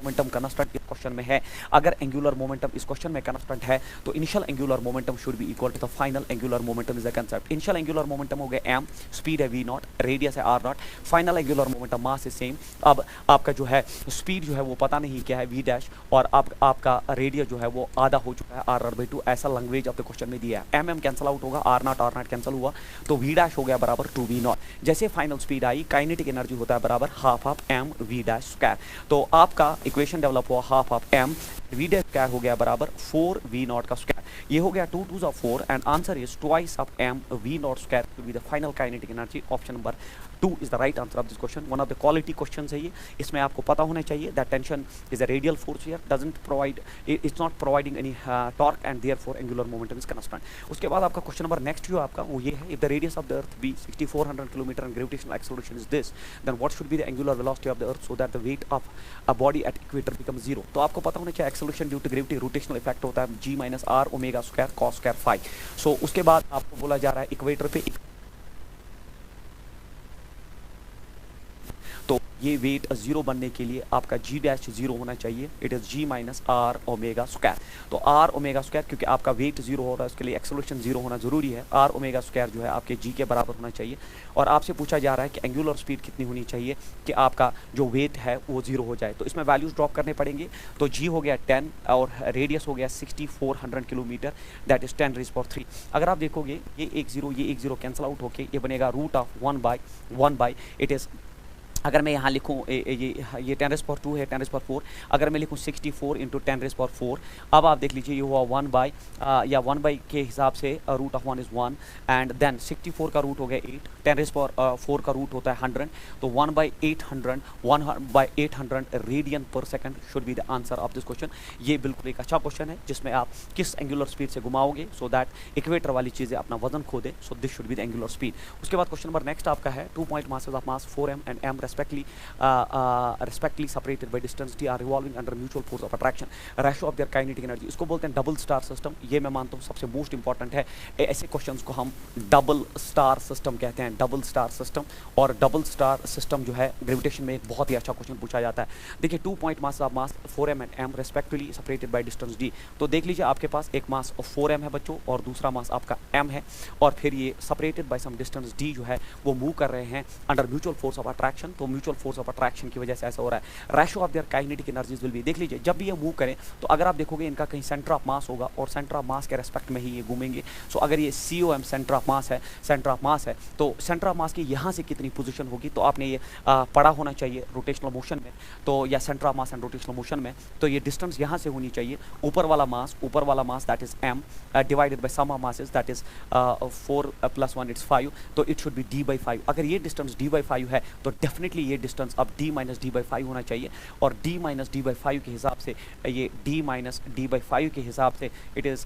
Momentum constant इस क्वेश्चन में है। अगर एंगुलर मोमेंटम इस क्वेश्चन में कांस्टेंट है तो initial angular momentum should be equal to the final angular momentum is the concept. Initial angular momentum हो गया m, स्पीड है v नॉट, रेडियस है r naught, final angular momentum mass is same. अब आपका जो है स्पीड जो है वो पता नहीं क्या है v डैश, और आपका रेडियस जो है वो आधा हो चुका है r नॉट बाई 2, ऐसा लैंग्वेज आपके क्वेश्चन में दिया है। m कैंसिल आउट होगा, r नॉट कैंसिल हुआ, तो v डैश हो गया बराबर 2v नॉट। जैसे फाइनल स्पीड आई, काइनेटिक एनर्जी होता है बराबर half of m v dash square. तो आपका इक्वेशन डेवलप हुआ half of m v dash square हो गया बराबर 4v नॉट का स्क्वायर। ये हो गया 2 2s of 4 and answer is twice of m v naught square to be the final kinetic energy. Option number 2 is the right answer of this question. One of the quality question है ये, इसमें आपको पता होना चाहिए that tension is a radial force here, doesn't provide, it's not providing any torque and therefore angular momentum is constant. उसके बाद आपका क्वेश्चन नंबर नेक्स्ट जो आपका वो ये है, if the radius of the earth be 6400 kilometre and gravitational acceleration is this, then what should be the angular velocity of the earth so that the weight of a body at equator become 0। तो आपको पता होना चाहिए acceleration due to gravity rotational effect होता है g minus r omega square cos square phi. So उसके बाद आपको बोला जा रहा है इक्वेटर पे, तो ये वेट 0 बनने के लिए आपका g डैश 0 होना चाहिए, it is g minus r omega square. तो r ओमेगा स्क्वायर क्योंकि आपका वेट 0 हो रहा है उसके लिए एक्सेलरेशन 0 होना जरूरी है, r ओमेगा स्क्वायर जो है आपके g के बराबर होना चाहिए। और आपसे पूछा जा रहा है कि एंगुलर स्पीड कितनी होनी चाहिए कि आपका जो वेट है वो 0 हो जाए, तो इसमें वैल्यूज ड्रॉप करने पड़ेंगे। तो g हो गया 10 और रेडियस हो गया 6400 kilometre, that is 10 rays power 3। अगर आप देखोगे ये एक जीरो कैंसिल आउट होके ये बनेगा root of 1 by it is, अगर मैं यहाँ लिखूँ ये 10 रेज़ पावर 2 है, 10 रेज़ पावर 4, अगर मैं लिखूँ 64 इंटू 10 रेज़ पावर 4, अब आप देख लीजिए ये हुआ 1 बाई या 1 बाई के हिसाब से root of 1 is 1 and then 64 का रूट हो गया 8, 10 रेज़ पावर 4 का रूट होता है 100, तो 1 बाई 800 रेडियन पर second should be the answer of this question. ये बिल्कुल एक अच्छा क्वेश्चन है जिसमें आप किस एंगुलर स्पीड से घुमाओगे सो दैट इक्वेटर वाली चीज़ें अपना वजन खो दे, so this should be the angular speed. उसके बाद क्वेश्चन नंबर नेक्स्ट आपका है 2 point masses of mass 4m and m respectively separated by distance d are revolving under mutual force of attraction, ratio of their kinetic energy। इसको बोलते हैं डबल स्टार सिस्टम। ये मैं मानता हूँ सबसे मोस्ट इंपॉर्टेंट है, ऐसे क्वेश्चंस को हम डबल स्टार सिस्टम कहते हैं, डबल स्टार सिस्टम। और डबल स्टार सिस्टम जो है ग्रेविटेशन में एक बहुत ही अच्छा क्वेश्चन पूछा जाता है। देखिए 2 point mass of mass 4m and m respectively separated by distance d, तो देख लीजिए आपके पास एक मास 4m है बच्चों और दूसरा मास आपका m है, और फिर ये separated by some distance d जो है वो मूव कर रहे हैं under mutual force of attraction. तो म्यूचुअल फोर्स ऑफ अट्रैक्शन की वजह से ऐसा हो रहा है। Ratio of their kinetic energies will be, देख लीजिए जब भी ये मूव करें तो अगर आप देखोगे इनका कहीं सेंटर ऑफ मास होगा और सेंटर ऑफ मास के रेस्पेक्ट में ही ये घूमेंगे। सो अगर ये COM सेंटर ऑफ मास है तो सेंटर ऑफ मास की यहाँ से कितनी पोजीशन होगी, तो आपने ये पढ़ा होना चाहिए रोटेशनल मोशन में, तो या centre of mass and rotational motion में, तो ये डिस्टेंस यहाँ से होनी चाहिए। ऊपर वाला mass that is m divided by sum of masses that is 4 + 1 it's 5, तो इट शुड बी d/5। अगर ये डिस्टेंस d/5 है तो डेफिनेटली ये डिस्टेंस अब d - d/5 होना चाहिए, और d - d/5 के हिसाब से ये d - d/5 के हिसाब से it is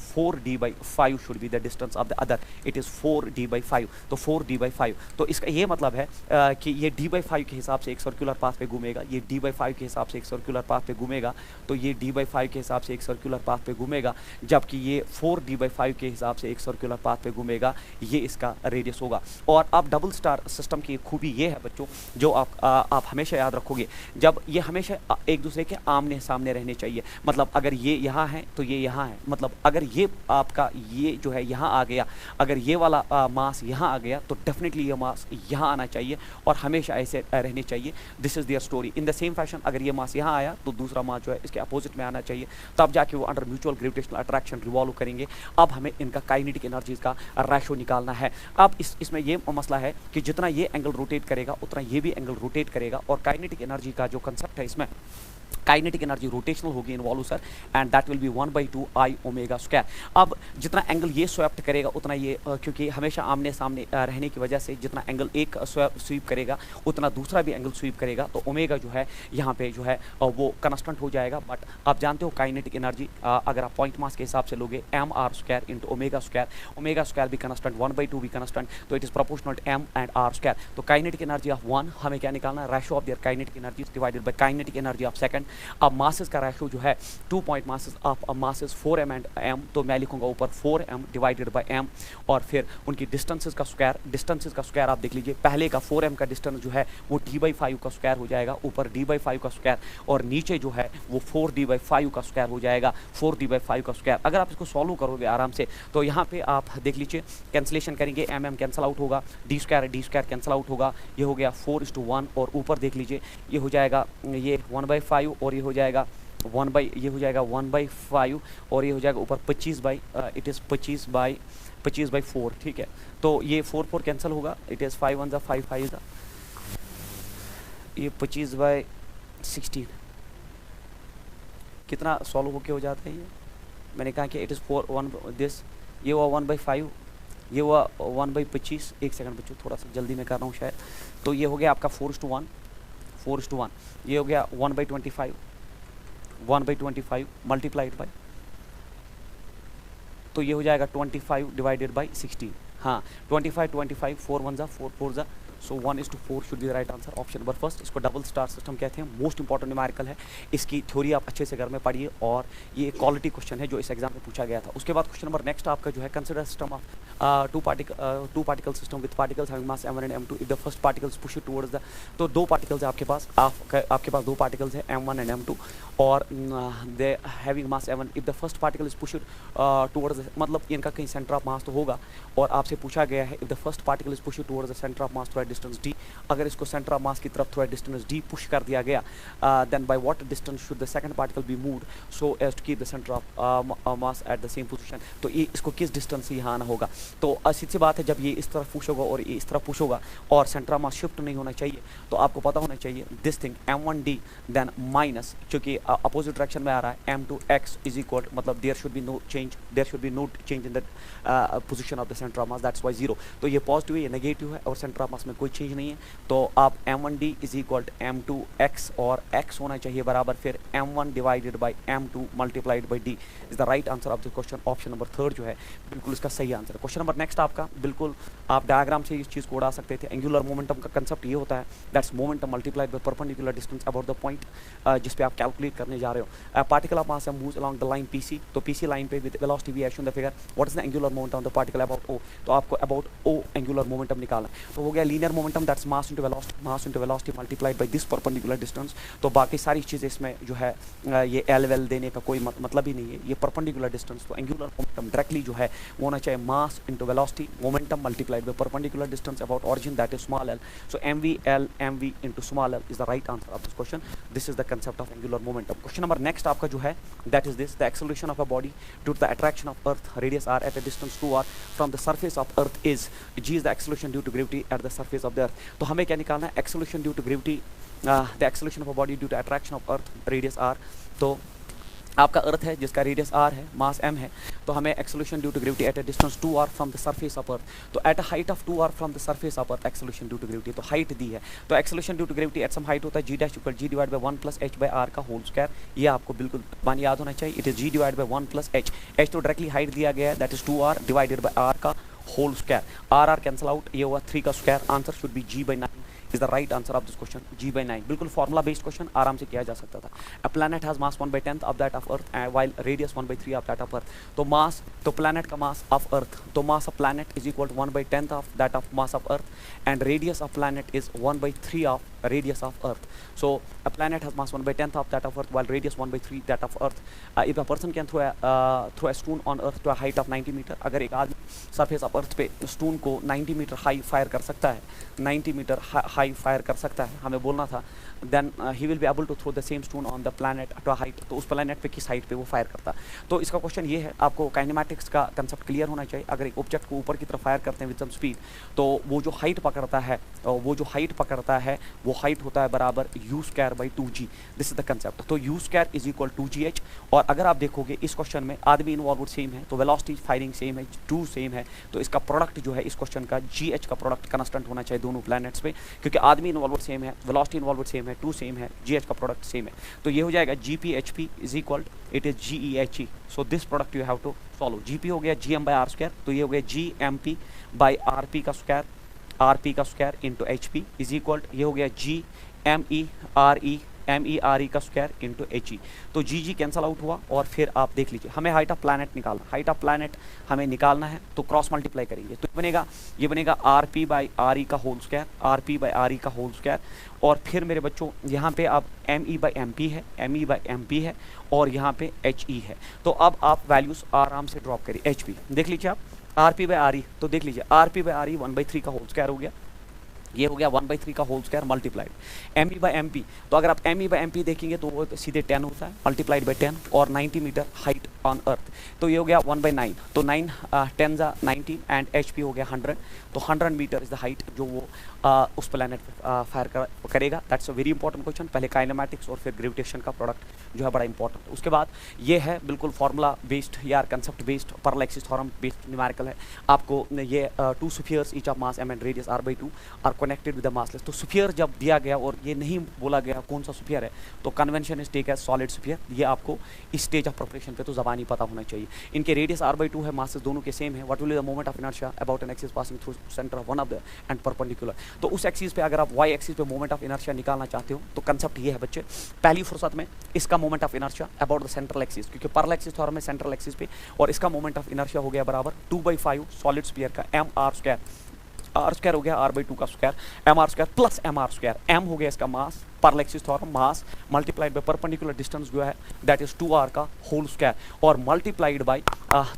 4d/5 should be the distance of the other, it is 4d/5, तो 4d/5। तो इसका ये मतलब है कि ये d/5 के हिसाब से एक सर्कुलर पाथ पे घूमेगा, ये d/5 के हिसाब से एक सर्कुलर पाथ पे घूमेगा, तो ये d/5 के हिसाब से एक सर्कुलर पाथ पे घूमेगा, जबकि ये 4d/5 के हिसाब से एक सर्कुलर पाथ पे घूमेगा, ये इसका रेडियस होगा। और अब डबल स्टार सिस्टम की खूबी ये है बच्चों, जो आप हमेशा याद रखोगे, जब ये हमेशा एक दूसरे के आमने सामने रहने चाहिए। मतलब अगर ये यहाँ है तो ये यहाँ है, मतलब अगर ये आपका ये जो है यहाँ आ गया, अगर ये वाला मास यहाँ आ गया तो डेफिनेटली ये मास यहाँ आना चाहिए और हमेशा ऐसे रहने चाहिए। This is their story. In the same fashion अगर ये मास यहाँ आया तो दूसरा मास जो है इसके अपोजिट में आना चाहिए, तब जाके वो under mutual gravitational attraction revolve करेंगे। अब हमें इनका काइनेटिक एनर्जीज का रेशो निकालना है। अब इसमें ये मसला है कि जितना ये एंगल रोटेट करेगा उतना ये भी एंगल रोटेट करेगा, और काइनेटिक एनर्जी का जो कंसेप्ट है इसमें काइनेटिक एनर्जी रोटेशनल होगी involve sir, and that will be 1/2 I omega square. अब जितना एंगल ये स्वैप्ट करेगा उतना ये क्योंकि हमेशा आमने सामने रहने की वजह से जितना एंगल एक स्वीप करेगा उतना दूसरा भी एंगल स्वीप करेगा, तो ओमेगा जो है यहाँ पे जो है वो कंस्टेंट हो जाएगा। बट आप जानते हो काइनेटिक एनर्जी अगर आप पॉइंट मास के हिसाब से लोगे mr square into omega square भी कंस्टेंट, 1/2 भी कंस्टेंट, तो it is proportional m and r square. तो काइनेटिक एनर्जी ऑफ वन हमें क्या निकालना है, ratio of their kinetic energy divided by kinetic energy of second. अब मासेस का रेशो जो है 2 point masses of masses 4m and m, तो मैं लिखूंगा ऊपर 4m डिवाइडेड बाय m, और फिर उनकी डिस्टेंसेस का स्क्वायर आप देख लीजिए। पहले का 4m का डिस्टेंस जो है वो d/5 का स्क्वायर हो जाएगा, ऊपर d/5 का स्क्वायर, और नीचे जो है वो 4d/5 का स्क्वायर हो जाएगा, 4d/5 का स्क्वायर। अगर आप इसको सॉल्व करोगे आराम से तो यहाँ पे आप देख लीजिए कैंसिलेशन करेंगे, mm कैंसिल आउट होगा, d स्क्वायर कैंसिल आउट होगा, ये हो गया 4:1, और ऊपर देख लीजिए ये हो जाएगा ये 1/5, और ये हो जाएगा 1/5, और ये हो जाएगा ऊपर 25/4, ठीक है। तो ये 4 कैंसिल होगा, इट इज़ 5 1 5 5, ये 25/16 कितना सॉल्व होके हो जाता है ये, मैंने कहा कि इट इज़ 4 1 दिस, ये हुआ 1/5, ये हुआ 1/25, एक सेकंड बच्चों थोड़ा सा जल्दी में कर रहा हूँ शायद, तो ये हो गया आपका 4:1, ये हो गया 1/25 मल्टीप्लाइड बाय, तो ये हो जाएगा 25 डिवाइडेड बाय 16, हाँ 25 4 1 4 4, सो 1:4 should be the right answer, option number first. इसको डबल स्टार सिस्टम कहते हैं, मोस्ट इंपॉर्टेंट न्यूमेरिकल है, इसकी थ्योरी आप अच्छे से घर में पढ़िए, और ये क्वालिटी क्वेश्चन है जो इस एग्जाम में पूछा गया था। उसके बाद क्वेश्चन नंबर नेक्स्ट आपका जो है, consider system of two particle system with particles having mass m1 and m2 if the first particles push it towards the, तो दो पार्टिकल्स है आपके पास, आपके पास दो पार्टिकल्स है m1 एंड m2, और they having mass m1, if the first particle is push it towards, मतलब इनका कहीं सेंटर ऑफ मास तो होगा, और आपसे पूछा गया है if the first particle is push it towards the centre of mass through a distance d, अगर इसको सेंटर ऑफ मास की तरफ through a distance d push कर दिया गया, then by what distance should the second particle be moved so as to keep the centre of mass at the same position, तो ये इसको किस डिस्टेंस से यहाँ आना होगा। तो सीधी सी बात है, जब ये इस तरफ पुश होगा और ये इस तरफ पुश होगा और सेंटर ऑफ मास शिफ्ट नहीं होना चाहिए, तो आपको पता होना चाहिए this thing m1d then minus, क्योंकि अपोजिट डायरेक्शन में आ रहा है, m2x इज इक्वल, मतलब there should be no change in the position of the centre of mass, that's why 0, तो ये पॉजिटिव है, ये नेगेटिव है, और सेंटर ऑफ मास में कोई चेंज नहीं है, तो आप m1d is equal to m2x, और x होना चाहिए बराबर फिर m1 divided by m2 multiplied by d, is the right answer of the question, option number 3 जो है बिल्कुल इसका सही आंसर है। क्वेश्चन नंबर नेक्स्ट आपका, बिल्कुल आप डायग्राम से इस चीज़ को उड़ा सकते थे। एंगुलर मोमेंटम का कंसेप्ट ये होता है, that's momentum multiplied by perpendicular distance about the point जिस पे आप कैलकुलेट करने जा रहे हो। Particle of mass moves along the line PC, तो PC लाइन पे with velocity v as the figure, what is the angular momentum of the particle about O, तो आपको अबाउट O एंगुलर मोमेंटम निकालना है। तो हो गया linear momentum, that's mass into velocity multiplied by this perpendicular distance, तो बाकी सारी चीज़ें इसमें जो है ये L देने का कोई मतलब ही नहीं है, ये परपेंडिकुलर डिस्टेंस, तो एंगुलर मोमेंटम डायरेक्टली जो है वो होना चाहिए मास into velocity momentum multiplied by perpendicular distance about origin, that is small l, so mv into small l is the right answer of this question. This is the concept of angular momentum. Question number next आपका जो है that is this, the acceleration of a body due to the attraction of earth radius r at a distance 2r from the surface of earth is g is the acceleration due to gravity at the surface of the earth, तो हमें क्या निकालना है, acceleration due to gravity, the acceleration of a body due to attraction of earth radius r, तो आपका अर्थ है जिसका रेडियस r है, मास m है, तो हमें acceleration due to gravity at a distance 2r from the surface of earth, तो at a height of 2r from the surface of earth acceleration due to gravity, तो हाइट दी है, तो acceleration due to gravity at some height होता है g dash equal g divide by 1 plus h by r का होल स्क्वायर, ये आपको बिल्कुल मान याद होना चाहिए, it is g divide by 1 plus h, h तो डायरेक्टली हाइट दिया गया है, that is 2r divided by r का whole square, r cancel out, ये हुआ 3 का square, answer should be g by 9 is the right answer of this question G/9। बिल्कुल फॉर्मुला बेस्ड क्वेश्चन आराम से किया जा सकता था। A planet has mass 1/10 of that of earth while radius 1/3 of that of earth. तो मास, तो प्लैनेट का मास ऑफ अर्थ, तो mass of planet is equal to 1/10 of that of mass of earth and radius of planet is 1/3 of radius of earth. So a planet has mass 1/10 of that of earth while radius 1/3 that of earth. If a person can throw a stone on earth to a height of 90 meter, अगर एक आदमी सरफेस ऑफ अर्थ पे स्टोन को 90 मीटर हाई फायर कर सकता है, 90 मीटर हाई फायर कर सकता है, हमें बोलना था, then he will be able to throw the same stone on the planet to a height. तो उस प्लैनेट पे किस हाइट पे वो फायर करता। तो इसका क्वेश्चन ये है, आपको काइनेमैटिक्स का कंसेप्ट क्लियर होना चाहिए। अगर एक ऑब्जेक्ट को ऊपर की तरफ फायर करते हैं विद सम स्पीड, तो वो जो हाइट पकड़ता है, वो हाइट होता है बराबर u²/2g। This is the concept. तो u² is equal to gh। और अगर आप देखोगे इस क्वेश्चन में आदमी इन्वॉल्व सेम है, तो वेलोसिटी फायरिंग सेम है, 2 सेम है, तो इसका प्रोडक्ट जो है इस क्वेश्चन का gh का प्रोडक्ट कांस्टेंट होना चाहिए दोनों प्लैनेट्स पे, क्योंकि आदमी इन्वॉल्व सेम है, वेलोसिटी इन्वॉल्व सेम है, 2 सेम है, gh का प्रोडक्ट सेम है। तो ये हो जाएगा gphp is equal it is gehe। So this product you have to solve. gp हो गया gm/r², तो ये हो गया gmp/rp का स्क्वायर, rp का square into hp is equal, ये हो गया MERE का स्क्वायर इंटू HE। तो जी कैंसल आउट हुआ। और फिर आप देख लीजिए, हमें हाइट ऑफ प्लैनेट निकालना, हाइट ऑफ प्लैनेट हमें निकालना है, तो क्रॉस मल्टीप्लाई करेंगे, तो ये बनेगा RP/RE का होल स्क्वायर, RP/RE का होल स्क्वायर। और फिर मेरे बच्चों यहाँ पे अब ME/MP है, ME/MP है, और यहाँ पे HE है। तो अब आप वैल्यूज आराम से ड्रॉप करिए। HP देख लीजिए आप, RP/RE, तो देख लीजिए RP/RE 1/3 का होल स्क्वायर हो गया, ये हो गया 1/3 का होल स्क्वायर मल्टीप्लाइड ME/MP। तो अगर आप ME/MP देखेंगे तो वो सीधे 10 होता है, मल्टीप्लाइड बाई 10, और 90 मीटर हाइट ऑन अर्थ, तो ये हो गया 1/9। तो 9 10 90 एंड HP हो गया 100। तो 100 मीटर इज द हाइट जो वो उस प्लैनेट पे फायर करेगा। That's a very important question. पहले काइनेमैटिक्स और फिर ग्रेविटेशन का प्रोडक्ट जो है बड़ा इंपॉर्टेंट। उसके बाद ये है बिल्कुल फार्मूला बेस्ड या concept based, parallel theorem based numerical है। आपको ये 2 spheres each of mass m and radius r/2 are connected with the massless. तो स्फीयर जब दिया गया और ये नहीं बोला गया कौन सा स्फीयर है, तो convention is take as solid sphere. ये आपको इस स्टेज ऑफ प्रिपरेशन पे तो ज़बानी पता होना चाहिए। इनके रेडियस r/2 है, मासेस दोनों के सेम है। What will be the moment of inertia about an axis passing through centre of one of the end perpendicular. तो उस एक्सिस पे अगर आप y एक्सिस पे मोमेंट ऑफ इनर्शिया निकालना चाहते हो, तो कंसेप्ट ये है बच्चे, पहली फुर्सत में इसका moment of inertia about the central axis, क्योंकि पैरेलल थ्योरम में सेंट्रल एक्सिस पे, और इसका मोमेंट ऑफ इनर्शिया हो गया बराबर 2/5 सॉलिड स्फीयर का mr², r² हो गया r/2 का square, mr² plus mr²। m हो गया इसका mass, parallel theorem mass multiplied by perpendicular distance जो है दैट इज 2r का होल स्क्वायर, और मल्टीप्लाइड बाय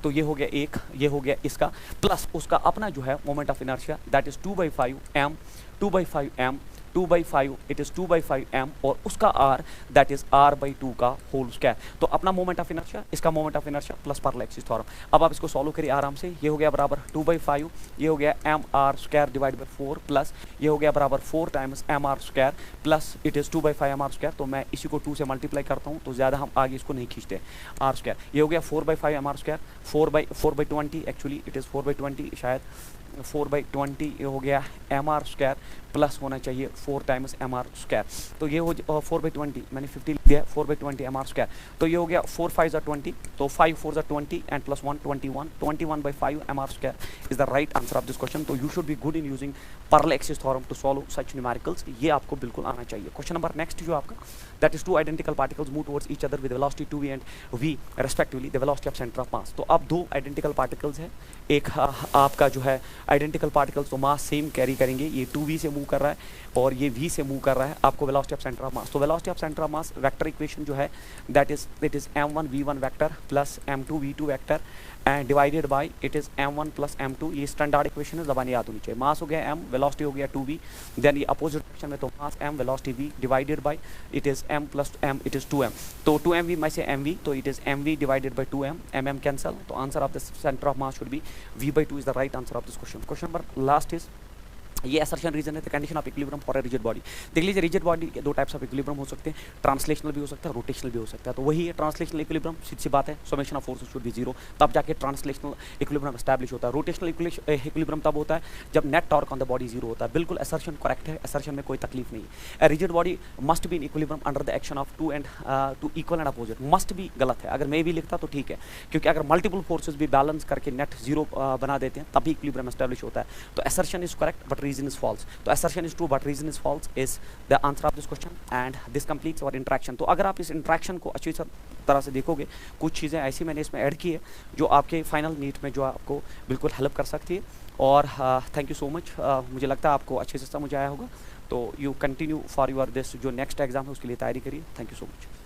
तो ये हो गया 1, ये हो गया इसका, प्लस उसका अपना जो है moment of inertia that is 2/5 m, 2/5 m, 2/5 it is 2/5 m, और उसका r दैट इज r/2 का होल स्क्वायर। तो अपना मोमेंट ऑफ इनर्शिया, इसका moment of inertia plus parallel theorem. अब आप इसको सॉल्व करिए आराम से। ये हो गया बराबर 2/5, ये हो गया mr² डिवाइड बाय 4, प्लस ये हो गया बराबर 4 times mr² plus it is 2/5 mr²। तो मैं इसी को 2 से मल्टीप्लाई करता हूँ, तो ज़्यादा हम आगे इसको नहीं खींचते, r²। ये हो गया 4/5 mr², 4/20 एक्चुअली इट इज़ 4/20 शायद, 4/20 ये हो गया mr² प्लस होना चाहिए 4 टाइम्स mr²। तो ये हो 4/20, मैंने 50 लिख दिया, 4/20 mr²। तो ये हो गया 4 5 20, तो 5 4 20 and plus 1 21, 21/5 mr² is the right answer of this question. तो you should be good in using parallel theorem to solve such numericals. ये आपको बिल्कुल आना चाहिए। क्वेश्चन नंबर नेक्स्ट जो आपका, that is 2 identical particles move towards each other with velocity 2v and v respectively the velocity of centre of mass. तो अब 2 आइडेंटिकल पार्टिकल्स हैं, एक आपका जो है आइडेंटिकल पार्टिकल्स तो मास सेम कैरी करेंगे, ये 2v से मूव कर रहा है और ये v से मूव कर रहा है, आपको velocity of centre of mass. तो velocity of centre of mass vector equation जो है that is it is m1v1 vector plus m2v2 vector and divided by it is m1 plus m2। ये स्टैंडर्ड इक्वेशन है, ज़बानी याद होनी चाहिए। मास हो गया m, वेलोसिटी हो गया 2v, देन ये अपोजिट डायरेक्शन में तो mass m velocity v divided by it is m plus m it is 2m। तो 2mv में से mv, तो it is mv divided by 2m, mm cancel. तो answer of the centre of mass should be v/2 is the right answer of this question. Question number last is, ये असर्शन रीजन है, the condition of equilibrium for a rigid body. देख लीजिए रिजिड बॉडी के 2 टाइप्स ऑफ इक्विलिब्रियम हो सकते हैं, ट्रांसलेशनल भी हो सकता है, रोटेशनल भी हो सकता है। तो वही है ट्रांसलेशनल इक्विलिब्रियम, सीधी सी बात है, summation of forces should be 0, तब जाके ट्रांसलेशनल इक्विलिब्रियम एस्टैब्लिश होता है। रोटेशनल इक्विलिब्रियम तब होता है जब net torque on the body 0 होता है। बिल्कुल असर्शन करेक्ट है, असर्शन में कोई तकलीफ नहीं है। Rigid body must be in equilibrium under the action of two equal and opposite. Must भी गलत है, अगर मैं भी लिखता तो ठीक है, क्योंकि अगर मल्टीपल फोर्सेस भी बैलेंस करके नेट 0 बना देते हैं तभी इक्विलिब्रियम एस्टैब्लिश होता है। तो assertion is correct but reason is false. तो assertion is true but reason is false is the answer of this question, and this completes our interaction. तो अगर आप इस interaction को अच्छी तरह से देखोगे, कुछ चीज़ें ऐसी मैंने इसमें ऐड की है जो आपके फाइनल नीट में जो आपको बिल्कुल हेल्प कर सकती है। और थैंक यू सो मच, मुझे लगता है आपको अच्छे से समझ आया होगा। तो you continue for your this जो नेक्स्ट एग्जाम है उसके लिए तैयारी करिए। Thank you so much.